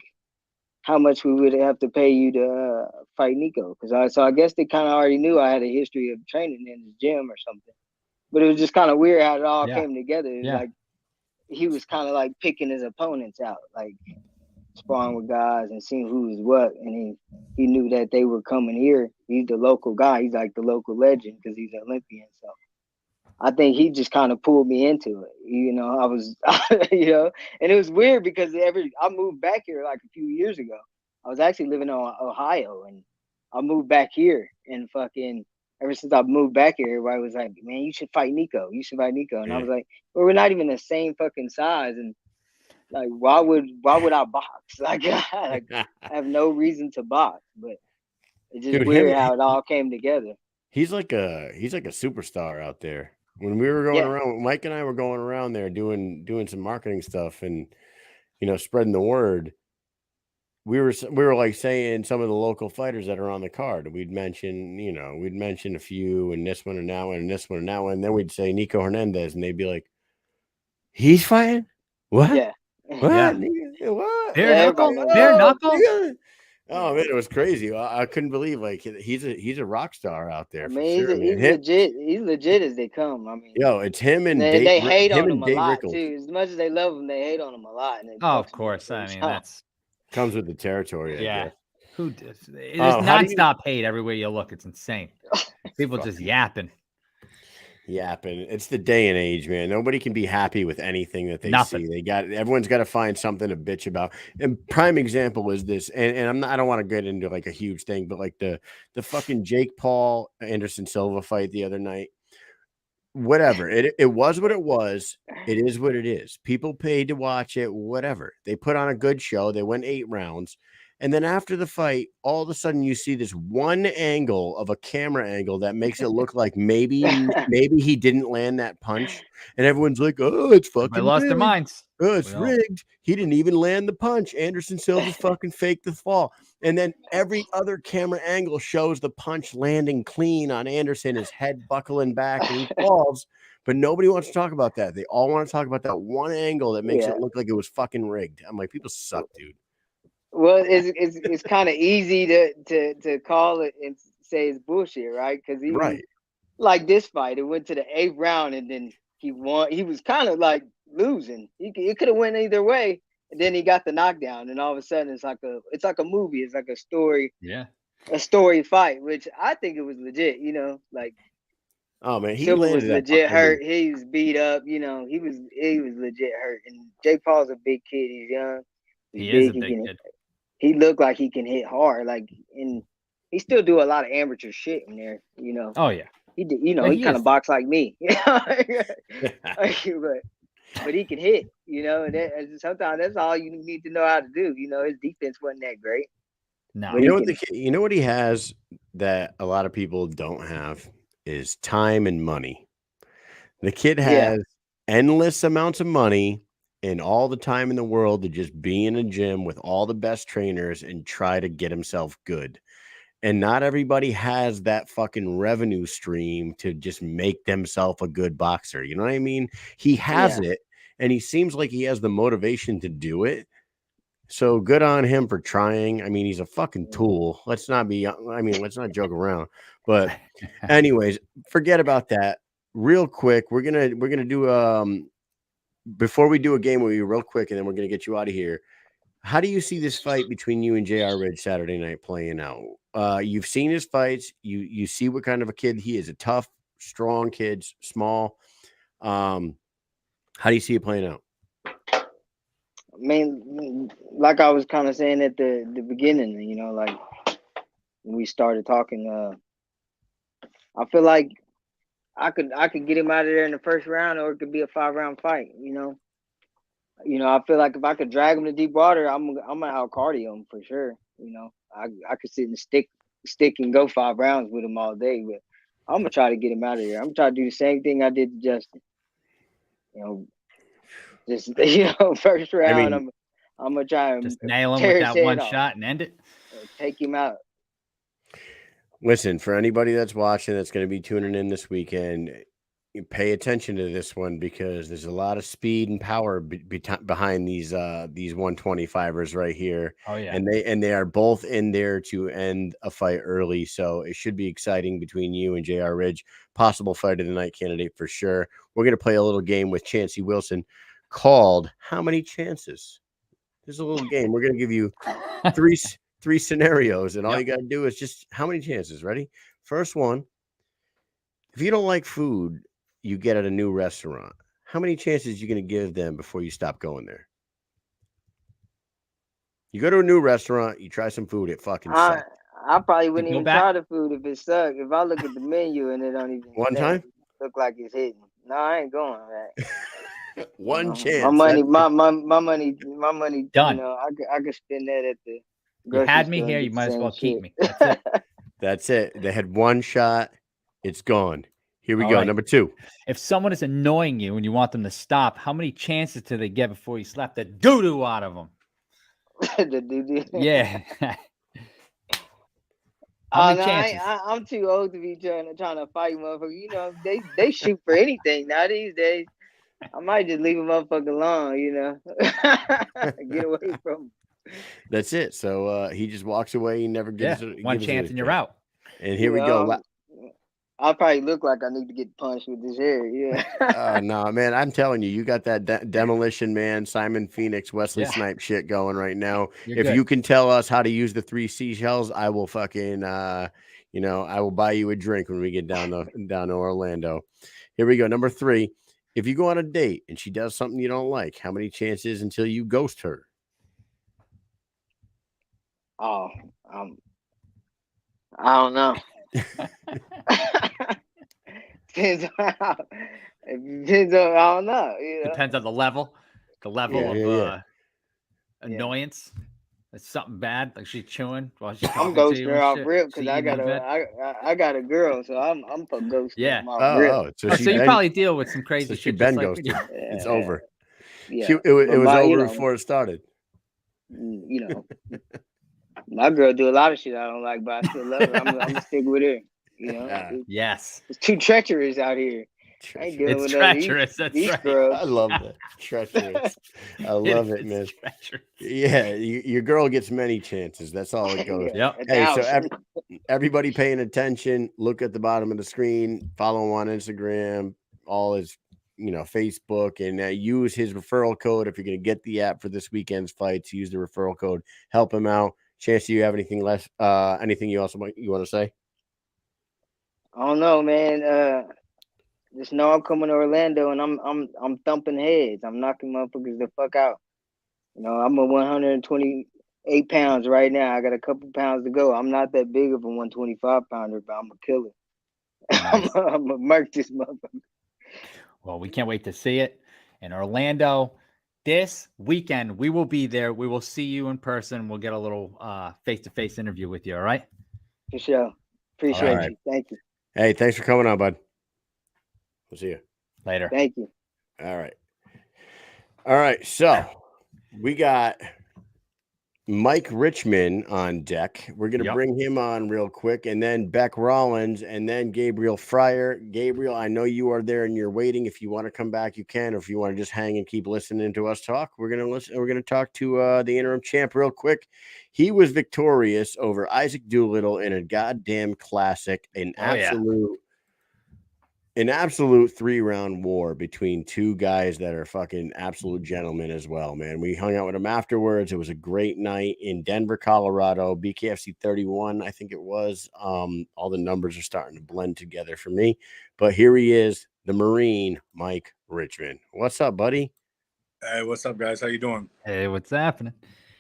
E: how much we would have to pay you to fight Nico. So I guess they kind of already knew I had a history of training in the gym or something. But it was just kind of weird how it all came together. It was like he was kind of like picking his opponents out, like sparring with guys and seeing who was what. And he knew that they were coming here. He's the local guy. He's like the local legend because he's an Olympian. So I think he just kind of pulled me into it. You know, I was, you know, and it was weird because I moved back here like a few years ago. I was actually living in Ohio, and I moved back here, and fucking ever since I moved back here, everybody was like, man, you should fight Nico. You should fight Nico. And I was like, well, we're not even the same fucking size. And like, why would I box? Like, I have no reason to box, but it's just weird how it all came together.
A: He's like a superstar out there. When we were going around, Mike and I were going around there doing some marketing stuff and, you know, spreading the word. We were like saying some of the local fighters that are on the card. We'd mention a few and this one and that one and this one and that one. And then we'd say Nico Hernandez, and they'd be like, he's fighting? What?
E: Yeah.
A: What?
B: Yeah.
A: What?
B: Bare knuckle?
A: Yeah. Oh man, it was crazy. I couldn't believe like he's a rock star out there.
E: I mean, he's legit. He's legit as they come. I mean,
A: yo, it's him and
E: they hate on him a lot
A: Rickles.
E: too. As much as they love him, they hate on him a lot. And
B: of course. I mean, that's
A: comes with the territory.
B: Yeah. Who does? There's nonstop hate everywhere you look. It's insane. People just yapping.
A: It's the day and age, man. Nobody can be happy with anything that they see. Everyone's got to find something to bitch about. And prime example is this, and I don't want to get into like a huge thing, but like the fucking Jake Paul Anderson Silva fight the other night. Whatever. It was what it was. It is what it is. People paid to watch it, whatever. They put on a good show. They went 8 rounds. And then after the fight, all of a sudden you see this one angle of a camera angle that makes it look like maybe he didn't land that punch. And everyone's like, oh, it's fucking
B: I lost their minds.
A: Oh, it's rigged. He didn't even land the punch. Anderson Silva fucking faked the fall. And then every other camera angle shows the punch landing clean on Anderson, his head buckling back, and he falls. But nobody wants to talk about that. They all want to talk about that one angle that makes it look like it was fucking rigged. I'm like, people suck, dude.
E: Well, it's kind of easy to call it and say it's bullshit, right? Because like this fight, it went to the 8th round, and then he won. He was kind of like losing. It could have went either way, and then he got the knockdown, and all of a sudden it's like a movie. It's like a story.
B: Yeah,
E: a story fight, which I think it was legit. You know, like
A: oh man, he
E: was legit hurt. He was beat up. You know, he was legit hurt. And Jake Paul's a big kid. He's young.
B: He is a big kid.
E: He looked like he can hit hard, like, and he still do a lot of amateur shit in there, you know.
B: Oh yeah,
E: he did. You know, he kind of box like me, but he can hit, you know. And sometimes that's all you need to know how to do. You know, his defense wasn't that great.
B: No,
A: you know what he has that a lot of people don't have is time and money. The kid has endless amounts of money and all the time in the world to just be in a gym with all the best trainers and try to get himself good. And not everybody has that fucking revenue stream to just make themselves a good boxer. You know what I mean? He has it, and he seems like he has the motivation to do it. So good on him for trying. I mean, he's a fucking tool. Let's not joke around. But anyways, forget about that. Real quick, we're gonna do before we do a game with you real quick, and then we're going to get you out of here. How do you see this fight between you and JR Ridge Saturday night playing out? You've seen his fights. You see what kind of a kid he is. A tough, strong kid, small. How do you see it playing out?
E: I mean, like I was kind of saying at the beginning, you know, like when we started talking, I feel like I could get him out of there in the first round, or it could be a 5-round fight. You know, I feel like if I could drag him to deep water, I'm gonna out cardio him for sure. You know, I could sit and stick and go 5 rounds with him all day, but I'm gonna try to get him out of there. I'm gonna try to do the same thing I did to Justin. You know, just first round. I mean, I'm gonna try and
B: just nail him with that one shot and end it.
E: Take him out.
A: Listen, for anybody that's watching, that's going to be tuning in this weekend, You pay attention to this one because there's a lot of speed and power behind these 125ers right here.
B: Oh yeah.
A: And they are both in there to end a fight early, so it should be exciting between you and JR Ridge. Possible fight of the night candidate for sure. We're gonna play a little game with Chancey Wilson called How Many Chances? There's a little game. We're gonna give you three scenarios, and all you gotta do is just how many chances. Ready? First one. If you don't like food you get at a new restaurant, how many chances are you going to give them before you stop going there? You go to a new restaurant, you try some food, it fucking sucks.
E: I probably wouldn't even try the food if it sucked. If I look at the menu and it don't even look like it's hitting. No, I ain't going, man.
A: One chance.
E: My money.
B: Done.
E: You know, I could spend that at the.
B: You had me here. You might as well keep me. That's it.
A: That's it. They had one shot. It's gone. Here we go. Right. Number 2.
B: If someone is annoying you and you want them to stop, how many chances do they get before you slap the doo-doo out of them?
E: The doo-doo?
B: Yeah.
E: I'm too old to be trying to fight motherfuckers. You know, they shoot for anything now these days. I might just leave a motherfucker alone, you know. Get away from him.
A: That's it. So he just walks away. He never gives
B: one chance and you're out.
A: And here we go.
E: I probably look like I need to get punched with this hair. Yeah.
A: No, man. I'm telling you, you got that Demolition Man, Simon Phoenix, Wesley Snipes shit going right now. If you can tell us how to use the 3 seashells, I will fucking, I will buy you a drink when we get down to Orlando. Here we go. Number 3. If you go on a date and she does something you don't like, how many chances until you ghost her?
E: Oh, I don't know. Depends on I don't know. You know?
B: Depends on the level of annoyance. It's something bad, like she's chewing while she's talking.
E: I'm ghosting her off rip because I got a girl, so I'm for ghosting.
B: Yeah.
E: So
B: you probably deal with some crazy shit.
A: She's been ghosted. It's over.
E: Yeah.
A: It was over before it started.
E: You know. My girl do a lot of shit I don't like, but I still love her. I'm gonna stick with her. You know,
B: yes.
E: It's too treacherous out here.
B: It's treacherous. That's right.
E: Girls.
A: I love that. Treacherous. I love it, man. Yeah, your girl gets many chances. That's all it goes.
B: Yep.
A: Hey, so everybody paying attention, look at the bottom of the screen, follow him on Instagram, all his, Facebook, and use his referral code if you're going to get the app for this weekend's fights. Use the referral code. Help him out. Chance, do you have anything less? Anything you want to say?
E: I don't know, man. Just know I'm coming to Orlando and I'm thumping heads. I'm knocking motherfuckers the fuck out. You know, I'm a 128 pounds right now. I got a couple pounds to go. I'm not that big of a 125 pounder, but I'm a killer. Nice. I'm a murk this motherfucker.
B: Well, we can't wait to see it in Orlando. This weekend, we will be there. We will see you in person. We'll get a little face-to-face interview with you, all right?
E: For sure. Appreciate you. Thank you.
A: Hey, thanks for coming on, bud. We'll see you
B: later.
E: Thank you.
A: All right. So we got Mike Richman on deck. We're going to bring him on real quick, and then Bec Rawlings, and then Gabriel Freyre. Gabriel, I know you are there and you're waiting. If you want to come back, you can. Or if you want to just hang and keep listening to us talk, we're going to listen. We're going to talk to the interim champ real quick. He was victorious over Isaac Doolittle in a goddamn classic, an absolute 3-round war between two guys that are fucking absolute gentlemen as well, man. We hung out with him afterwards. It was a great night in Denver, Colorado, BKFC 31, I think it was. All the numbers are starting to blend together for me. But here he is, the Marine, Mike Richman. What's up, buddy?
F: Hey, what's up, guys? How you doing?
B: Hey, what's happening?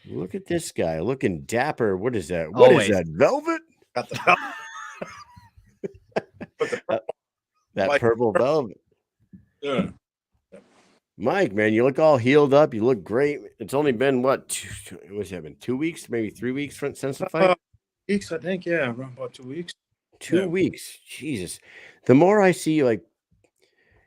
A: Look at this guy, looking dapper. What is that? What is that, velvet?
F: Got the
A: That purple velvet.
F: Yeah.
A: Mike, man, you look all healed up. You look great. It's only been what's it been? 2 weeks, maybe 3 weeks since the fight?
F: Weeks, I think. Yeah, around about 2 weeks.
A: 2 weeks. Jesus. The more I see, like,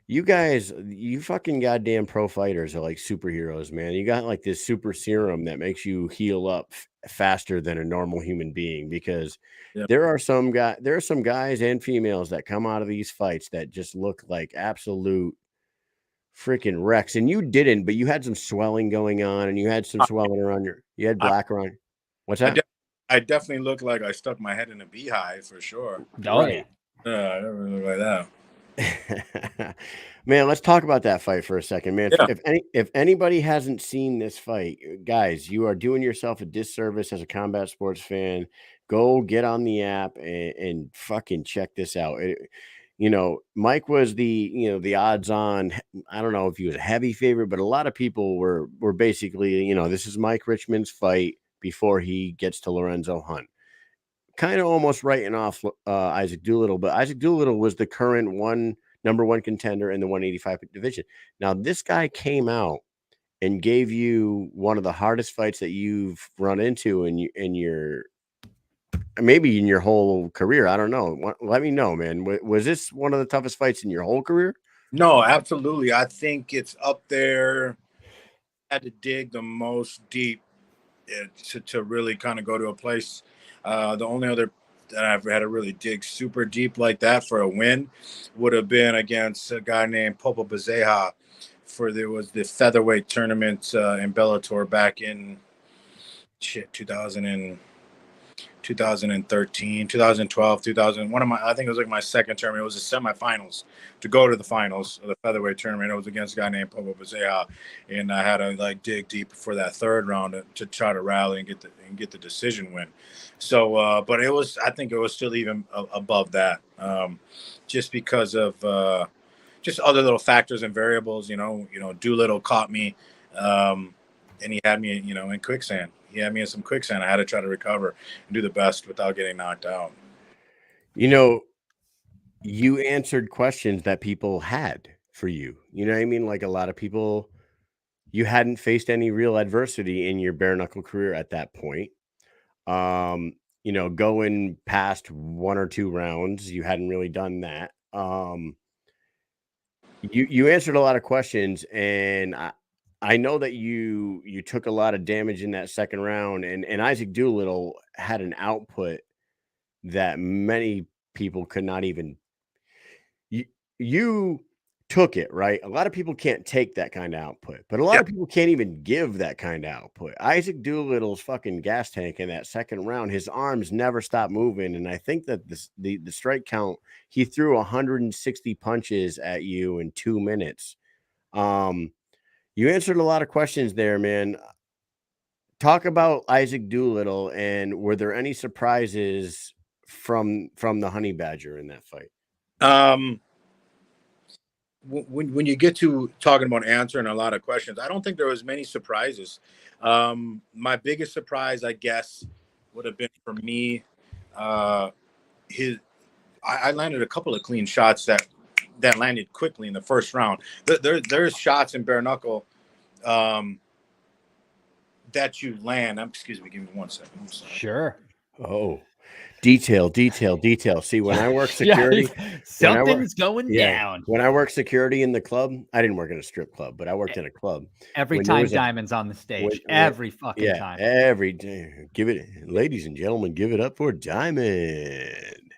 A: You guys, you fucking goddamn pro fighters are like superheroes, man. You got like this super serum that makes you heal up faster than a normal human being because
F: Yeah.
A: there are some guys and females that come out of these fights that just look like absolute freaking wrecks. And you didn't, but you had some swelling going on and you had some swelling around you had black around. What's that?
F: I definitely look like I stuck my head in a beehive for sure.
B: Oh
A: Right.
F: Yeah, I never look like that.
A: Man, let's talk about that fight for a second, man.
F: Yeah.
A: If anybody hasn't seen this fight, guys, you are doing yourself a disservice as a combat sports fan. Go get on the app and fucking check this out. Mike was the odds on. I don't know if he was a heavy favorite, but a lot of people were basically, this is Mike Richman's fight before he gets to Lorenzo Hunt. Kind of almost writing off Isaac Doolittle, but Isaac Doolittle was the current number one contender in the 185 division. Now, this guy came out and gave you one of the hardest fights that you've run into in your maybe in your whole career. I don't know. Let me know, man. Was this one of the toughest fights in your whole career?
F: No, absolutely. I think it's up there. I had to dig the most deep to really kind of go to a place. The only other that I've had to really dig super deep like that for a win would have been against a guy named Popo Bazeja there was the featherweight tournament in Bellator back in 2013, 2012, 2000. I think it was like my second tournament. It was the semifinals to go to the finals of the featherweight tournament. It was against a guy named Popo Bazeja, and I had to like dig deep for that third round to try to rally and get the decision win. So, but I think it was still even above that, just because of just other little factors and variables. Doolittle caught me, and he had me, in quicksand. He had me in some quicksand. I had to try to recover and do the best without getting knocked out.
A: You answered questions that people had for you. You know what I mean? Like a lot of people, you hadn't faced any real adversity in your bare knuckle career at that point. Going past one or two rounds, you hadn't really done that. You answered a lot of questions, and I know that you took a lot of damage in that second round, and Isaac Doolittle had an output that many people could not even. You took it, right? A lot of people can't take that kind of output, but a lot of people can't even give that kind of output. Isaac Doolittle's fucking gas tank in that second round, his arms never stopped moving, and I think that the strike count, he threw 160 punches at you in 2 minutes. You answered a lot of questions there, man. Talk about Isaac Doolittle, and were there any surprises from the Honey Badger in that fight?
F: When you get to talking about answering a lot of questions, I don't think there was many surprises. My biggest surprise, I guess, would have been for me. I landed a couple of clean shots that landed quickly in the first round. There's shots in bare knuckle that you land. Excuse me, give me 1 second. I'm sorry.
B: Sure.
A: Oh. Detail. See, when I work security,
B: something's going down.
A: When I work security in the club, I didn't work in a strip club, but I worked in a club.
B: Every time Diamond's on the stage, every fucking time.
A: Every day. Ladies and gentlemen, give it up for Diamond.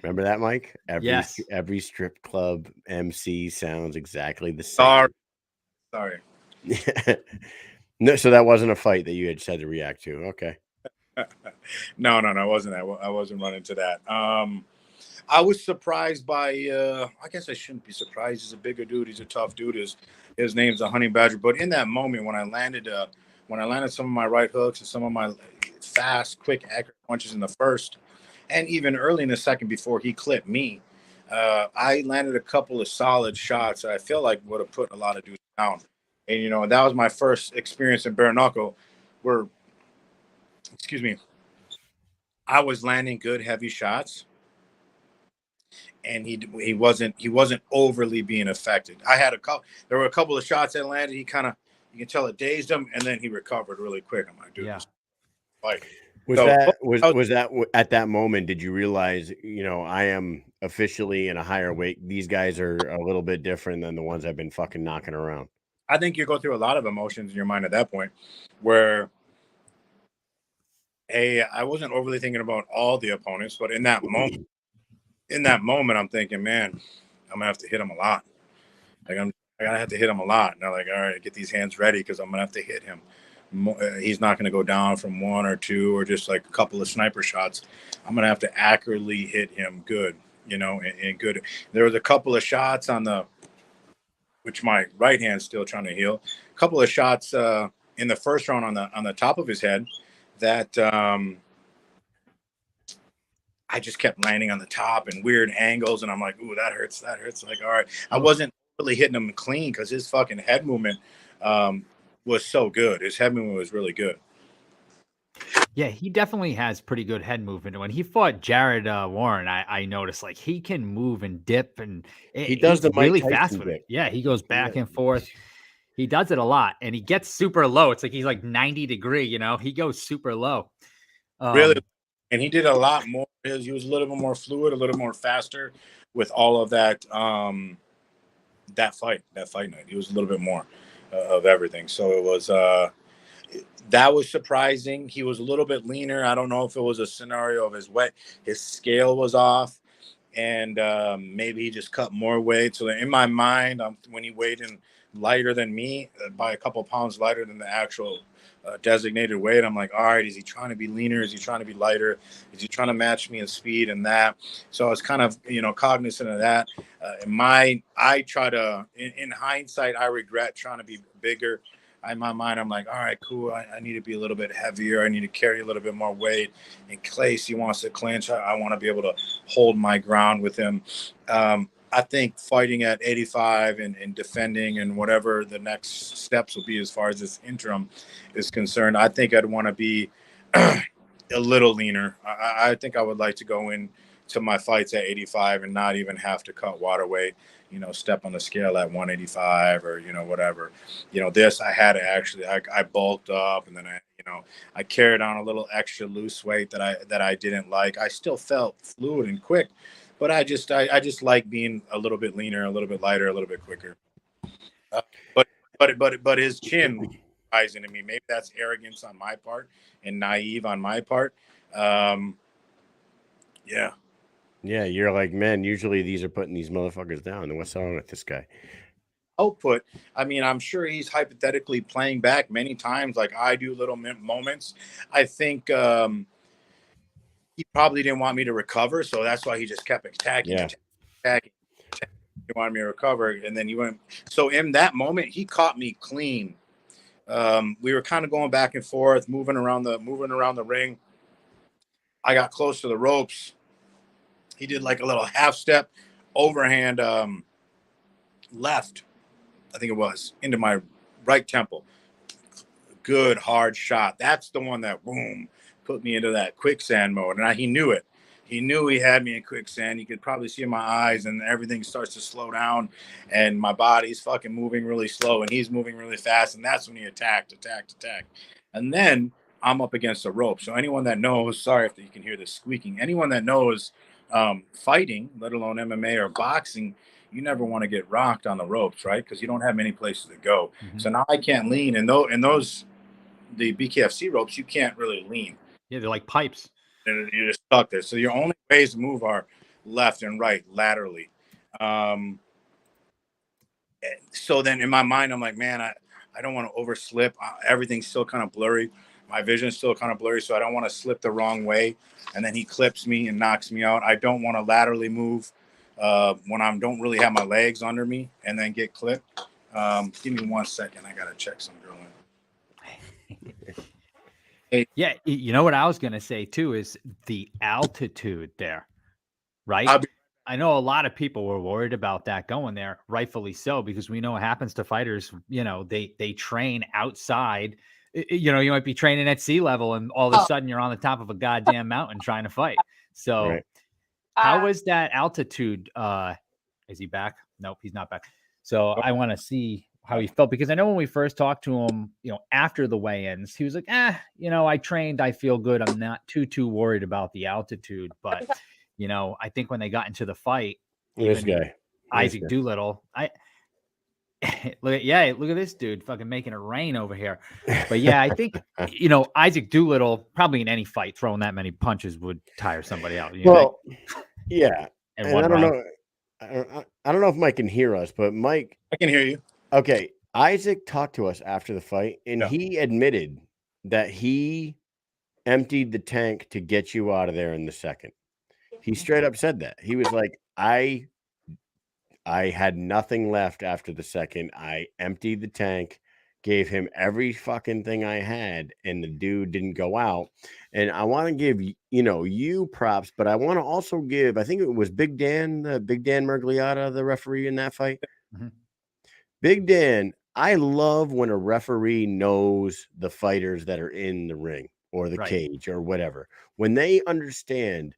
A: Remember that, Mike? Every strip club MC sounds exactly the same.
F: Sorry.
A: No, so that wasn't a fight that you had said to react to. Okay.
F: No, I wasn't. I wasn't running to that. I was surprised by. I guess I shouldn't be surprised. He's a bigger dude. He's a tough dude. His name's a Honey Badger. But in that moment, when I landed some of my right hooks and some of my fast, quick, accurate punches in the first, and even early in the second before he clipped me, I landed a couple of solid shots that I feel like would have put a lot of dudes down. And that was my first experience in bare knuckle, where. Excuse me. I was landing good heavy shots, and he wasn't overly being affected. There were a couple of shots that landed. You can tell it dazed him, and then he recovered really quick. I'm like, dude, this fight.
A: Was
F: So,
A: that
F: I
A: was that at that moment? Did you realize, I am officially in a higher weight? These guys are a little bit different than the ones I've been fucking knocking around.
F: I think you go through a lot of emotions in your mind at that point, where I wasn't overly thinking about all the opponents, but in that moment, I'm thinking, man, I'm gonna have to hit him a lot. Like I gotta have to him a lot. And I'm like, all right, get these hands ready because I'm gonna have to hit him. He's not gonna go down from one or two or just like a couple of sniper shots. I'm gonna have to accurately hit him good, and good. There was a couple of shots which my right hand's still trying to heal. A couple of shots in the first round on the top of his head that I just kept landing on the top and weird angles, and I'm like, ooh, that hurts. Like, all right, I wasn't really hitting him clean because his fucking head movement was so good. His head movement was really good.
B: Yeah, he definitely has pretty good head movement. When he fought Jared Warren, I noticed like he can move and dip, and
A: He does
B: he's
A: the Mike
B: really
A: Tyson
B: fast with
A: dip.
B: it. Yeah, he goes back and forth. He does it a lot, and he gets super low. It's like he's like 90-degree. He goes super low.
F: Really, and he did a lot more. He was a little bit more fluid, a little more faster with all of that. That fight night, he was a little bit more of everything. So it was. That was surprising. He was a little bit leaner. I don't know if it was a scenario of his scale was off, and maybe he just cut more weight. So in my mind, when he weighed in lighter than me, by a couple pounds lighter than the actual designated weight, I'm like, all right, is he trying to be leaner? Is he trying to be lighter? Is he trying to match me in speed and that? So I was kind of, cognizant of that. I try to, in hindsight, I regret trying to be bigger. In my mind, I'm like, all right, cool. I need to be a little bit heavier. I need to carry a little bit more weight. In case he wants to clinch, I want to be able to hold my ground with him. I think fighting at 85 and defending and whatever the next steps will be as far as this interim is concerned, I think I'd want to be a little leaner. I think I would like to go in to my fights at 85 and not even have to cut water weight, step on the scale at 185 or, whatever. This I had to actually, I bulked up, and then I carried on a little extra loose weight that I didn't like. I still felt fluid and quick, but I just like being a little bit leaner, a little bit lighter, a little bit quicker. But his chin was rising to me. Maybe that's arrogance on my part and naive on my part. Yeah.
A: Yeah, you're like, man, usually these are putting these motherfuckers down. And what's wrong with this guy?
F: Output. I mean, I'm sure he's hypothetically playing back many times like I do, little moments. I think he probably didn't want me to recover, so that's why he just kept attacking. He wanted me to recover, and then he went. So in that moment, he caught me clean. We were kind of going back and forth, moving around the ring. I got close to the ropes. He did like a little half step overhand left, I think it was, into my right temple. Good hard shot. That's the one that boom put me into that quicksand mode, and he knew it. He knew he had me in quicksand. You could probably see in my eyes, and everything starts to slow down, and my body's fucking moving really slow, and he's moving really fast, and that's when he attacked. And then I'm up against the rope. So anyone that knows, sorry if you can hear this squeaking, anyone that knows fighting, let alone MMA or boxing, you never want to get rocked on the ropes, right? Because you don't have many places to go. Mm-hmm. So now I can't lean. And those, the BKFC ropes, you can't really lean.
B: Yeah, they're like pipes.
F: And you're just stuck there. So your only ways to move are left and right, laterally. So then in my mind, I'm like, man, I don't want to overslip. Everything's still kind of blurry. My vision's still kind of blurry, so I don't want to slip the wrong way. And then he clips me and knocks me out. I don't want to laterally move when I don't really have my legs under me and then get clipped. Give me 1 second. I got to check some drilling.
B: Hey. Yeah, you know what I was going to say, too, is the altitude there, right? I know a lot of people were worried about that going there, rightfully so, because we know what happens to fighters. They train outside. You might be training at sea level, and all of a sudden you're on the top of a goddamn mountain trying to fight. So right. How was that altitude? Is he back? Nope, he's not back. So I want to see how he felt, because I know when we first talked to him, after the weigh-ins, he was like, I trained, I feel good. I'm not too worried about the altitude. But, I think when they got into the fight,
A: This guy,
B: Isaac Doolittle, look at this dude fucking making it rain over here. But yeah, I think, Isaac Doolittle probably in any fight throwing that many punches would tire somebody out.
A: Well, yeah.
B: And
A: I don't know. I don't know if Mike can hear us, but Mike,
F: I can hear you.
A: Okay. Isaac talked to us after the fight, and he admitted that he emptied the tank to get you out of there in the second. He straight up said that. He was like, I had nothing left after the second. I emptied the tank, gave him every fucking thing I had, and the dude didn't go out. And I want to give you props, but I want to also give, I think it was Big Dan Mergliata, the referee in that fight.
B: Mm-hmm.
A: Big Dan, I love when a referee knows the fighters that are in the ring or the cage or whatever. When they understand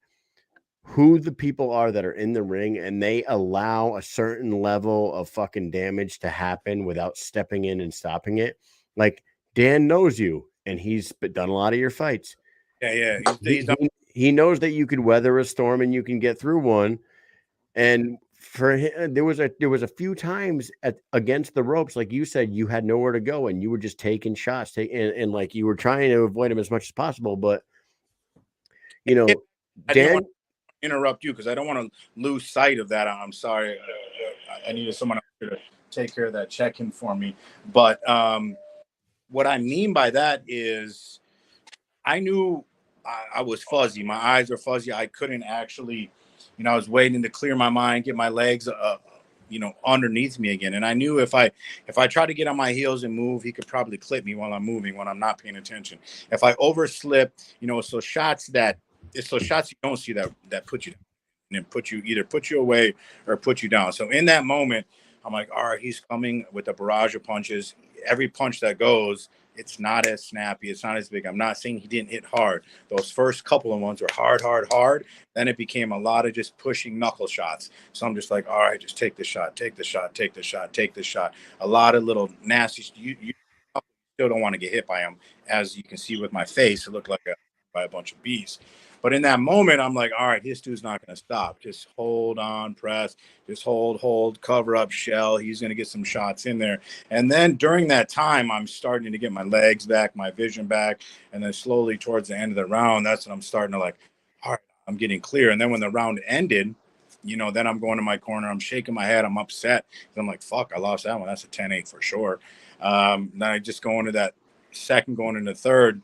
A: who the people are that are in the ring and they allow a certain level of fucking damage to happen without stepping in and stopping it. Like, Dan knows you and he's done a lot of your fights.
F: Yeah.
A: He knows that you could weather a storm and you can get through one. And for him, there was a few times against the ropes, like you said, you had nowhere to go and you were just taking shots, and like you were trying to avoid him as much as possible. But Dan,
F: interrupt you because I don't want to lose sight of that. I'm sorry. I needed someone to take care of that check-in for me. But what I mean by that is I knew I was fuzzy. My eyes were fuzzy. I couldn't actually, I was waiting to clear my mind, get my legs, underneath me again. And I knew if I tried to get on my heels and move, he could probably clip me while I'm moving, when I'm not paying attention. If I overslip, so shots you don't see that put you down and either put you away or put you down. So in that moment, I'm like, all right, he's coming with a barrage of punches. Every punch that goes, it's not as snappy. It's not as big. I'm not saying he didn't hit hard. Those first couple of ones were hard. Then it became a lot of just pushing knuckle shots. So I'm just like, all right, just take the shot, take the shot, take the shot, take the shot. A lot of little nasty. You still don't want to get hit by him. As you can see with my face, it looked like by a bunch of bees. But in that moment, I'm like, all right, this dude's not going to stop. Just hold on, press, just hold, cover up, shell. He's going to get some shots in there. And then during that time, I'm starting to get my legs back, my vision back. And then slowly towards the end of the round, that's when I'm starting to like, all right, I'm getting clear. And then when the round ended, then I'm going to my corner. I'm shaking my head. I'm upset. I'm like, fuck, I lost that one. That's a 10-8 for sure. Then I just go into that second, going into third,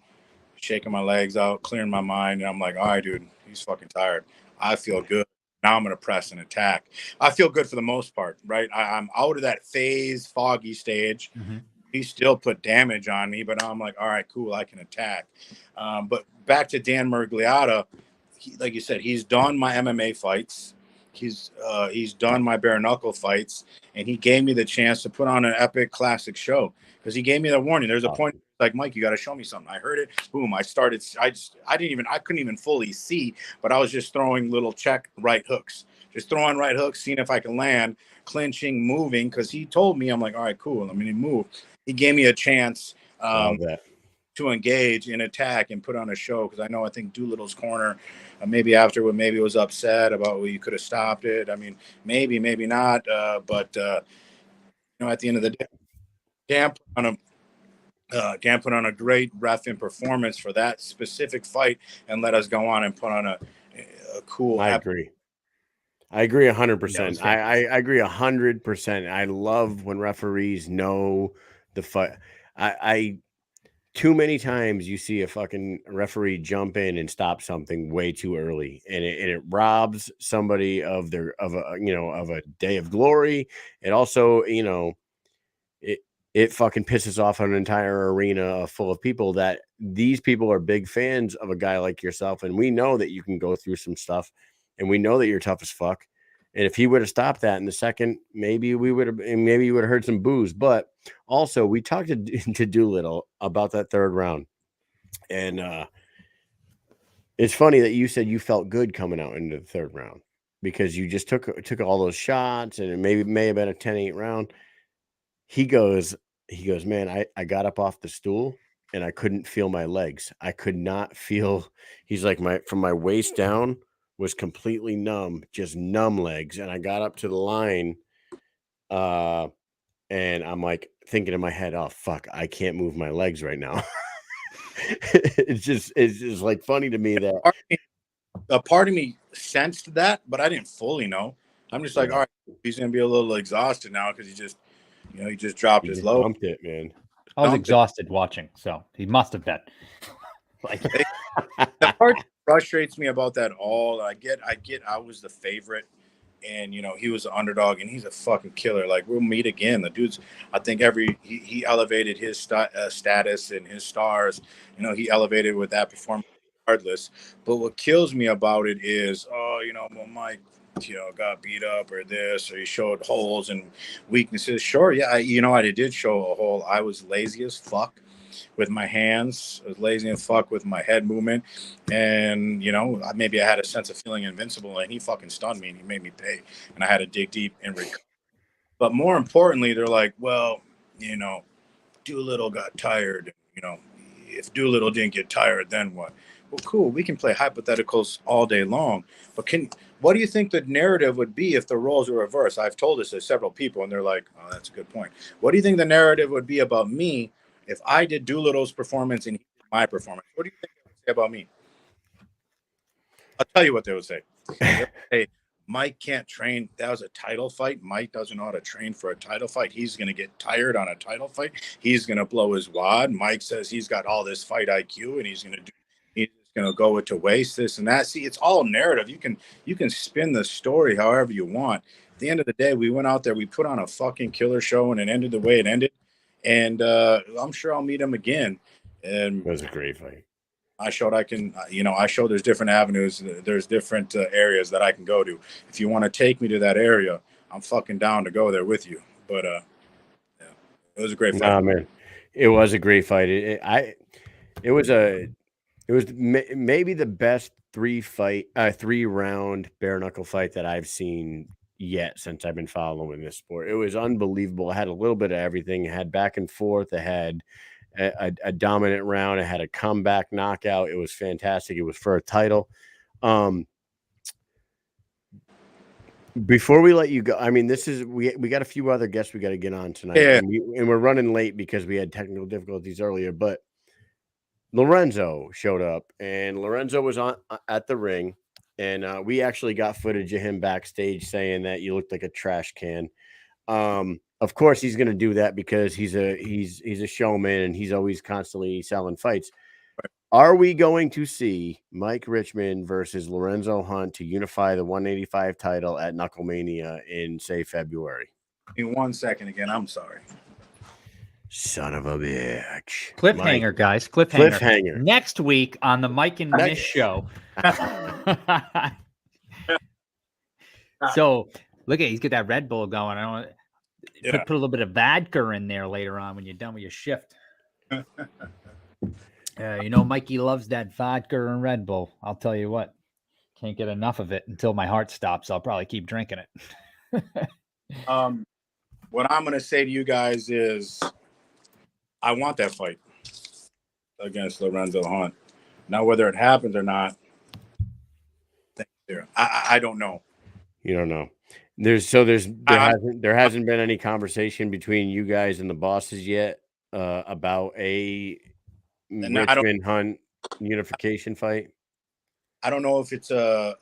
F: shaking my legs out, clearing my mind. And I'm like, all right, dude, he's fucking tired. I feel good. Now I'm going to press and attack. I feel good for the most part, right? I'm out of that phase, foggy stage. Mm-hmm. He still put damage on me, but I'm like, all right, cool, I can attack. But back to Dan Mergliata, like you said, he's done my MMA fights. He's done my bare knuckle fights, and he gave me the chance to put on an epic classic show because he gave me the warning. There's a point like, Mike, you got to show me something. I heard it. Boom. I couldn't even fully see, but I was just throwing little check right hooks, just throwing right hooks, seeing if I can land, clinching, moving. Cause he told me, I'm like, all right, cool. Let me move. He gave me a chance to engage and attack and put on a show. Cause I think Doolittle's corner, maybe afterward, maybe was upset about, well, you could have stopped it. I mean, maybe not. But at the end of the day, Dan put on a great ref and performance for that specific fight and let us go on and put on a cool.
A: I agree 100%. I agree 100%. I love when referees know the fight. I too many times you see a fucking referee jump in and stop something way too early, and it robs somebody of a day of glory. It also, it fucking pisses off an entire arena full of people that these people are big fans of a guy like yourself. And we know that you can go through some stuff and we know that you're tough as fuck. And if he would have stopped that in the second, maybe you would have heard some boos. But also we talked to Doolittle about that third round. And it's funny that you said you felt good coming out into the third round because you just took all those shots and it may have been a 10-8 round. he goes, man, I got up off the stool and I couldn't feel my legs. I could not feel. He's like, from my waist down was completely numb, just numb legs. And I got up to the line, and I'm like thinking in my head, oh fuck, I can't move my legs right now. it's just like funny to me that
F: a part of me sensed that, but I didn't fully know. I'm just like, all right, he's gonna be a little exhausted now because he just dropped his load.
A: Dumped it, man.
B: I was exhausted watching, so he must have been. Like
F: the part that frustrates me about that all. I was the favorite, and he was the underdog, and he's a fucking killer. Like, we'll meet again. The dude's, I think he elevated his status and his stars. He elevated with that performance regardless. But what kills me about it is, well, Mike, got beat up or this, or he showed holes and weaknesses. Sure, yeah, I did show a hole. I was lazy as fuck with my hands. I was lazy as fuck with my head movement, and maybe I had a sense of feeling invincible, and he fucking stunned me and he made me pay, and I had to dig deep and recover. But more importantly, they're like, well, Doolittle got tired. If Doolittle didn't get tired, then what? Well, cool. We can play hypotheticals all day long, but what do you think the narrative would be if the roles were reversed? I've told this to several people, and they're like, oh, that's a good point. What do you think the narrative would be about me if I did Doolittle's performance and he did my performance? What do you think they would say about me? I'll tell you what they would say. They would say, Mike can't train. That was a title fight. Mike doesn't know how to train for a title fight. He's going to get tired on a title fight. He's going to blow his wad. Mike says he's got all this fight IQ, and he's going to go to waste, this and that. See, it's all narrative. You can spin the story however you want. At the end of the day, we went out there, we put on a fucking killer show, and it ended the way it ended. And I'm sure I'll meet him again. And
A: it was a great fight.
F: I showed there's different avenues. There's different areas that I can go to. If you want to take me to that area, I'm fucking down to go there with you. But yeah, it was a great fight.
A: Nah, man, it was a great fight. It was maybe the best 3-round bare knuckle fight that I've seen yet since I've been following this sport. It was unbelievable. It had a little bit of everything. It had back and forth. It had a dominant round. It had a comeback knockout. It was fantastic. It was for a title. Before we let you go, I mean, we got a few other guests we got to get on tonight,
F: yeah.
A: and we're running late because we had technical difficulties earlier. But Lorenzo showed up, and Lorenzo was at the ring, and we actually got footage of him backstage saying that you looked like a trash can. Of course, he's going to do that because he's a showman and he's always constantly selling fights.
F: Right.
A: Are we going to see Mike Richman versus Lorenzo Hunt to unify the 185 title at Knucklemania in, say, February?
F: In 1 second again, I'm sorry.
A: Son of a bitch.
B: Cliffhanger, guys. Cliffhanger. Next week on the Mike and Mish show. So, look he's got that Red Bull going. I don't put a little bit of vodka in there later on when you're done with your shift. Mikey loves that vodka and Red Bull. I'll tell you what. Can't get enough of it until my heart stops. I'll probably keep drinking it.
F: What I'm going to say to you guys is I want that fight against Lorenzo Hunt. Now, whether it happens or not, I don't know.
A: You don't know. There hasn't been any conversation between you guys and the bosses yet about a Richmond Hunt unification fight.
F: I don't know if it's the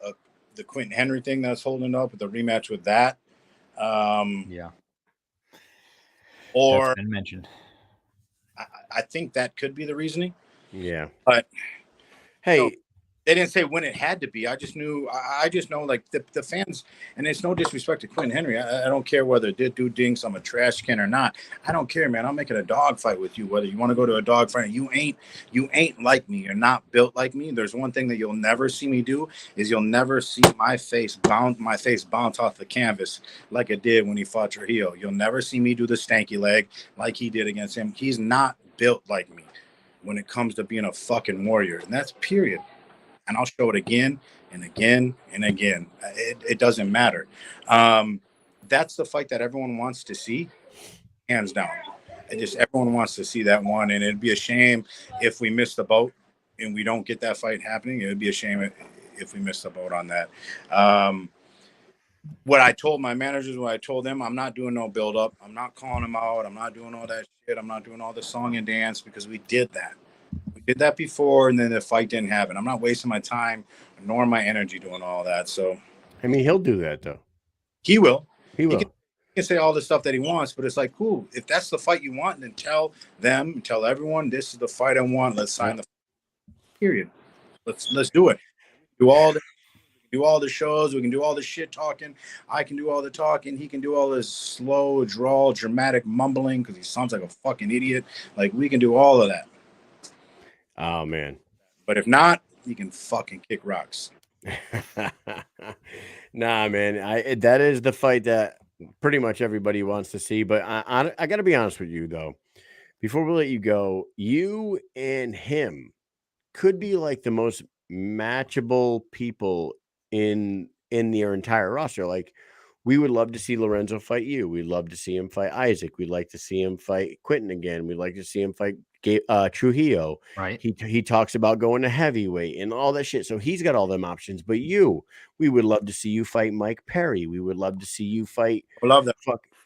F: Quentin Henry thing that's holding up with the rematch with that.
B: Yeah.
F: Or
B: that's been mentioned.
F: I think that could be the reasoning.
A: Yeah.
F: But
A: hey,
F: they didn't say when it had to be. I just know like the fans, and it's no disrespect to Quentin Henry. I don't care whether dude thinks I'm a trash can or not. I don't care, man. I'm making a dog fight with you. Whether you want to go to a dog fight, you ain't like me. You're not built like me. There's one thing that you'll never see me do is you'll never see my face bounce off the canvas like it did when he fought Trujillo. You'll never see me do the stanky leg like he did against him. He's not built like me when it comes to being a fucking warrior, and that's period. And I'll show it again and again and again. It doesn't matter. That's the fight that everyone wants to see. hands down. And just everyone wants to see that one, and it'd be a shame if we miss the boat and we don't get that fight happening. It would be a shame if we miss the boat on that. What I told my managers, what I told them, I'm not doing no build up. I'm not calling them out. I'm not doing all that shit. I'm not doing all the song and dance because we did that. We did that before, and then the fight didn't happen. I'm not wasting my time nor my energy doing all that. So,
A: I mean, he'll do that though.
F: he will.
A: He will.
F: He can say all the stuff that he wants, but it's like, cool. If that's the fight you want, then tell them, tell everyone, this is the fight I want. Let's sign the period. Let's do it. Do all the shows. We can do all the shit talking. I can do all the talking. He can do all this slow, drawl, dramatic mumbling because he sounds like a fucking idiot. Like, we can do all of that.
A: Oh man.
F: But if not, he can fucking kick rocks.
A: Nah, man. That is the fight that pretty much everybody wants to see. But I got to be honest with you though. Before we let you go, you and him could be like the most matchable people in their entire roster. Like, we would love to see Lorenzo fight you. We'd love to see him fight Isaac. We'd like to see him fight Quentin again. We'd like to see him fight Trujillo.
B: Right.
A: He talks about going to heavyweight and all that shit. So he's got all them options. But we would love to see you fight Mike Perry. We would love to see you fight.
F: I love that.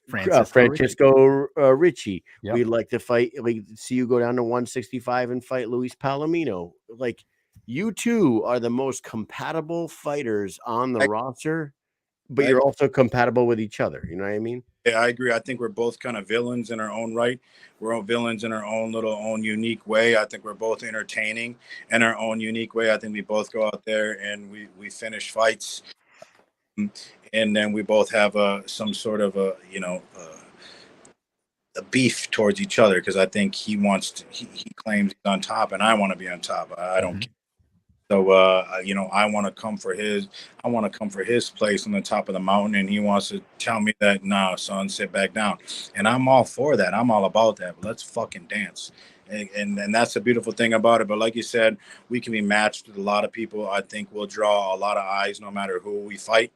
A: Francisco Ricci.
B: Yep.
A: We'd like to see you go down to 165 and fight Luis Palomino. Like, you two are the most compatible fighters on the roster, but you're also compatible with each other. You know what I mean?
F: Yeah, I agree. I think we're both kind of villains in our own right. We're all villains in our own unique way. I think we're both entertaining in our own unique way. I think we both go out there and we finish fights, and then we both have some sort of a beef towards each other because I think he claims he's on top and I want to be on top. I don't care. So, I want to come for his place on the top of the mountain, and he wants to tell me that, nah, son, sit back down. And I'm all for that. I'm all about that. But let's fucking dance. And that's the beautiful thing about it. But like you said, we can be matched with a lot of people. I think we'll draw a lot of eyes no matter who we fight,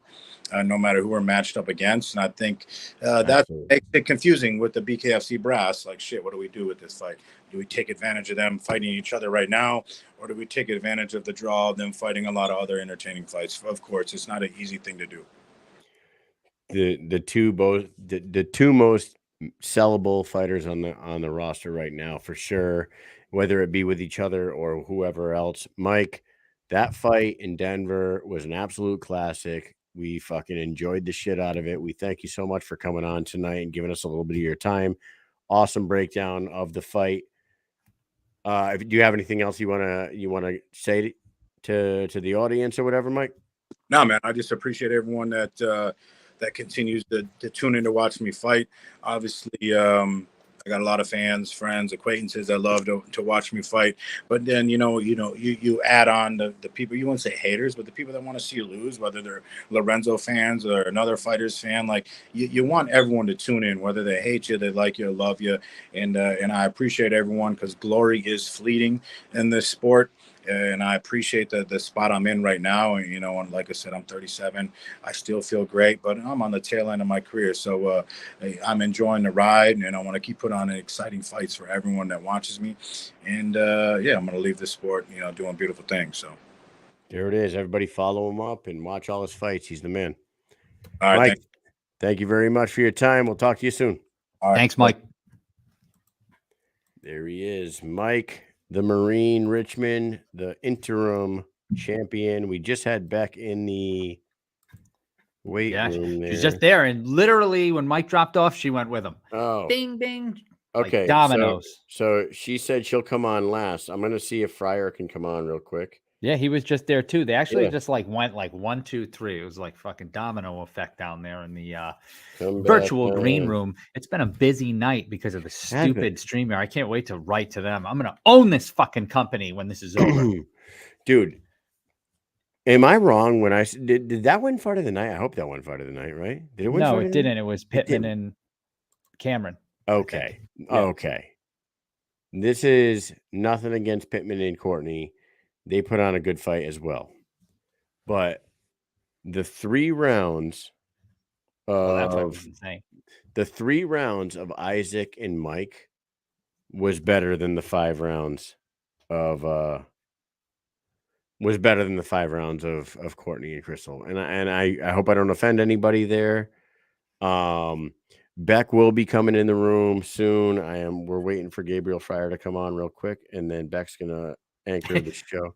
F: no matter who we're matched up against. And I think that makes it confusing with the BKFC brass. Like, shit, what do we do with this fight? Do we take advantage of them fighting each other right now? Or do we take advantage of the draw of them fighting a lot of other entertaining fights? Of course, it's not an easy thing to do.
A: The two most sellable fighters on the roster right now, for sure, whether it be with each other or whoever else. Mike, that fight in Denver was an absolute classic. We fucking enjoyed the shit out of it. We thank you so much for coming on tonight and giving us a little bit of your time. Awesome breakdown of the fight. Do you have anything else you wanna say to the audience or whatever, Mike?
F: No, man. I just appreciate everyone that continues to tune in to watch me fight. Obviously, I got a lot of fans, friends, acquaintances that love to watch me fight. But then, you add on the people, you won't say haters, but the people that want to see you lose, whether they're Lorenzo fans or another fighter's fan, like you want everyone to tune in, whether they hate you, they like you, love you. And I appreciate everyone because glory is fleeting in this sport. And I appreciate the spot I'm in right now. And, and like I said, I'm 37. I still feel great, but I'm on the tail end of my career. So I'm enjoying the ride, and I want to keep putting on exciting fights for everyone that watches me. And, I'm going to leave this sport, doing beautiful things. So
A: there it is. Everybody follow him up and watch all his fights. He's the man.
F: All right,
A: Mike, thank you very much for your time. We'll talk to you soon.
F: All right.
B: Thanks, Mike.
A: There he is, Mike, the Marine Richman, the interim champion. We just had Bec in the weight room there.
B: She's just there, and literally when Mike dropped off, she went with him.
A: Oh,
B: Bing, bing.
A: okay.
B: Like dominoes.
A: So she said she'll come on last. I'm going to see if Freyre can come on real quick.
B: Yeah, he was just there too. They actually just went like 1, 2, 3. It was like fucking domino effect down there in the virtual green room. It's been a busy night because of the stupid streamer. I can't wait to write to them. I'm gonna own this fucking company when this is over.
A: Dude, am I wrong when I did that win fight of the night? I hope that won fight of the night, right? Did it win?
B: No, it didn't. It was Pittman and Cameron.
A: Okay.
B: Yeah.
A: Okay. This is nothing against Pittman and Courtney. They put on a good fight as well. But the 3 rounds
B: Oh, that fight was
A: of
B: insane.
A: the 3 rounds of Isaac and Mike was better than the 5 rounds of Courtney and Crystal. And I hope I don't offend anybody there. Bec will be coming in the room soon. We're waiting for Gabriel Freyre to come on real quick, and then Bec's gonna anchor the show.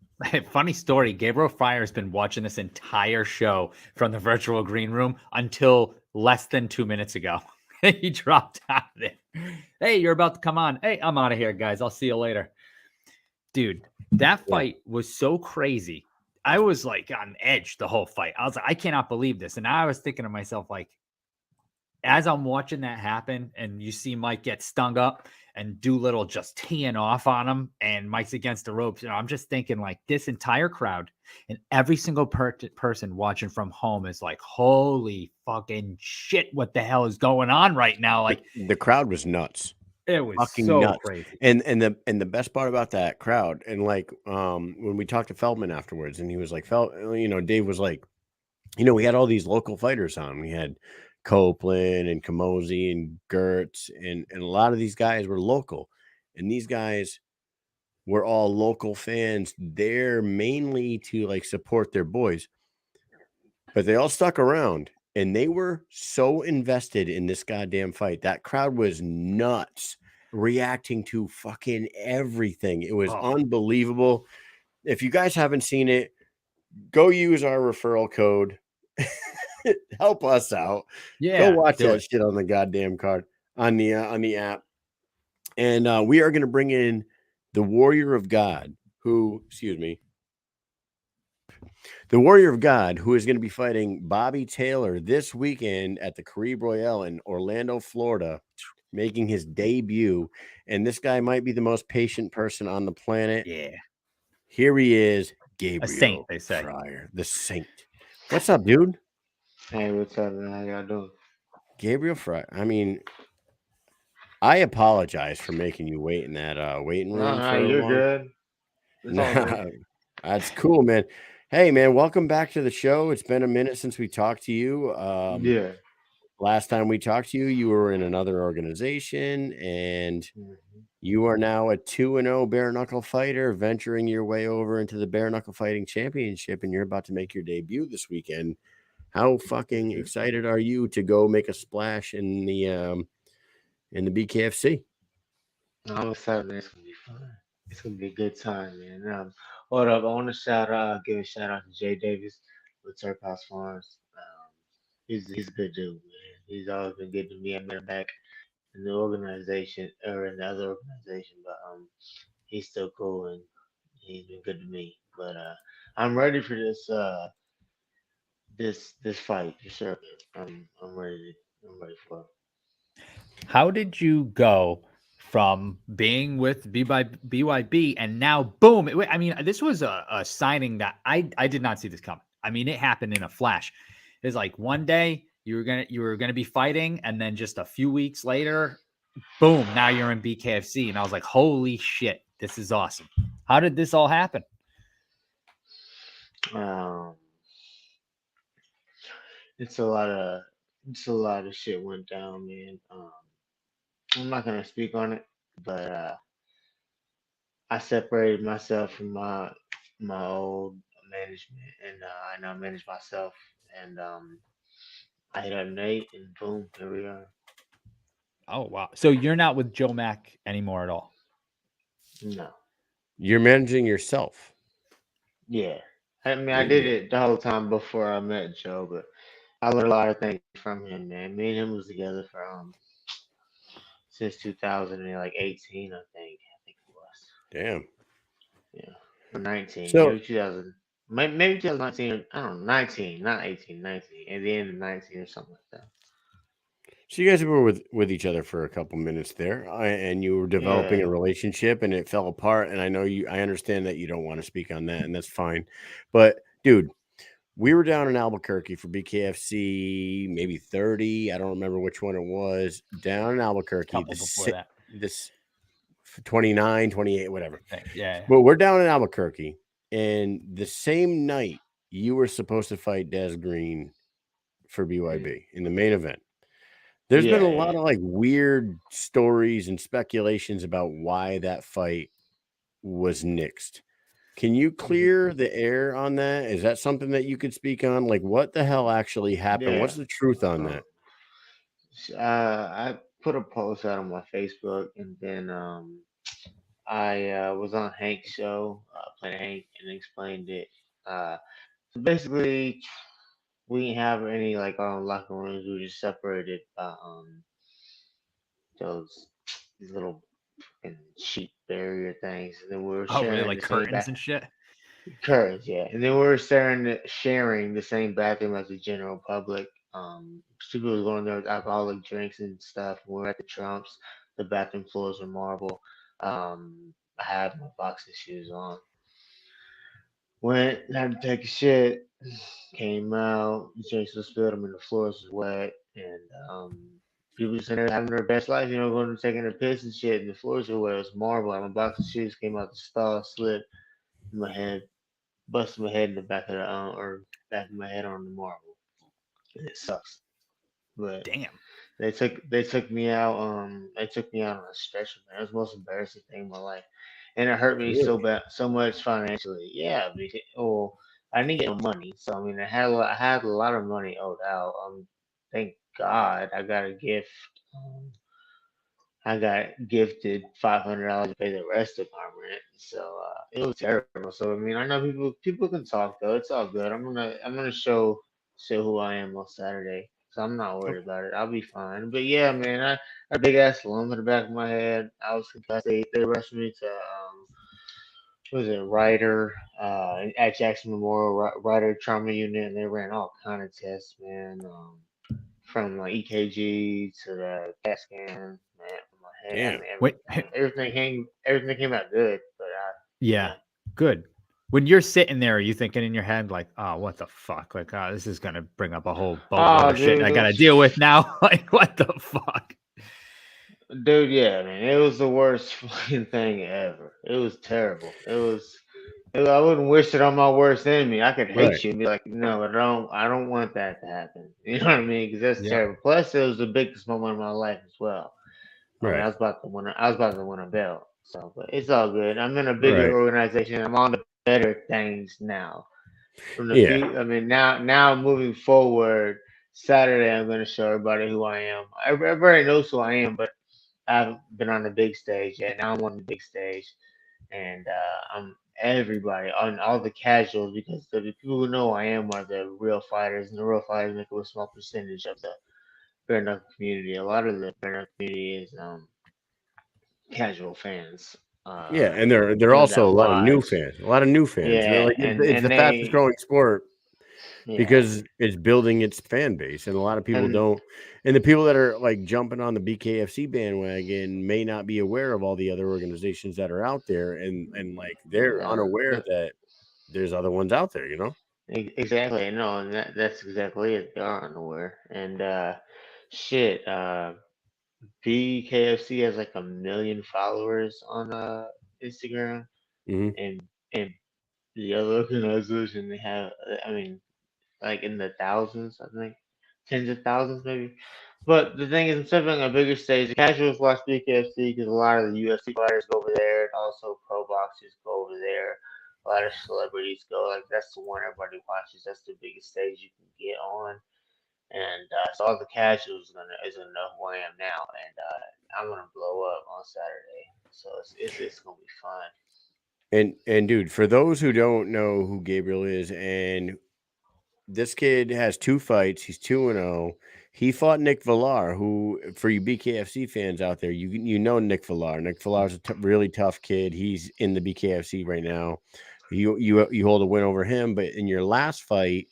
B: Funny story. Gabriel Freyre has been watching this entire show from the virtual green room until less than 2 minutes ago. He dropped out of it. Hey, you're about to come on. Hey, I'm out of here, guys. I'll see you later. Dude, that fight was so crazy. I was like on edge the whole fight. I was like, I cannot believe this. And I was thinking to myself, like, as I'm watching that happen and you see Mike get stung up and Doolittle just teeing off on him and Mike's against the ropes, I'm just thinking like this entire crowd and every single person watching from home is like, holy fucking shit, what the hell is going on right now? Like
A: the crowd was nuts.
B: It was
A: fucking
B: so
A: nuts.
B: crazy.
A: And the best part about that crowd, and like when we talked to Feldman afterwards, and he was like, Dave was like, we had all these local fighters on. We had Copeland and Kamosi and Gertz, and a lot of these guys were local, and these guys were all local fans there mainly to like support their boys, but they all stuck around and they were so invested in this goddamn fight. That crowd was nuts, reacting to fucking everything. It was unbelievable. If you guys haven't seen it, go use our referral code. Help us out.
B: Yeah,
A: go watch that shit on the goddamn card on the app. And we are going to bring in the Warrior of God, who is going to be fighting Bobby Taylor this weekend at the Caribe Royale in Orlando, Florida, making his debut. And this guy might be the most patient person on the planet.
B: Yeah.
A: Here he is, Gabriel.
B: A saint, they say.
A: Freyre, the saint. What's up, dude?
G: Hey, what's up, man? How y'all doing?
A: Gabriel Freyre. I mean, I apologize for making you wait in that waiting room.
G: No, you're good. It's all good.
A: That's cool, man. Hey, man, welcome back to the show. It's been a minute since we talked to you.
G: Yeah.
A: Last time we talked to you, you were in another organization, and you are now a 2-0 bare knuckle fighter, venturing your way over into the bare knuckle fighting championship, and you're about to make your debut this weekend. How fucking excited are you to go make a splash in the BKFC?
G: I'm excited, man. It's gonna be fun. It's gonna be a good time, man. Hold up, I want to give a shout out to Jay Davis with Circus Farms. He's a good dude, man. He's always been good to me. I met him back in the organization or in the other organization, but he's still cool and he's been good to me. But I'm ready for this this fight for sure. I'm ready for it.
B: How did you go from being with BYB and now boom? I mean, this was a signing that I did not see this coming. I mean, it happened in a flash. It's like one day you were gonna be fighting, and then just a few weeks later, boom, now you're in BKFC. And I was like, holy shit, this is awesome. How did this all happen?
G: It's a lot of shit went down, man. I'm not gonna speak on it, but I separated myself from my old management, and I now manage myself. And I hit up Nate, and boom, here we are.
B: Oh wow! So you're not with Joe Mack anymore at all?
G: No.
A: You're managing yourself.
G: Yeah. I mean, I did it the whole time before I met Joe, but I learned a lot of things from him, man. Me and him was together for since 2018, I think it was.
A: Damn.
G: Yeah. Or 19.
A: So,
G: maybe 2000. Maybe 2019. I don't know. 19, not 18. 19. At the end of 19 or something like that.
A: So you guys were with each other for a couple minutes there, and you were developing a relationship, and it fell apart. And I understand that you don't want to speak on that, and that's fine. But dude, we were down in Albuquerque for BKFC, maybe 30. I don't remember which one it was. Down in Albuquerque, this 29, 28, whatever.
B: Yeah.
A: But we're down in Albuquerque, and the same night you were supposed to fight Des Green for BYB in the main event. There's been a lot of like weird stories and speculations about why that fight was nixed. Can you clear the air on that? Is that something that you could speak on? Like, what the hell actually happened? What's the truth on that?
G: I put a post out on my Facebook, and then I was on Hank's show, playing Hank, and explained it. So basically, we didn't have any like locker rooms. We were just separated by these little fucking sheet barrier things, and then we were
B: Oh, really?
G: sharing
B: Like
G: the same
B: curtains and shit?
G: curtains, yeah. And then we were sharing the same bathroom as the general public. People was going there with alcoholic drinks and stuff. We were at the Trumps. The bathroom floors were marble. I had my boxing shoes on. Went, had to take a shit. Came out. The drinks were spilled. I mean, the floors was wet, and people just in there having their best life. You know, going and taking a piss and shit. And the floors were wet. It was marble. And my boxing shoes came out the stall, slipped in my head, busted my head in the back of the or back of my head on the marble. It sucks, but
B: Damn.
G: they took me out. They took me out on a stretcher. Man, it was the most embarrassing thing in my life, and it hurt me so bad, so much financially. Yeah, because I didn't get no money, so I mean, I had a lot of money owed out. Thank God I got a gift. I got gifted $500 to pay the rest of my rent, so it was terrible. So I mean, I know people can talk though. It's all good. I'm gonna show who I am on Saturday, so I'm not worried about it. I'll be fine. But yeah, man, I a big ass lump in the back of my head. I was concussed. They rushed me to what was it, Ryder, at Jackson Memorial Ryder Trauma Unit, and they ran all kind of tests, man. From like EKG to the CAT scan, man.
A: Damn.
G: I mean, everything came out good, but
B: yeah, good. When you're sitting there, are you thinking in your head like, "Oh, what the fuck? Like, oh, this is gonna bring up a whole boatload of shit I gotta deal with now." Like, what the fuck,
G: dude? Yeah, man, it was the worst fucking thing ever. It was terrible. I wouldn't wish it on my worst enemy. I could hate you and be like, no, I don't want that to happen. You know what I mean? Because that's terrible. Plus, it was the biggest moment of my life as well. I mean, I was about to win a belt. So, but it's all good. I'm in a bigger organization. I'm on the better things now. From the I mean, now moving forward, Saturday I'm going to show everybody who I am. Everybody knows who I am, but I haven't been on the big stage yet. Now I'm on the big stage, and I'm everybody on all the casuals, because the people who know who I am are the real fighters, and the real fighters make up a small percentage of the bare knuckle community. A lot of the bare knuckle community is casual fans.
A: Yeah, and they're also a lot of new fans. A lot of new fans.
G: Yeah,
A: like, it's the fastest growing sport because it's building its fan base, and a lot of people don't. And the people that are like jumping on the BKFC bandwagon may not be aware of all the other organizations that are out there, and like they're unaware that there's other ones out there. You know.
G: Exactly. No, and that's exactly it. They are unaware, and shit. BKFC has like 1 million followers on Instagram, and the other organization, they have, I mean, like in the thousands, I think, tens of thousands maybe. But the thing is, instead of on a bigger stage, the casuals watch BKFC because a lot of the UFC fighters go over there, and also pro boxers go over there. A lot of celebrities go. Like, that's the one everybody watches. That's the biggest stage you can get on. And so all the casuals is gonna know who I am now, and I'm gonna blow up on Saturday. So it's gonna be fun.
A: And dude, for those who don't know who Gabriel is, and this kid has 2 fights. He's 2-0. He fought Nick Villar, who, for you BKFC fans out there, you know Nick Villar. Nick Villar's a really tough kid. He's in the BKFC right now. You hold a win over him, but in your last fight,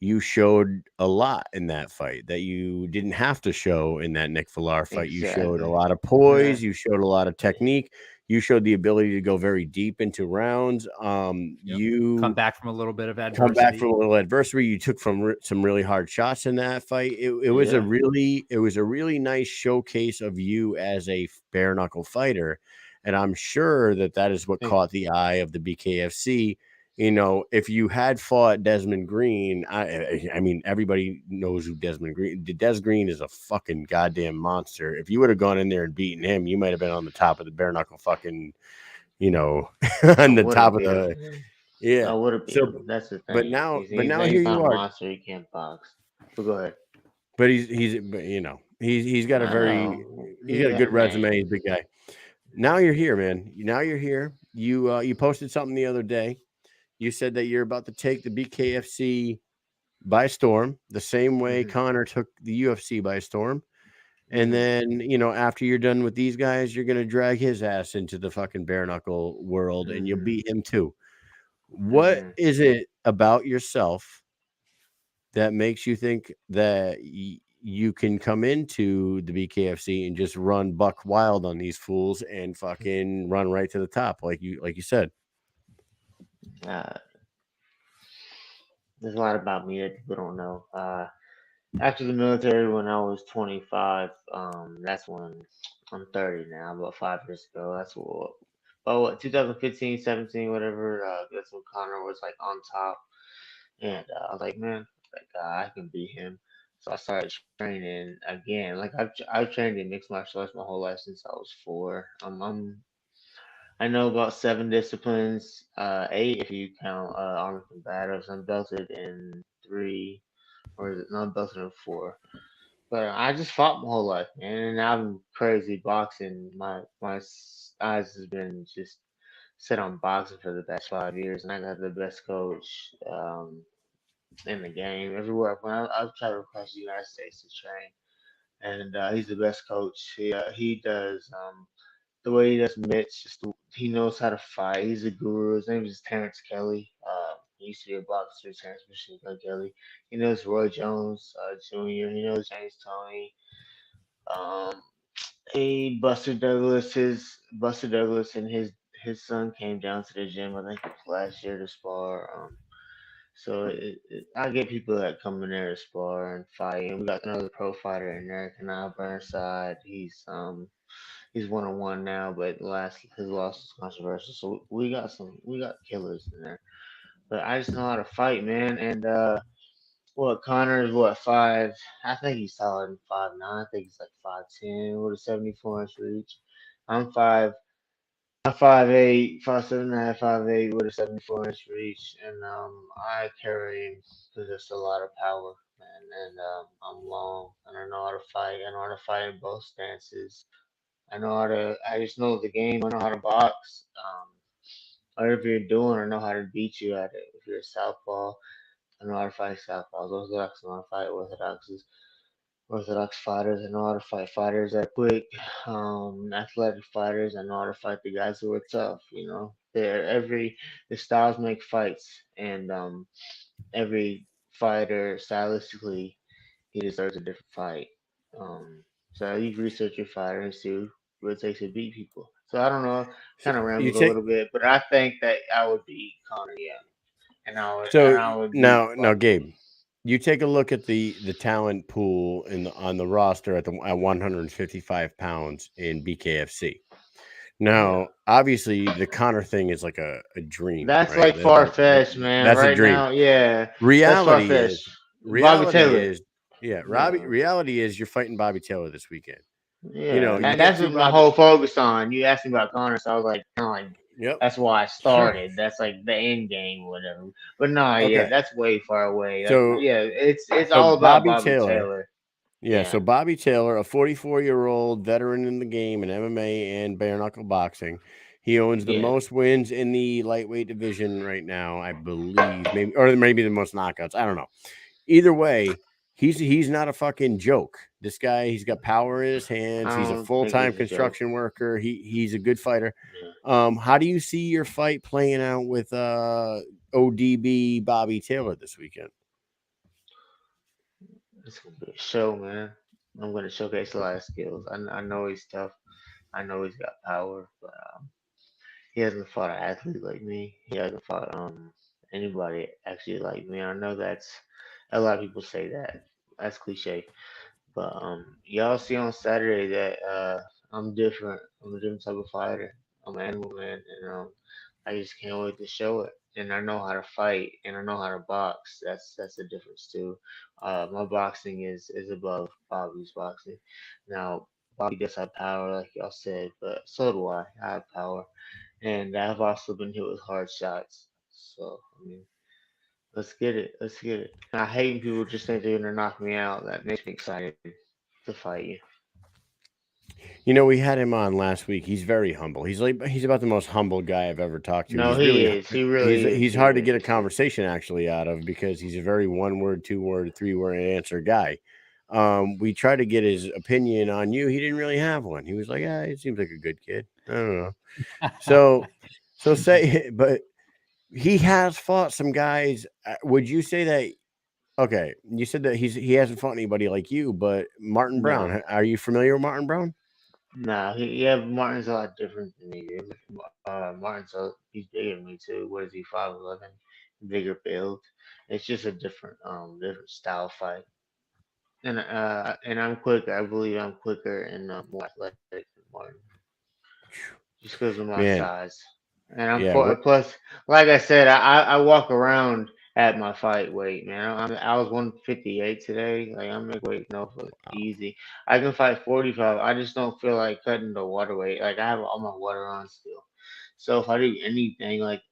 A: you showed a lot in that fight that you didn't have to show in that Nick Villar fight. You showed a lot of poise. You showed a lot of technique. You showed the ability to go very deep into rounds. You
B: come back from a little bit of adversity. You took from some really hard shots in that fight. It was a really nice showcase of you as a bare knuckle fighter, and I'm sure that is what caught the eye of the BKFC.
A: if you had fought Desmond Green, I mean, everybody knows who Desmond Green. Des Green is a fucking goddamn monster. If you would have gone in there and beaten him, you might have been on the top of the bare knuckle fucking, on the top of the
G: I
A: yeah.
G: would have beat
A: So,
G: him. That's the
A: but
G: thing.
A: now,
G: He's
A: but
G: he's
A: now
G: not,
A: here
G: he's
A: you
G: not a
A: are.
G: monster. He can't box. But go ahead.
A: But he's got a
G: I know.
A: he's got a
G: Yeah,
A: good
G: man.
A: resume. He's a big guy. Now you're here, man. Now you're here. You posted something the other day. You said that you're about to take the BKFC by storm, the same way
G: hmm
A: Connor took the UFC by storm. And
G: hmm
A: then, after you're done with these guys, you're gonna drag his ass into the fucking bare knuckle world and you'll
G: hmm
A: beat him too. What
G: hmm
A: is it about yourself that makes you think that you can come into the BKFC and just run buck wild on these fools and fucking run right to the top, like you said?
G: Uh, there's a lot about me that people don't know. After the military, when I was 25, that's when I'm 30 now, about 5 years ago. That's what, 2015, 17, whatever. That's when Connor was like on top. And I was like, man, like I can beat him. So I started training again. Like I've trained in mixed martial arts my whole life since I was 4. I know about 7 disciplines, 8 if you count armed combatives. I'm belted in 3, or is it? No, I'm belted in 4. But I just fought my whole life, man, and I'm crazy boxing. My eyes has been just set on boxing for the past 5 years, and I got the best coach in the game everywhere. When I've traveled across the United States to train, and he's the best coach. He does the way he does mitts. He knows how to fight. He's a guru. His name is Terrence Kelly. He used to be a boxer, Terrence Machine Gun Kelly. He knows Roy Jones Jr. He knows James Tony. Um, he Buster Douglas and his son came down to the gym. I think it was last year to spar. So I get people that come in there to spar and fight, and we got another pro fighter in there, Kanal Burnside. He's 1-1 now, but his loss was controversial. So we got killers in there. But I just know how to fight, man. And Connor's what 5? I think he's taller than 5'9". I think he's like 5'10" with a 74-inch reach. I'm 5'8", 5'7.5", 5'8" with a 74-inch reach, and I carry just a lot of power, man. And I'm long, and I know how to fight. I know how to fight in both stances. I know how to. I just know the game. I know how to box. Whatever you're doing, I know how to beat you at it. If you're a southpaw, I know how to fight southpaws. Orthodox, I know how to fight Orthodox fighters. I know how to fight fighters that quick, athletic fighters. I know how to fight the guys who are tough. The styles make fights, and every fighter stylistically he deserves a different fight. Um, so you research your fighter and see what it takes to beat people. So I don't know,
A: So
G: kind of
A: you
G: rambled a
A: take
G: little bit, but I think that I would beat Connor, yeah, and
A: so
G: I would beat
A: now,
G: Bobby.
A: Gabe, you take a look at the talent pool on the roster at 155 pounds in BKFC.
G: Yeah.
A: Now, obviously, the Connor thing is like a dream,
G: That's
A: right?
G: like far fetched, man.
A: That's a
G: Right
A: dream.
G: now, yeah, that's far
A: Reality is,
G: fetched. Bobby
A: reality
G: Taylor.
A: is, yeah, Robbie.
G: Yeah,
A: Reality is, you're fighting Bobby Taylor this weekend.
G: yeah.
A: You get
G: That's
A: through
G: what my
A: Bobby.
G: whole focus on. You asked me about Connor, so I was like,
A: Yep.
G: that's why I started. That's like the end game, or whatever. But no, yeah,
A: Okay.
G: that's way far away.
A: So
G: It's
A: so
G: all about
A: Bobby
G: Bobby
A: Taylor.
G: Taylor.
A: Yeah. So
G: Yeah,
A: Bobby Taylor, a 44-year-old veteran in the game in MMA and bare knuckle boxing. He owns the
G: yeah.
A: most wins in the lightweight division right now, I believe. Maybe the most knockouts. I don't know. Either way, he's not a fucking joke. This guy, he's got power in his hands.
G: I
A: He's a
G: don't think
A: full-time
G: he's a joke.
A: construction worker. He's a good fighter.
G: Yeah,
A: How do you see your fight playing out with ODB Bobby Taylor this weekend?
G: it's gonna be a show, man. I'm gonna showcase a lot of skills. I know he's tough. I know he's got power, but he hasn't fought an athlete like me. He hasn't fought anybody actually like me. I know that's a lot of people say that. That's cliche. But y'all see on Saturday that I'm different. I'm a different type of fighter. I'm an animal man, and I just can't wait to show it. and I know how to fight, and I know how to box. That's the difference too. My boxing is above Bobby's boxing. Now, Bobby does have power, like y'all said, but so do I. I have power, and I've also been hit with hard shots. So I mean, let's get it. Let's get it. And I hate when people just think they're gonna knock me out. That makes me excited to fight you.
A: You know, we had him on last week. He's very humble. He's about the most humble guy I've ever talked to.
G: No,
A: He's
G: he
A: really
G: is. He really is.
A: he's
G: He
A: hard to
G: really
A: get a
G: is.
A: conversation actually out of because he's a very one word, 2 word, 3 word answer guy. We tried to get his opinion on you. He didn't really have one. He was like, "Yeah, it seems like a good kid." I don't know. So say, but he has fought some guys. Would you say that? Okay, you said that he hasn't fought anybody like you, but Martin Brown.
G: No.
A: Are you familiar with Martin Brown?
G: No, yeah, Martin's a lot different than me. He's bigger than me too. What is he, 5'11"? Bigger build. It's just a different style fight. And I'm quicker. I believe I'm quicker and more athletic than Martin, just because of my
A: Man,
G: size. And I'm
A: yeah.
G: plus, like I said, I walk around at my fight weight, man. I was 158 today. Like I make weight easy. I can fight 45. I just don't feel like cutting the water weight. Like I have all my water on still. So if I do anything, like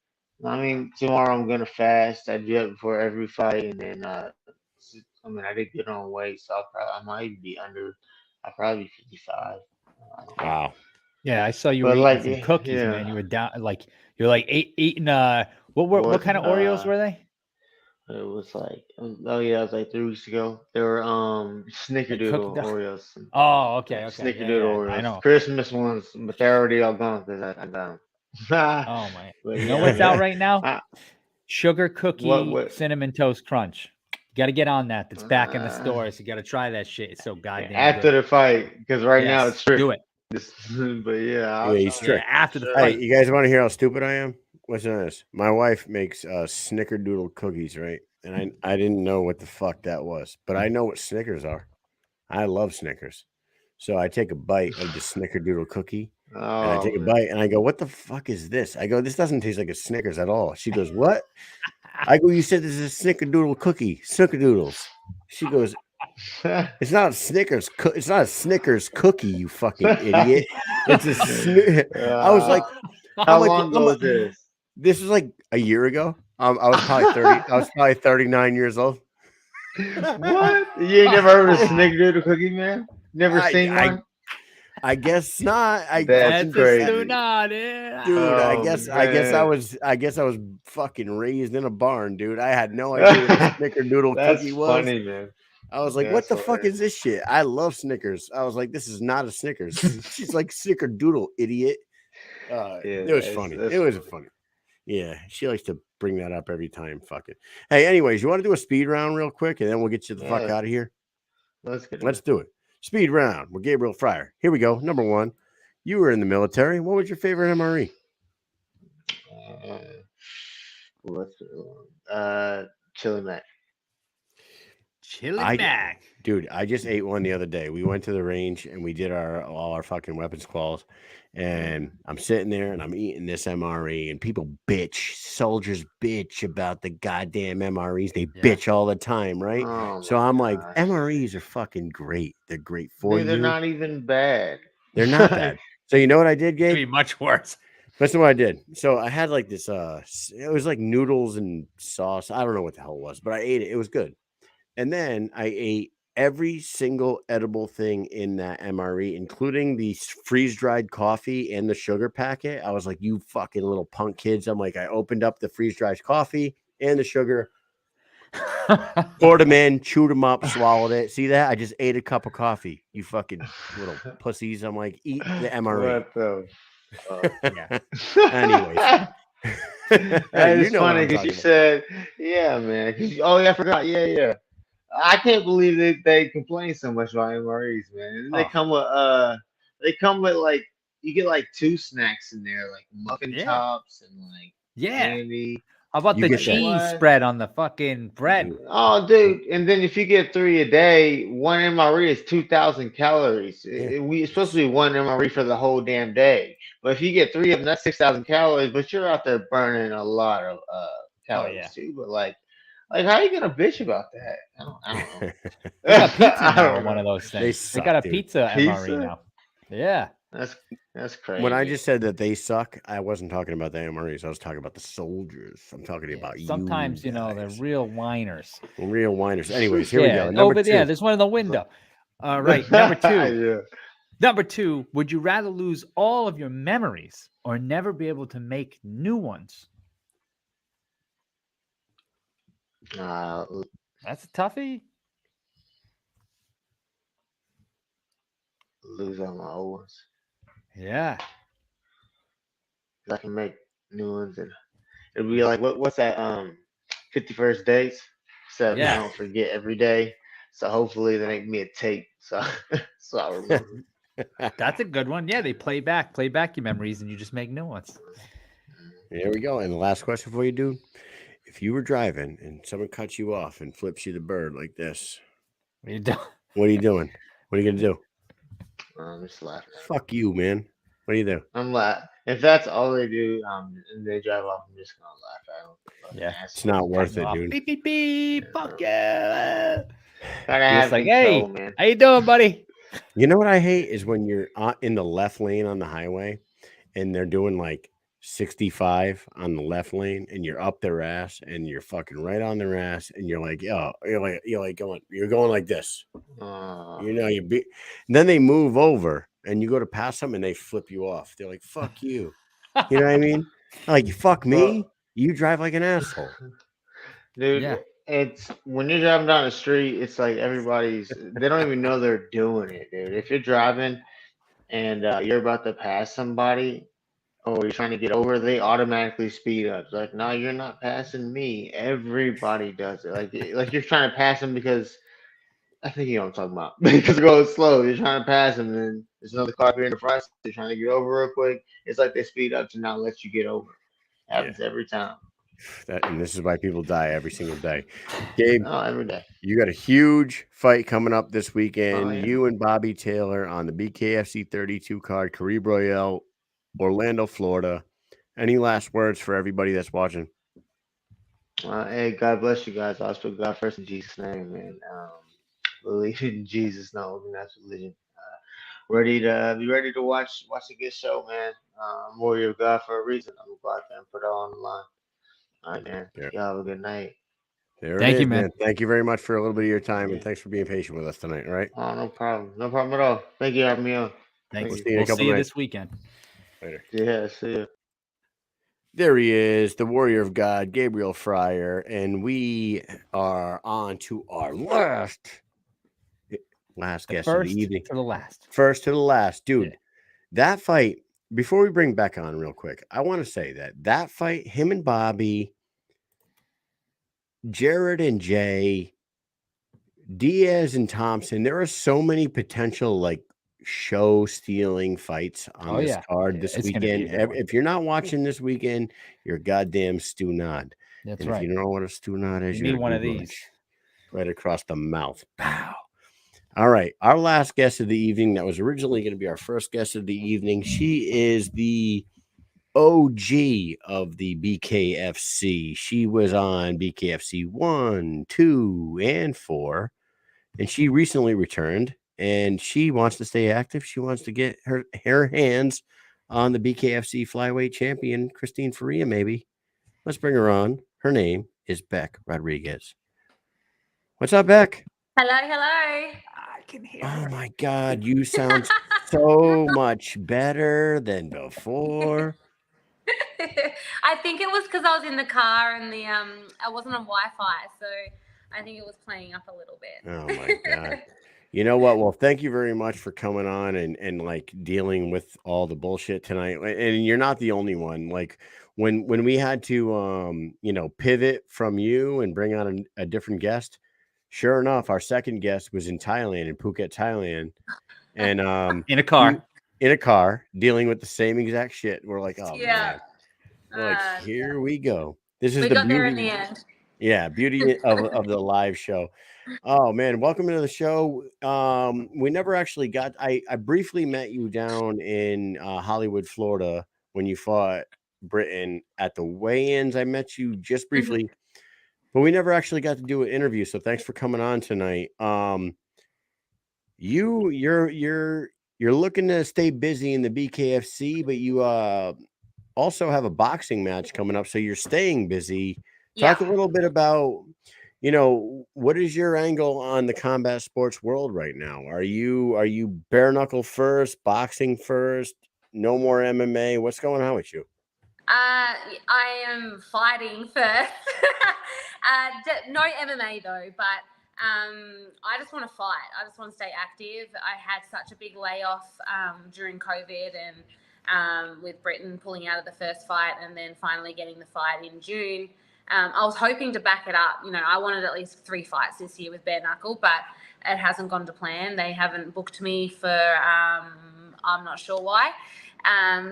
G: I mean, tomorrow I'm gonna fast. I do that before every fight, and then I mean, I did good on weight, so I might be under. I'll probably be 55.
A: Wow.
B: Yeah, I saw you were
G: But
B: eating
G: like,
B: some cookies, man.
G: yeah.
B: You were down like you're like eating what kind of Oreos were they?
G: It was like, oh yeah, it was like 3 weeks ago. They were
B: Like cookie
G: Snickerdoodle
B: dough?
G: Oreos.
B: Oh, okay,
G: Snickerdoodle
B: yeah, I
G: Oreos.
B: know.
G: Christmas ones, but they're already all gone because I got them.
B: Oh my!
G: But
B: You know
G: yeah,
B: what's out
G: man.
B: right now?
G: I,
B: Sugar cookie
G: what?
B: cinnamon toast crunch. You got to get on that. That's back in the
G: Uh,
B: stores. You got to try that shit. It's so goddamn
G: after
B: good.
G: the fight, because right now it's
B: Yes,
G: strict.
B: do it.
G: But yeah,
A: Yeah,
G: I'll
A: he's
G: try.
B: Yeah,
A: strict.
B: after the
G: Sure.
A: Hey,
B: fight.
A: you guys want to hear how stupid I am? Listen to this. My wife makes snickerdoodle cookies, right? And I didn't know what the fuck that was, but I know what Snickers are. I love Snickers. So I take a bite of the snickerdoodle cookie and I
G: Oh
A: take a
G: man.
A: bite and I go, "What the fuck is this?" I go, "This doesn't taste like a Snickers at all." She goes, "What?" I go, "You said this is a snickerdoodle cookie, snickerdoodles." She goes, "It's not a Snickers. It's not a Snickers cookie, you fucking idiot. It's a." I was like,
G: How long ago was this?
A: this was like a year ago. I was probably 30. I was probably 39 years old.
G: What? You ain't never heard of a Snickerdoodle cookie, man? Never seen
A: I
G: one?
A: I guess not.
G: That's crazy.
A: Dude, I
G: Oh
A: guess
G: man,
A: I was fucking raised in a barn, dude. I had no idea what a snickerdoodle
G: that's
A: cookie was.
G: funny, man.
A: I was like, what
G: That's
A: the fuck is
G: hilarious.
A: this shit? I love Snickers. I was like, this is not a Snickers. She's like snickerdoodle, idiot.
G: Yeah,
A: It was funny.
G: that's
A: It was
G: funny.
A: funny. Yeah, she likes to bring that up every time. Fuck it. Hey, anyways, you want to do a speed round real quick and then we'll get you the fuck
G: Yeah,
A: out of here?
G: let's get
A: Let's
G: it.
A: do it. Speed round with Gabriel Freyre. Here we go. Number one. You were in the military. What was your favorite MRE?
G: Uh, what's Chili Mac.
B: Chili Mac.
A: Dude, I just ate one the other day. We went to the range and we did all our fucking weapons calls. And I'm sitting there and I'm eating this MRE and people bitch, soldiers bitch about the goddamn MREs. They bitch all the time, right?
G: Oh
A: So
G: my
A: I'm like,
G: gosh.
A: MREs are fucking great. They're great for
G: Dude, they're
A: you.
G: not even bad.
A: They're not bad. So you know what I did,
B: It'd
A: Gabe?
B: be much worse.
A: Listen to what I did. So I had like this it was like noodles and sauce. I don't know what the hell it was, but I ate it. It was good. And then I ate every single edible thing in that MRE, including the freeze-dried coffee and the sugar packet. I was like, you fucking little punk kids. I'm like, I opened up the freeze-dried coffee and the sugar, poured them in, chewed them up, swallowed it. See that? I just ate a cup of coffee. You fucking little pussies. I'm like, eat the MRE.
G: What the
B: Yeah.
A: Anyways.
G: That
A: You
G: is
A: know what
G: funny
A: I'm
G: because
A: talking
G: you
A: about.
G: said, yeah, man. Oh, yeah, I forgot. Yeah. I can't believe that they complain so much about MREs, man. And they
A: Oh.
G: come with like you get like 2 snacks in there, like muffin
B: Yeah.
G: tops and like
B: Yeah.
G: candy.
B: How about
A: You
B: the
A: get that.
B: cheese
G: What?
B: spread on the fucking bread?
G: Oh, dude! And then if you get 3 a day, one MRE is 2,000 calories.
A: Yeah.
G: It's supposed to be one MRE for the whole damn day. But if you get 3 of them, that's 6,000 calories. But you're out there burning a lot of calories
B: yeah.
G: too. But like how are you gonna bitch about that? I don't know.
B: They got pizza
G: I
B: now
G: don't
B: on one of
G: know.
B: those
A: They
B: things. They
A: suck,
B: got a
A: dude.
B: pizza MRE
G: Pizza?
B: now. Yeah.
G: That's crazy.
A: When I just said that they suck, I wasn't talking about the MREs. I was talking about the soldiers. I'm talking about
B: Sometimes,
A: you
B: they're
A: guys.
B: real whiners.
A: Real whiners. Anyways, here we go.
B: Yeah.
A: Number
B: Over
A: 2.
B: there, there's one in the window. All right. Number 2.
G: Yeah.
B: Number 2, would you rather lose all of your memories or never be able to make new ones? That's a toughie.
G: Lose all my old ones.
B: Yeah.
G: I can make new ones, and it'll be like what's that 51st dates, so
B: Yeah.
G: I don't forget every day. So hopefully they make me a tape, so I remember.
B: That's a good one. Yeah, they play back your memories, and you just make new ones.
A: There we go. And the last question for you, dude. If you were driving and someone cuts you off and flips you the bird like this,
B: What are you doing?
A: what are you doing? What are you gonna do?
G: I'm just laughing.
A: Fuck you, man. What do you do?
G: I'm laughing. If that's all they do, and they drive off, I'm just gonna laugh at them.
B: Yeah.
A: It's not worth it,
B: Off.
A: dude.
B: Beep beep beep. Fuck yeah.
G: Gotta
B: You're
G: have
B: just like,
G: control,
B: hey,
G: man.
B: how you doing, buddy?
A: You know what I hate is when you're in the left lane on the highway and they're doing like 65 on the left lane and you're up their ass and you're fucking right on their ass and you're like, oh, you're going like this. And then they move over and you go to pass them and they flip you off. They're like, fuck you. You know what I mean? Like, fuck me. You drive like an asshole.
G: Dude,
B: Yeah.
G: it's when you're driving down the street, it's like they don't even know they're doing it, dude. If you're driving and you're about to pass somebody or you're trying to get over, they automatically speed up. It's like, no, you're not passing me. Everybody does it. Like you're trying to pass them because I think you know what I'm talking about. Because they're going slow. You're trying to pass them, and then there's another car here in the front. So you're trying to get over real quick. It's like they speed up to not let you get over. Happens every time.
A: And this is why people die every single day. Gabe,
G: every day.
A: You got a huge fight coming up this weekend.
G: Oh, yeah.
A: You and Bobby Taylor on the BKFC 32 card, Caribe Royale, Orlando, Florida. Any last words for everybody that's watching?
G: Hey, God bless you guys. I'll put God first in Jesus' name, man. Believe in Jesus, no, that's religion. Be ready to watch a good show, man. I'm warrior of God for a reason. I'm gonna go out there and put it all on the line. All right, man.
A: Yeah.
G: Y'all have a good night.
A: Thank you, man. Thank you very much for a little bit of your time, and thanks for being patient with us tonight. All right.
G: Oh, no problem. No problem at all. Thank you for having me on.
B: Thanks.
A: We'll
B: see you this weekend.
A: Later.
G: Yeah, see you.
A: There he is, the warrior of God, Gabriel Freyre, and we are on to our last guest of the evening. First to the last, dude. Yeah. That fight. Before we bring Bec on real quick, I want to say that fight, him and Bobby, Jared and Jay, Diaz and Thompson, there are so many potential like show stealing fights on this card this weekend. If you're not watching this weekend, you're goddamn Stu Nod.
B: That's
A: right. If you don't know what a Stu Nod is,
B: you need one of these
A: right across the mouth. Pow. All right. Our last guest of the evening, that was originally going to be our first guest of the evening. She is the OG of the BKFC. She was on BKFC 1, 2, and 4. And she recently returned. And she wants to stay active. She wants to get her hands on the BKFC flyweight champion, Christine Freyre, maybe. Let's bring her on. Her name is Bec Rawlings-Rodriguez. What's up, Bec?
H: Hello.
B: I can hear
A: her. Oh, my God. You sound so much better than before.
H: I think it was because I was in the car and I wasn't on Wi-Fi. So I think it was playing up a little bit.
A: Oh, my God. You know what? Well, thank you very much for coming on and like dealing with all the bullshit tonight. And you're not the only one. Like when we had to, pivot from you and bring on a different guest, sure enough, our second guest was in Thailand, in Phuket, Thailand. And
B: in a car
A: dealing with the same exact shit. We're like, oh,
H: yeah.
A: man. We're like, here we go. This is
H: We
A: the
H: got there in the
A: beauty.
H: end.
A: Yeah, beauty of the live show. Oh man, welcome to the show. We never actually got. I briefly met you down in Hollywood, Florida, when you fought Britain at the weigh-ins. I met you just briefly, but we never actually got to do an interview. So thanks for coming on tonight. You're looking to stay busy in the BKFC, but you also have a boxing match coming up, so you're staying busy. Talk a little bit about, what is your angle on the combat sports world right now? Are you bare knuckle first, boxing first, no more MMA? What's going on with you?
H: I am fighting first. No MMA though, but I just want to fight. I just want to stay active. I had such a big layoff during COVID and with Britain pulling out of the first fight and then finally getting the fight in June. I was hoping to back it up. I wanted at least 3 fights this year with bare knuckle, but it hasn't gone to plan. They haven't booked me for I'm not sure why.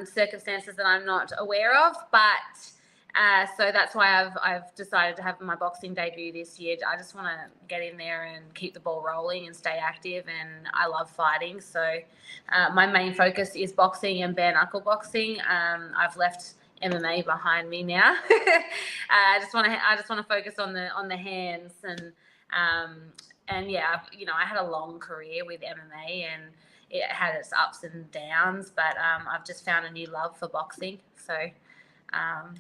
H: Circumstances that I'm not aware of, but so that's why I've decided to have my boxing debut this year. I just want to get in there and keep the ball rolling and stay active, and I love fighting. So my main focus is boxing and bare knuckle boxing. I've left MMA behind me now. I just want to focus on the hands and yeah, I had a long career with MMA and it had its ups and downs, but I've just found a new love for boxing. So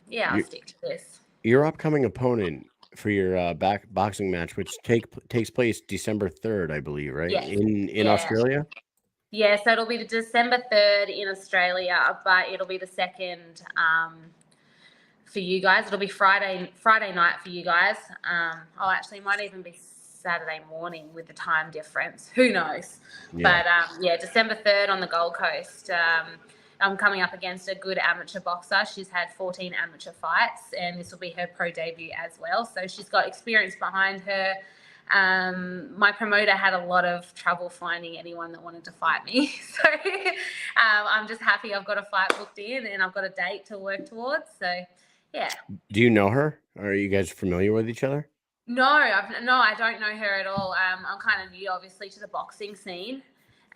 H: yeah, I'll stick to this.
A: Your upcoming opponent for your boxing match, which takes place December 3rd, I believe, right?
H: Yes.
A: In Australia?
H: Yeah, so it'll be the December 3rd in Australia, but it'll be the 2nd for you guys. It'll be Friday night for you guys. It might even be Saturday morning with the time difference. Who knows? Yeah. But December 3rd on the Gold Coast. I'm coming up against a good amateur boxer. She's had 14 amateur fights, and this will be her pro debut as well. So she's got experience behind her. My promoter had a lot of trouble finding anyone that wanted to fight me. So I'm just happy I've got a fight booked in and I've got a date to work towards. So, yeah. Do
A: you know her? Are you guys familiar with each other?
H: No, I don't know her at all. I'm kind of new, obviously, to the boxing scene.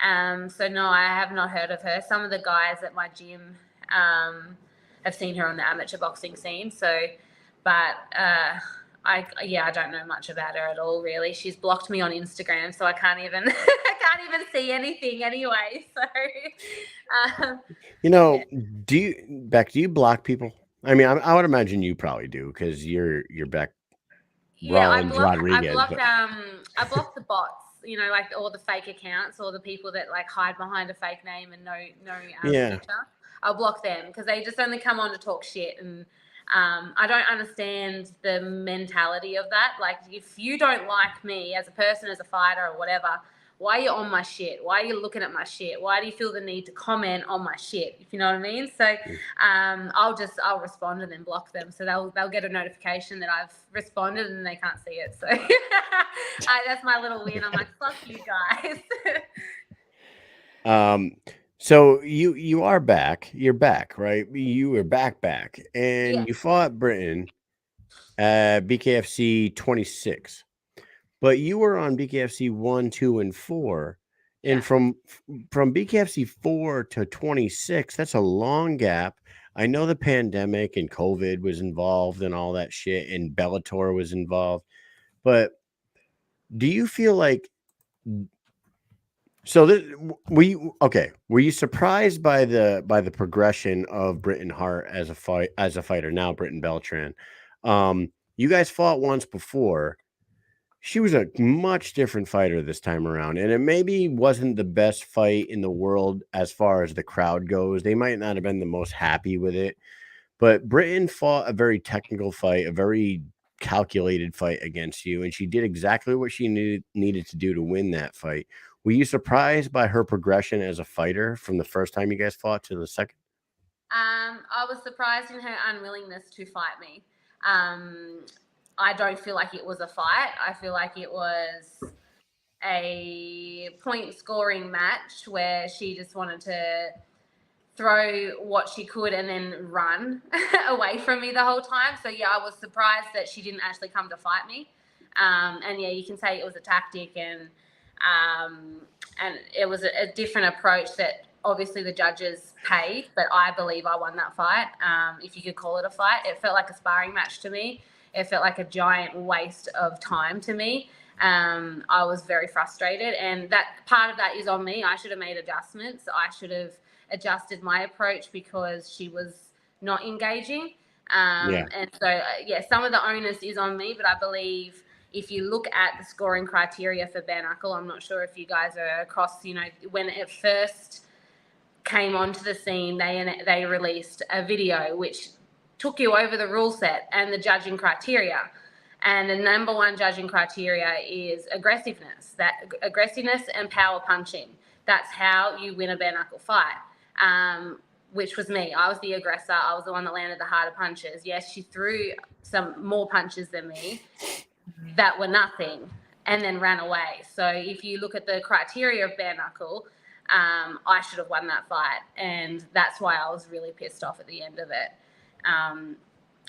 H: So no, I have not heard of her. Some of the guys at my gym have seen her on the amateur boxing scene. So, but I don't know much about her at all, really. She's blocked me on Instagram, so I can't even see anything anyway. So,
A: Bec, do you block people? I mean, I would imagine you probably do because you're Bec Rawlings-Rodriguez.
H: I block the bots. Like all the fake accounts or the people that like hide behind a fake name and no picture. I'll block them because they just only come on to talk shit, and I don't understand the mentality of that. Like, if you don't like me as a person, as a fighter or whatever, why are you on my shit? Why are you looking at my shit? Why do you feel the need to comment on my shit? If you know what I mean? So I'll respond and then block them. So they'll get a notification that I've responded and they can't see it. So that's my little win. I'm like, fuck you guys.
A: So you are back. You're back, right? You were back. And you fought Britain at BKFC 26. But you were on BKFC 1, 2, and 4. And from BKFC 4 to 26, that's a long gap. I know the pandemic and COVID was involved and all that shit, and Bellator was involved. But do you feel like were you surprised by the progression of Britain Hart as a fighter, now Britain Beltran? You guys fought once before. She was a much different fighter this time around, and it maybe wasn't the best fight in the world as far as the crowd goes. They might not have been the most happy with it, but Britain fought a very technical fight, a very calculated fight against you, and she did exactly what she needed to do to win that fight. Were you surprised by her progression as a fighter from the first time you guys fought to the second?
H: I was surprised in her unwillingness to fight me. I don't feel like it was a fight. I feel like it was a point scoring match where she just wanted to throw what she could and then run away from me the whole time. So yeah, I was surprised that she didn't actually come to fight me. And yeah, you can say it was a tactic, and it was a different approach that obviously the judges paid, but I believe I won that fight. If you could call it a fight, it felt like a sparring match to me. It felt like a giant waste of time to me. I was very frustrated, and that part of that is on me. I should have made adjustments. I should have adjusted my approach because she was not engaging. And so, some of the onus is on me, but I believe if you look at the scoring criteria for bare knuckle, I'm not sure if you guys are across, when it first came onto the scene, they released a video which took you over the rule set and the judging criteria. And the number one judging criteria is aggressiveness. That aggressiveness and power punching. That's how you win a bare knuckle fight. Which was me. I was the aggressor. I was the one that landed the harder punches. Yes, she threw some more punches than me that were nothing and then ran away. So if you look at the criteria of bare knuckle, I should have won that fight. And that's why I was really pissed off at the end of it.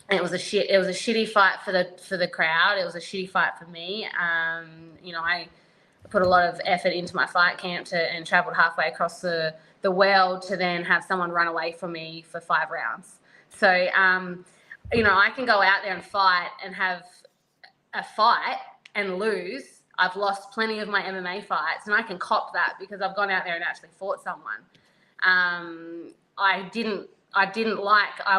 H: It was a shitty fight for the crowd. It was a shitty fight for me. I put a lot of effort into my fight camp and traveled halfway across the world to then have someone run away from me for 5 rounds. So, I can go out there and fight and have a fight and lose. I've lost plenty of my MMA fights, and I can cop that because I've gone out there and actually fought someone. I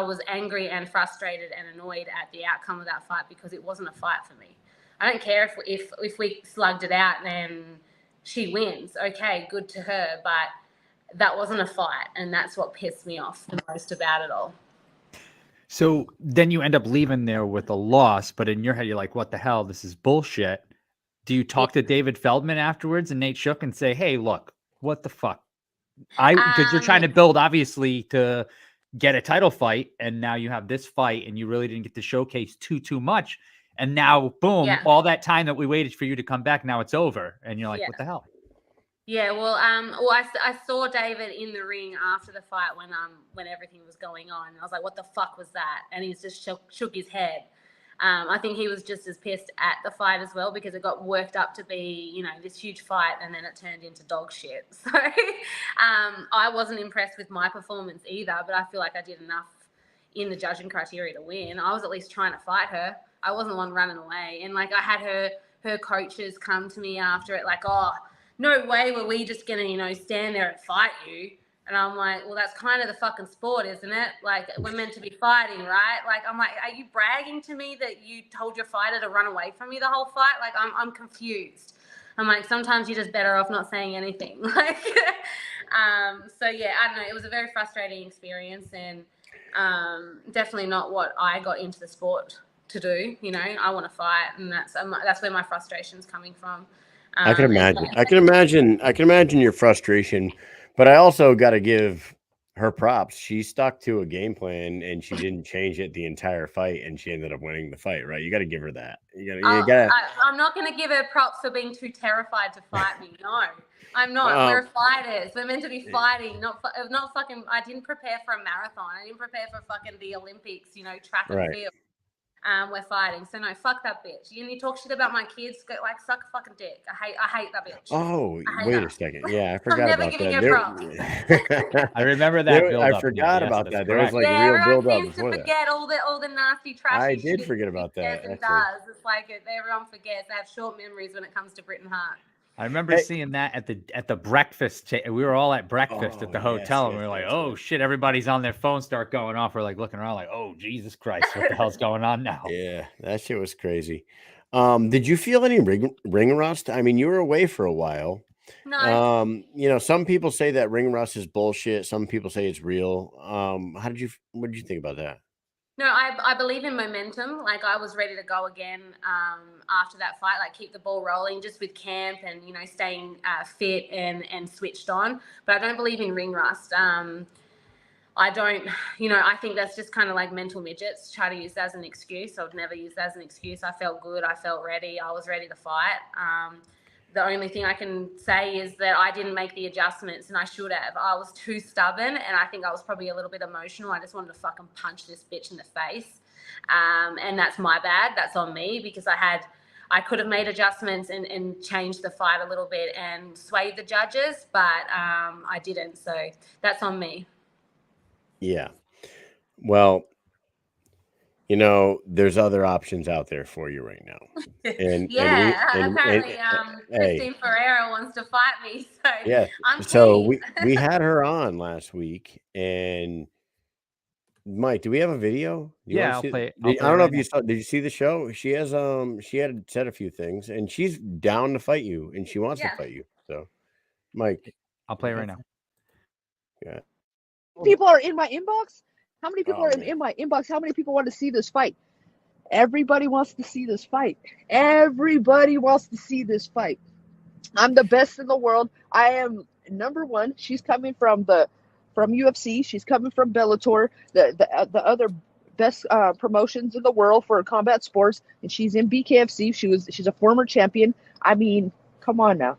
H: was angry and frustrated and annoyed at the outcome of that fight because it wasn't a fight for me. I don't care if we slugged it out, then she wins. Okay, good to her, but that wasn't a fight, and that's what pissed me off the most about it all.
B: So then you end up leaving there with a loss, but in your head, you're like, what the hell? This is bullshit. Do you talk to David Feldman afterwards and Nate Shook and say, hey, look, what the fuck? Because you're trying to build, obviously, to get a title fight, and now you have this fight, and you really didn't get to showcase too much. And now, boom, all that time that we waited for you to come back, now it's over. And you're like, what the hell?
H: Yeah, I saw David in the ring after the fight when everything was going on. I was like, what the fuck was that? And he just shook his head. I think he was just as pissed at the fight as well because it got worked up to be, this huge fight, and then it turned into dog shit. So I wasn't impressed with my performance either, but I feel like I did enough in the judging criteria to win. I was at least trying to fight her. I wasn't the one running away. And I had her coaches come to me after it like, oh, no way were we just going to, stand there and fight you. And I'm like, well, that's kind of the fucking sport, isn't it? Like, we're meant to be fighting, right? Like, I'm like, are you bragging to me that you told your fighter to run away from me the whole fight? Like, I'm confused. I'm like, sometimes you're just better off not saying anything. Like, so yeah, I don't know. It was a very frustrating experience, and definitely not what I got into the sport to do. I want to fight, and that's where my frustration's coming from.
A: I can imagine your frustration, but I also got to give her props. She stuck to a game plan and she didn't change it the entire fight, and she ended up winning the fight, right? You got to give her that.
H: I'm not going to give her props for being too terrified to fight me. No, I'm not. We're fighters. We're meant to be fighting, not fucking. I didn't prepare for a marathon. I didn't prepare for fucking the Olympics. Track and field. We're fighting. So no, fuck that bitch. You talk shit about my kids, go suck a fucking dick. I hate that bitch.
A: Oh, wait a second. Yeah, I forgot about
B: that. I remember that.
A: I forgot about that. There was real build up before that.
H: Forget all the nasty trashy
A: I did
H: shit
A: forget about that.
H: It does. It's like everyone forgets. They have short memories when it comes to Britain Hart.
B: I remember seeing that at the breakfast. We were all at breakfast at the hotel, and we were like, "Oh shit!" Everybody's on their phone, start going off. We're like looking around, like, "Oh Jesus Christ, what the hell's going on now?"
A: Yeah, that shit was crazy. Did you feel any ring rust? I mean, you were away for a while.
H: No.
A: Some people say that ring rust is bullshit. Some people say it's real. What did you think about that?
H: No, I believe in momentum. Like, I was ready to go again after that fight, like keep the ball rolling just with camp and, staying fit and switched on. But I don't believe in ring rust. I don't, I think that's just kind of like mental midgets, try to use that as an excuse. I would never use that as an excuse. I felt good. I felt ready. I was ready to fight. the only thing I can say is that I didn't make the adjustments, and I should have. I was too stubborn, and I think I was probably a little bit emotional. I just wanted to fucking punch this bitch in the face. And that's my bad. That's on me, because I could have made adjustments and changed the fight a little bit and swayed the judges, but I didn't. So that's on me.
A: Yeah. Well, you know, there's other options out there for you right now. And
H: apparently
A: hey,
H: Christine Freyre wants to fight me. So
A: yeah.
H: I'm
A: So
H: keen.
A: we had her on last week, and Mike, do we have a video? Do you
B: Yeah,
A: wanna
B: I'll
A: see-
B: play it.
A: I
B: I'll
A: don't
B: play it
A: know
B: right
A: if you saw. Did you see the show? She has she had said a few things, and she's down to fight you, and she wants to
H: Yeah.
A: fight you. So, Mike,
B: I'll play it right now.
A: yeah.
I: People are in my inbox. How many people
A: Oh,
I: are
A: man.
I: in my inbox? How many people want to see this fight? Everybody wants to see this fight. Everybody wants to see this fight. I'm the best in the world. I am number one. She's coming from UFC. She's coming from Bellator, the other best promotions in the world for combat sports, and she's in BKFC. She's a former champion. I mean, come on now.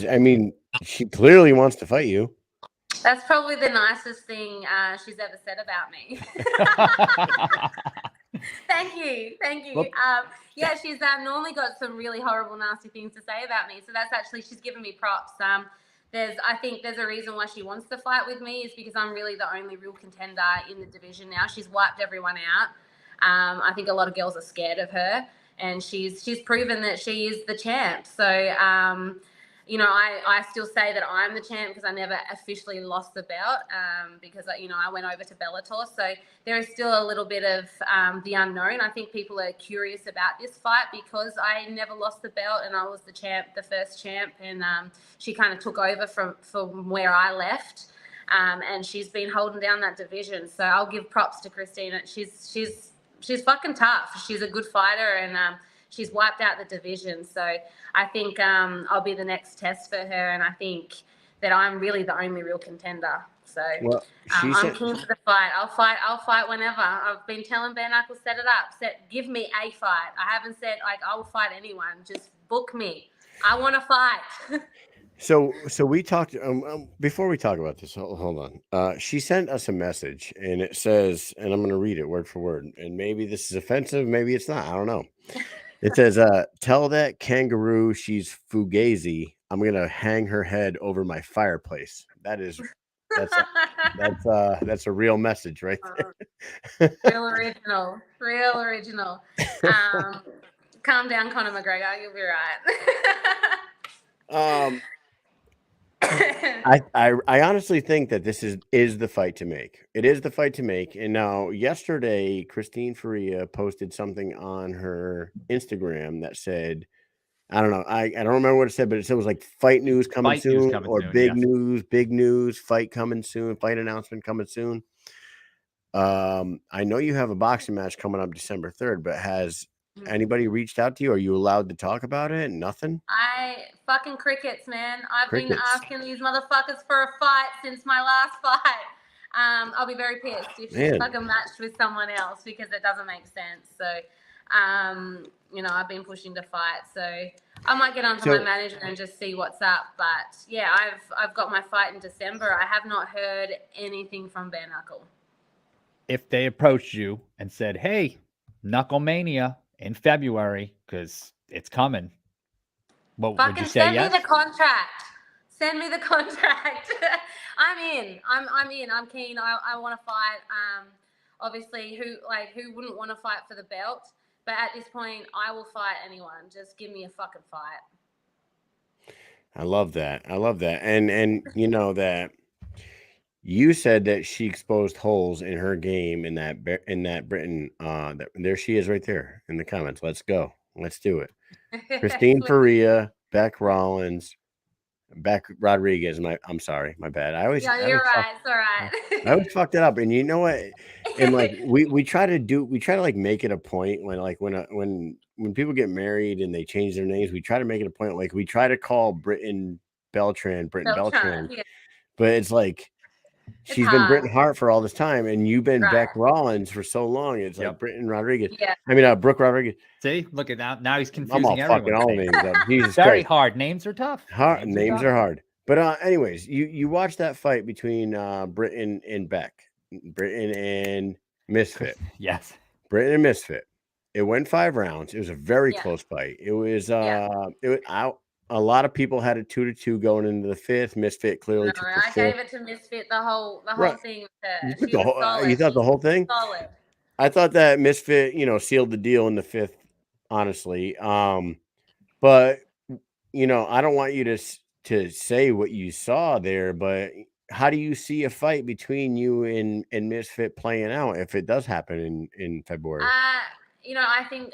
A: I mean, she clearly wants to fight you.
H: That's probably the nicest thing she's ever said about me. Thank you.
B: Well-
H: Yeah, she's normally got some really horrible, nasty things to say about me. So that's actually, she's given me props. I think there's a reason why she wants to fight with me, is because I'm really the only real contender in the division now. She's wiped everyone out. I think a lot of girls are scared of her, and she's proven that she is the champ. So, you know, I still say that I'm the champ, because I never officially lost the belt, because, you know, I went over to Bellator. So there is still a little bit of the unknown. I think people are curious about this fight because I never lost the belt, and I was the champ, the first champ, and she kind of took over from where I left, and she's been holding down that division. So I'll give props to Christina. She's fucking tough. She's a good fighter, and she's wiped out the division. So I think I'll be the next test for her, and I think that I'm really the only real contender. So
A: Well, she
H: I'm
A: said,
H: keen for the fight. I'll fight whenever. I've been telling Bare Knuckles, set it up. Give me a fight. I haven't said, like, I will fight anyone. Just book me. I want to fight.
A: so we talked before we talk about this. Hold on. She sent us a message, and it says, and I'm going to read it word for word. And maybe this is offensive, maybe it's not. I don't know. It says, "Tell that kangaroo she's fugazi. I'm going to hang her head over my fireplace." That's a real message right there.
H: Real original. Calm down, Conor McGregor. You'll be right.
A: I honestly think that this is the fight to make. It is the fight to make. And now yesterday, Christine Freyre posted something on her Instagram that said, I don't know, I don't remember what it said, but it was like fight news coming
B: Fight news
A: soon,
B: coming
A: or
B: soon,
A: big news, fight coming soon, fight announcement coming soon. I know you have a boxing match coming up December 3rd, but has anybody reached out to you? Are you allowed to talk about it? Nothing?
H: Fucking crickets, man. I've been
A: Crickets.
H: asking these motherfuckers for a fight since my last fight. I'll be very pissed if she's
A: Man.
H: fucking matched with someone else, because it doesn't make sense. So, you know, I've been pushing to fight. So I might get onto my manager and just see what's up. But yeah, I've got my fight in December. I have not heard anything from Bare Knuckle.
B: If they approached you and said, "Hey, Knuckle Mania in February, because it's coming," what would
H: Fucking
B: you say?
H: send
B: Yes.
H: me the contract. Send me the contract. I'm in. I'm in. I'm keen. I want to fight. Obviously, who wouldn't want to fight for the belt? But at this point, I will fight anyone. Just give me a fucking fight.
A: I love that. And you know that you said that she exposed holes in her game in that Britain. There she is right there in the comments. Let's go. Let's do it. Christine Freyre, Bec Rawlings-Rodriguez. I'm sorry, my bad.
H: You're right. It's all right.
A: I always fucked it up. And you know what? And like we try to like make it a point when people get married and they change their names, we try to make it a point. Like we try to call Britain Beltran.
H: Yeah.
A: But it's like she's been
H: hard.
A: Britain Hart for all this time, and you've been
H: Right.
A: Bec Rawlings for so long. It's like
B: Yep.
A: Britain Rodriguez.
H: Yeah.
A: I mean, Brooke Rodriguez.
B: See, look at that. Now he's
A: I'm all
B: confusing
A: fucking
B: everyone's
A: all
B: names.
A: names up. Jesus
B: Very
A: Christ.
B: hard. Names are tough.
A: Names are hard. But anyways, you watched that fight between Britain and Bec, Britain and Misfit.
B: Yes.
A: Britain and Misfit. It went 5 rounds. It was a very
H: Yeah.
A: close fight. It was
H: Yeah.
A: it was out. A lot of people had a 2-2 going into the 5th. Misfit clearly
H: No,
A: took the
H: I
A: 5th.
H: gave it to Misfit the whole
A: Right.
H: thing with her.
A: You took
H: She
A: the
H: was
A: whole,
H: solid.
A: you thought the whole thing?
H: Solid.
A: I thought that Misfit, sealed the deal in the 5th, honestly. But I don't want you to say what you saw there, but how do you see a fight between you and Misfit playing out if it does happen in February?
H: I think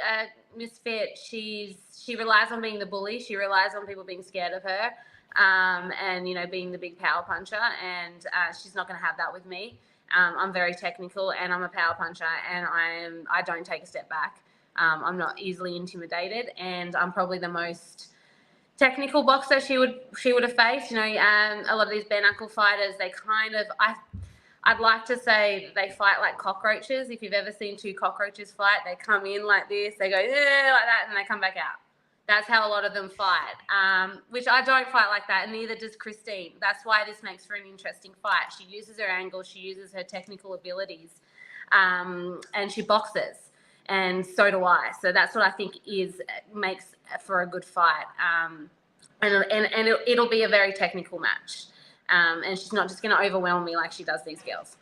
H: Misfit, she relies on being the bully. She relies on people being scared of her, and being the big power puncher. And she's not going to have that with me. I'm very technical, and I'm a power puncher, and I don't take a step back. I'm not easily intimidated, and I'm probably the most technical boxer she would have faced. A lot of these bare knuckle fighters, they kind of I'd like to say they fight like cockroaches. If you've ever seen 2 cockroaches fight, they come in like this, they go like that, and they come back out. That's how a lot of them fight, which I don't fight like that, and neither does Christine. That's why this makes for an interesting fight. She uses her angle, she uses her technical abilities, and she boxes, and so do I. So that's what I think makes for a good fight, and it'll be a very technical match. And she's not just going to overwhelm me like she does these girls.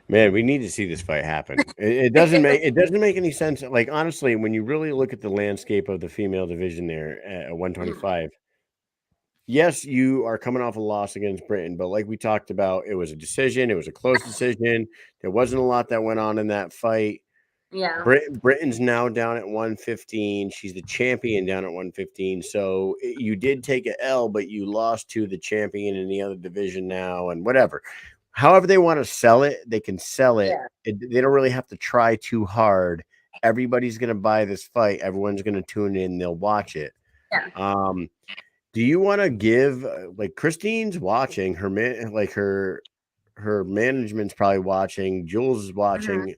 A: Man, we need to see this fight happen. It doesn't make any sense. Like, honestly, when you really look at the landscape of the female division there at 125, yes, you are coming off a loss against Britain, but like we talked about, it was a decision. It was a close decision. There wasn't a lot that went on in that fight.
H: Yeah.
A: Britain's now down at 115. She's the champion down at 115. So you did take an L, but you lost to the champion in the other division now, and whatever. However they want to sell it, they can sell it.
H: Yeah.
A: They don't really have to try too hard. Everybody's going to buy this fight. Everyone's going to tune in. They'll watch it.
H: Yeah.
A: Do you want to give like Christine's watching her management's probably watching. Jules is watching.
H: Mm-hmm.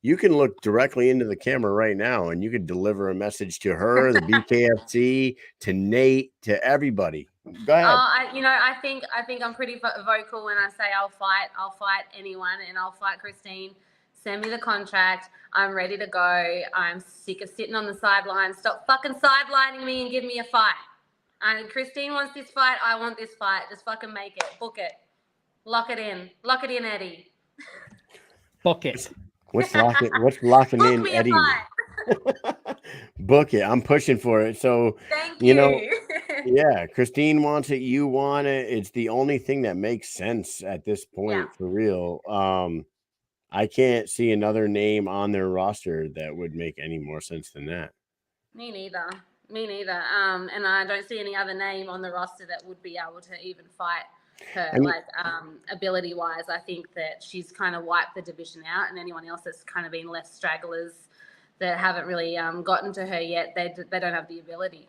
A: You can look directly into the camera right now, and you could deliver a message to her, the BKFC, to Nate, to everybody. Go ahead.
H: I think I'm pretty vocal when I say I'll fight anyone, and I'll fight Christine. Send me the contract. I'm ready to go. I'm sick of sitting on the sidelines. Stop fucking sidelining me and give me a fight. And Christine wants this fight. I want this fight. Just fucking make it. Book it. Lock it in. Lock it in, Eddie.
B: Book it.
A: What's locking
H: Book
A: in
H: me
A: Eddie?
H: a fight.
A: Book it. I'm pushing for it. So
H: Thank you.
A: Yeah, Christine wants it. You want it. It's the only thing that makes sense at this point, for real. I can't see another name on their roster that would make any more sense than that.
H: Me neither. And I don't see any other name on the roster that would be able to even fight her. Ability wise, I think that she's kind of wiped the division out, and anyone else that's kind of been left stragglers that haven't really gotten to her yet, they don't have the ability.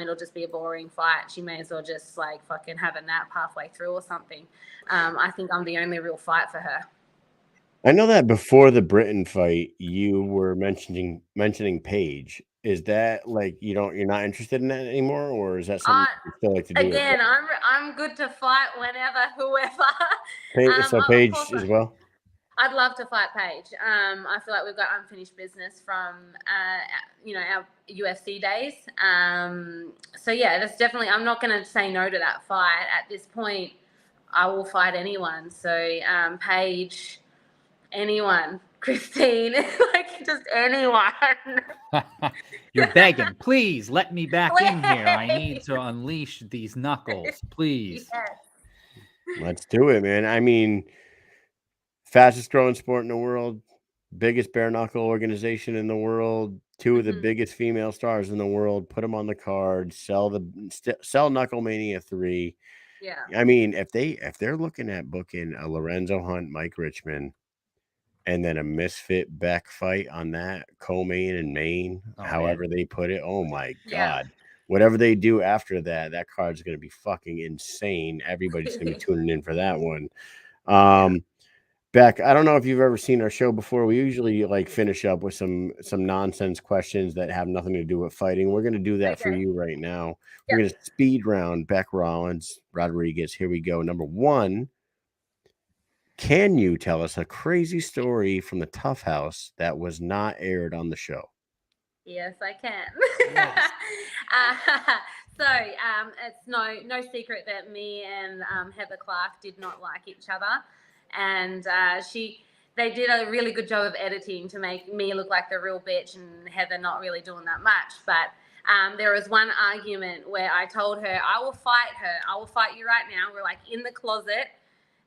H: It'll just be a boring fight. She may as well just like fucking have a nap halfway through or something. I think I'm the only real fight for her.
A: I know that before the Britain fight, you were mentioning Paige. Is that like you're not interested in that anymore, or is that something you still like to do?
H: Again, I'm good to fight whenever, whoever.
A: So Paige as well.
H: I'd love to fight Paige. I feel like we've got unfinished business from our UFC days. So yeah, that's definitely. I'm not going to say no to that fight at this point. I will fight anyone. So Paige, anyone, Christine, like just anyone.
B: You're begging, please let me back in here. I need to unleash these knuckles, please.
H: Yes.
A: Let's do it, man. I mean, fastest growing sport in the world, biggest bare knuckle organization in the world, 2 of the biggest female stars in the world. Put them on the card. Sell Knuckle Mania 3.
H: Yeah.
A: I mean, if they're looking at booking a Lorenzo Hunt, Mike Richman, and then a Misfit Bec fight on that co-main and main, however they put it. Oh my God. whatever they do after that, that card's going to be fucking insane. Everybody's going to be tuning in for that one. Bec, I don't know if you've ever seen our show before. We usually like finish up with some nonsense questions that have nothing to do with fighting. We're going to do that for you right now. We're going to speed round Bec Rawlings-Rodriguez. Here we go. Number 1. Can you tell us a crazy story from the Tough House that was not aired on the show?
H: Yes, I can.
B: Yes.
H: So it's no secret that me and Heather Clark did not like each other, and they did a really good job of editing to make me look like the real bitch and Heather not really doing that much. But there was one argument where I told her, I will fight you right now. We're like in the closet.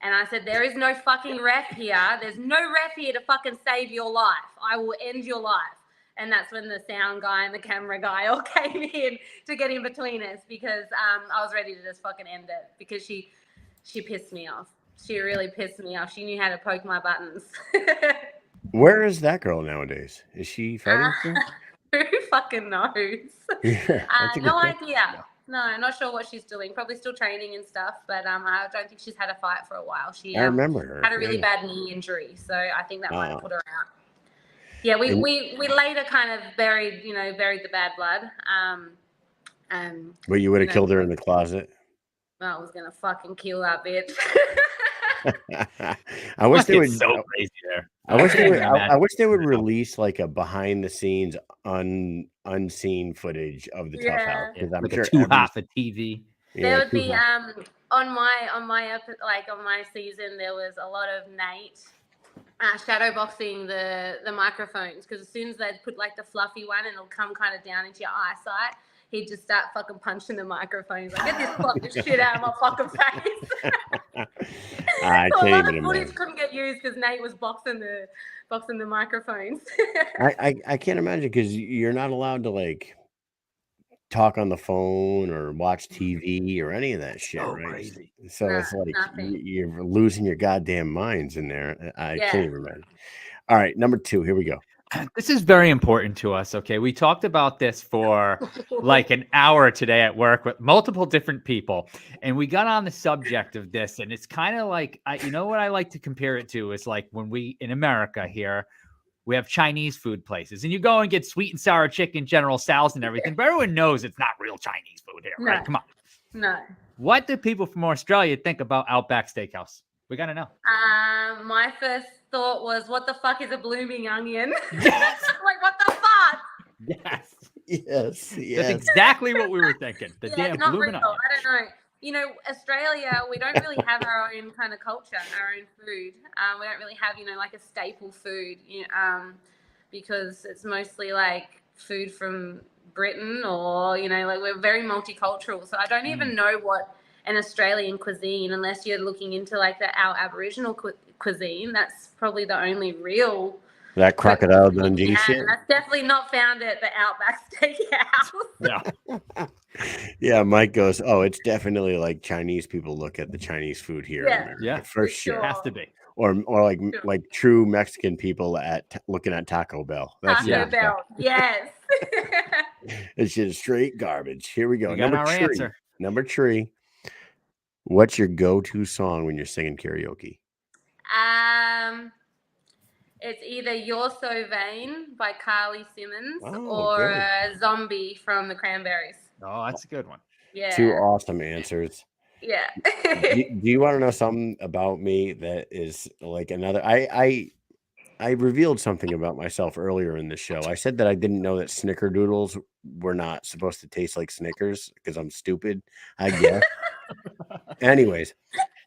H: And I said, there is no fucking ref here. There's no ref here to fucking save your life. I will end your life. And that's when the sound guy and the camera guy all came in to get in between us, because I was ready to just fucking end it, because she pissed me off. She really pissed me off. She knew how to poke my buttons.
A: Where is that girl nowadays? Is she fighting still?
H: Who fucking knows?
A: Yeah,
H: no idea. No, I'm not sure what she's doing. Probably still training and stuff, but I don't think she's had a fight for a while. She
A: I remember her.
H: had a really bad knee injury, so I think that might have put her out. Yeah, we later kind of buried the bad blood.
A: But you would have killed her in the closet.
H: I was gonna fucking kill that bitch.
A: I wish they would.
B: So crazy there.
A: I wish they would release like a behind the scenes unseen footage of the Tough House, because I'm sure
B: too hot for TV.
H: There would be on my season there was a lot of Nate shadow boxing the microphones, because as soon as they'd put like the fluffy one and it'll come kind of down into your eyesight, he'd just start fucking punching the microphones. Like, get this fucking shit out of my fucking face.
A: I
H: so
A: can't
H: a lot
A: even
H: of footage
A: imagine.
H: couldn't get used because Nate was boxing the microphones.
A: I can't imagine, because you're not allowed to like talk on the phone or watch TV or any of that shit, right?
B: Crazy.
A: So it's like
H: nothing.
A: you're losing your goddamn minds in there. I
H: Yeah.
A: can't even imagine. All right, number 2. Here we go.
B: This is very important to us. Okay, we talked about this for like an hour today at work with multiple different people, and we got on the subject of this. And it's kind of like, you know what I like to compare it to is like when we in America here, we have Chinese food places, and you go and get sweet and sour chicken, General Tso's, and everything. But everyone knows it's not real Chinese food here, right? Come on.
H: No.
B: What do people from Australia think about Outback Steakhouse? We gotta know.
H: My first thought was, what the fuck is a blooming onion? Like, what the fuck?
B: Yes.
A: Yes.
B: That's exactly what we were thinking. The
H: Yeah,
B: damn
H: it's not
B: blooming
H: real.
B: onion.
H: I don't know. You know, Australia, we don't really have our own kind of culture, our own food. We don't really have, like a staple food, because it's mostly like food from Britain, or, like we're very multicultural. So I don't even know what an Australian cuisine, unless you're looking into like our Aboriginal cuisine. That's probably the only real.
A: That Crocodile Dundee shit.
H: And that's definitely not found at the Outback Steakhouse.
B: Yeah.
A: Yeah, Mike goes, oh, it's definitely like Chinese people look at the Chinese food here in America,
B: Yeah,
A: for sure.
B: Has to be.
A: Or like true Mexican people looking at Taco Bell. That's
H: Taco Bell, yes.
A: It's just straight garbage. Here we go.
B: We got our answer.
A: Number 3. What's your go-to song when you're singing karaoke?
H: It's either You're So Vain by Carly Simmons
A: Oh,
H: or
A: good.
H: Zombie from the Cranberries.
B: Oh, that's a good one.
H: Yeah.
A: 2 awesome answers.
H: Yeah.
A: do you want to know something about me that is like another? I revealed something about myself earlier in the show. I said that I didn't know that snickerdoodles were not supposed to taste like Snickers because I'm stupid, I guess. Anyways,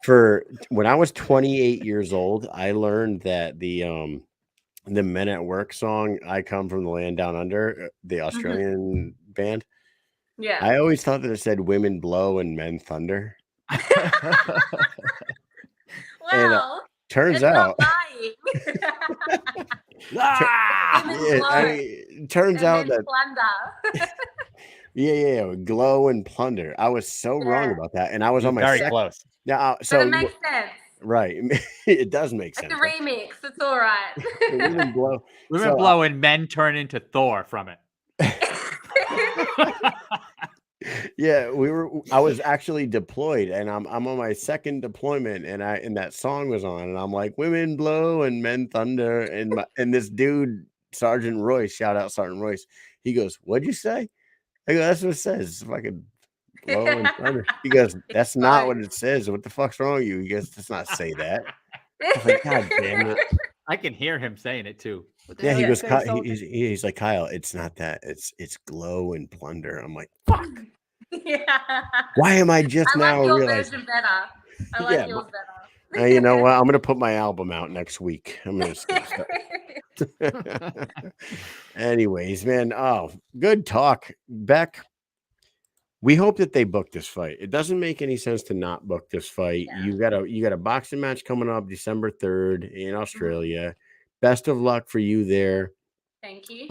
A: for when I was 28 years old, I learned that the Men at Work song, I Come From the Land Down Under, the Australian band.
H: Yeah.
A: I always thought that it said women blow and men thunder.
H: Well,
A: turns
H: it's
A: out
H: not lying.
A: Turns out that
H: plunder.
A: yeah, glow and plunder. I was so wrong about that, and I was on my
B: very close.
A: Now,
H: But
A: so
H: it makes sense.
A: right, it does make
H: It's
A: sense.
H: a remix. It's all right.
A: Women blow.
B: Women blow and men turn into Thor from it.
A: Yeah, I was actually deployed, and I'm on my second deployment, and that song was on, and I'm like, "Women blow and men thunder," and this dude, Sergeant Royce, shout out Sergeant Royce. He goes, "What'd you say?" I go, "That's what it says. It's fucking blow and thunder." He goes, "That's not what it says. What the fuck's wrong with you?" He goes, "Does not say that." I was like, "God damn it!"
B: I can hear him saying it too. What the
A: Yeah,
B: hell
A: he
B: did you
A: goes,
B: say, Soldier?
A: he's like, "Kyle, it's not that. It's glow and plunder." I'm like, "Fuck!
H: Yeah.
A: Why am I just
H: I like
A: now
H: your
A: realizing?"
H: version better. I like
A: Yeah,
H: yours better.
A: you know what? I'm gonna put my album out next week. I'm gonna start. Anyways, man. Oh, good talk, Bec. We hope that they book this fight. It doesn't make any sense to not book this fight.
H: Yeah.
A: You got a boxing match coming up December 3rd in Australia. Best of luck for you there.
H: Thank you.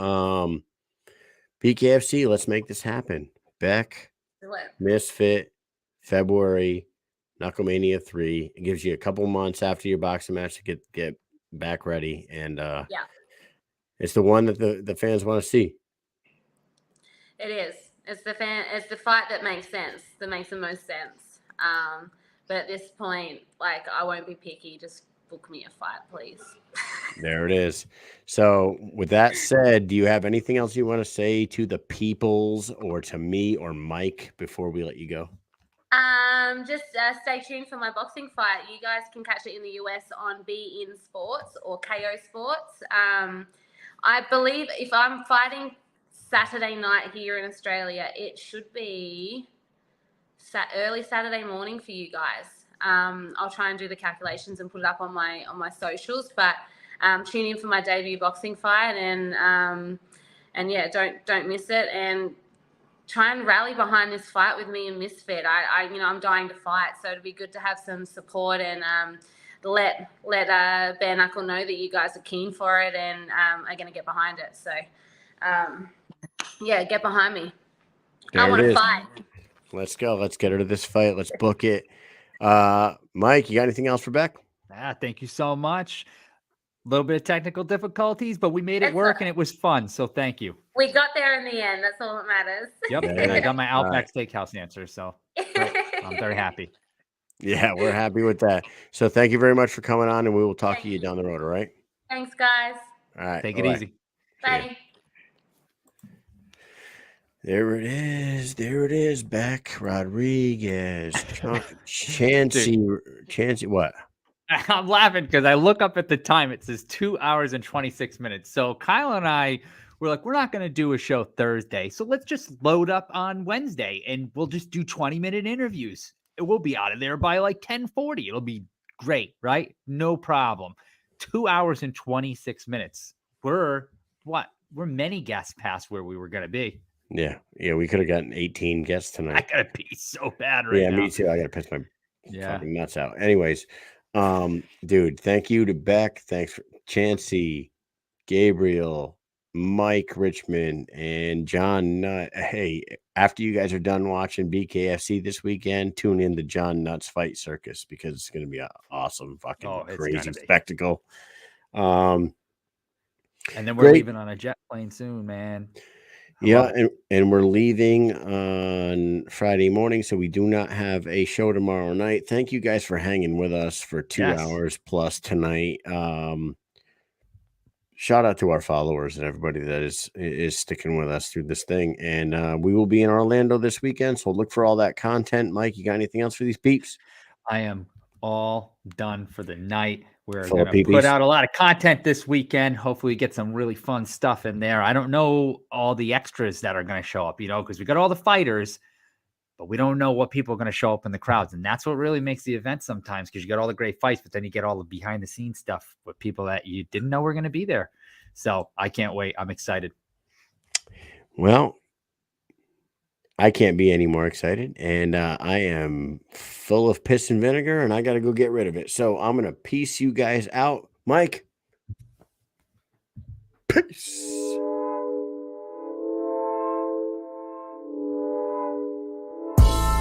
A: BKFC, let's make this happen. Bec,
H: Do it.
A: Misfit, February, Knucklemania 3. It gives you a couple months after your boxing match to get back ready. And
H: Yeah,
A: it's the one that the fans want to see.
H: it is. It's the fight that makes sense. That makes the most sense. But at this point, like, I won't be picky. Just book me a fight, please.
A: There it is. So with that said, do you have anything else you want to say to the peoples or to me or Mike before we let you go?
H: Just stay tuned for my boxing fight. You guys can catch it in the US on Be In Sports or KO Sports. I believe if I'm fighting Saturday night here in Australia, it should be early Saturday morning for you guys. I'll try and do the calculations and put it up on my socials, but tune in for my debut boxing fight, and yeah, don't miss it, and try and rally behind this fight with me and Misfit. I'm dying to fight, so it'd be good to have some support and let Bare Knuckle know that you guys are keen for it and are going to get behind it. So yeah, get behind me.
A: There
H: I want
A: it
H: to
A: is.
H: fight.
A: Let's go. Let's get her to this fight. Let's book it. Mike, you got anything else for Bec?
B: Thank you so much. A little bit of technical difficulties, but we made it work and it was fun. So thank you.
H: We got there in the end. That's all that matters.
B: Yep. And I got my Outback Steakhouse answer. So I'm very happy.
A: Yeah, we're happy with that. So thank you very much for coming on, and we will talk to you down the road. All right.
H: Thanks, guys.
A: All right.
B: Take it easy.
H: Bye.
A: There it is. There it is. Bec Rodriguez. Chancey. What?
B: I'm laughing because I look up at the time. It says 2 hours and 26 minutes. So Kyle and I were like, we're not going to do a show Thursday. So let's just load up on Wednesday and we'll just do 20-minute interviews. We'll be out of there by like 10:40. It'll be great, right? No problem. 2 hours and 26 minutes. We're many guests past where we were going to be.
A: Yeah. We could have gotten 18 guests tonight.
B: I gotta pee so bad right now.
A: Yeah, me too. I gotta piss my fucking nuts out. Anyways, dude, thank you to Bec. Thanks for Chancey, Gabriel, Mike, Richman, and John Nutt. Hey, after you guys are done watching BKFC this weekend, tune in to John Nutt's Fight Circus because it's going to be an awesome fucking crazy spectacle.
B: And then we're leaving on a jet plane soon, man.
A: Yeah, and we're leaving on Friday morning, so we do not have a show tomorrow night. Thank you guys for hanging with us for 2 hours plus tonight. Shout out to our followers and everybody that is sticking with us through this thing. And we will be in Orlando this weekend, so look for all that content. Mike, you got anything else for these peeps?
B: I am all done for the night. We're going to put out a lot of content this weekend. Hopefully get some really fun stuff in there. I don't know all the extras that are going to show up, because we got all the fighters, but we don't know what people are going to show up in the crowds. And that's what really makes the event sometimes, because you got all the great fights, but then you get all the behind the scenes stuff with people that you didn't know were going to be there. So I can't wait. I'm excited.
A: Well, I can't be any more excited, and I am full of piss and vinegar, and I got to go get rid of it. So I'm going to peace you guys out. Mike, peace.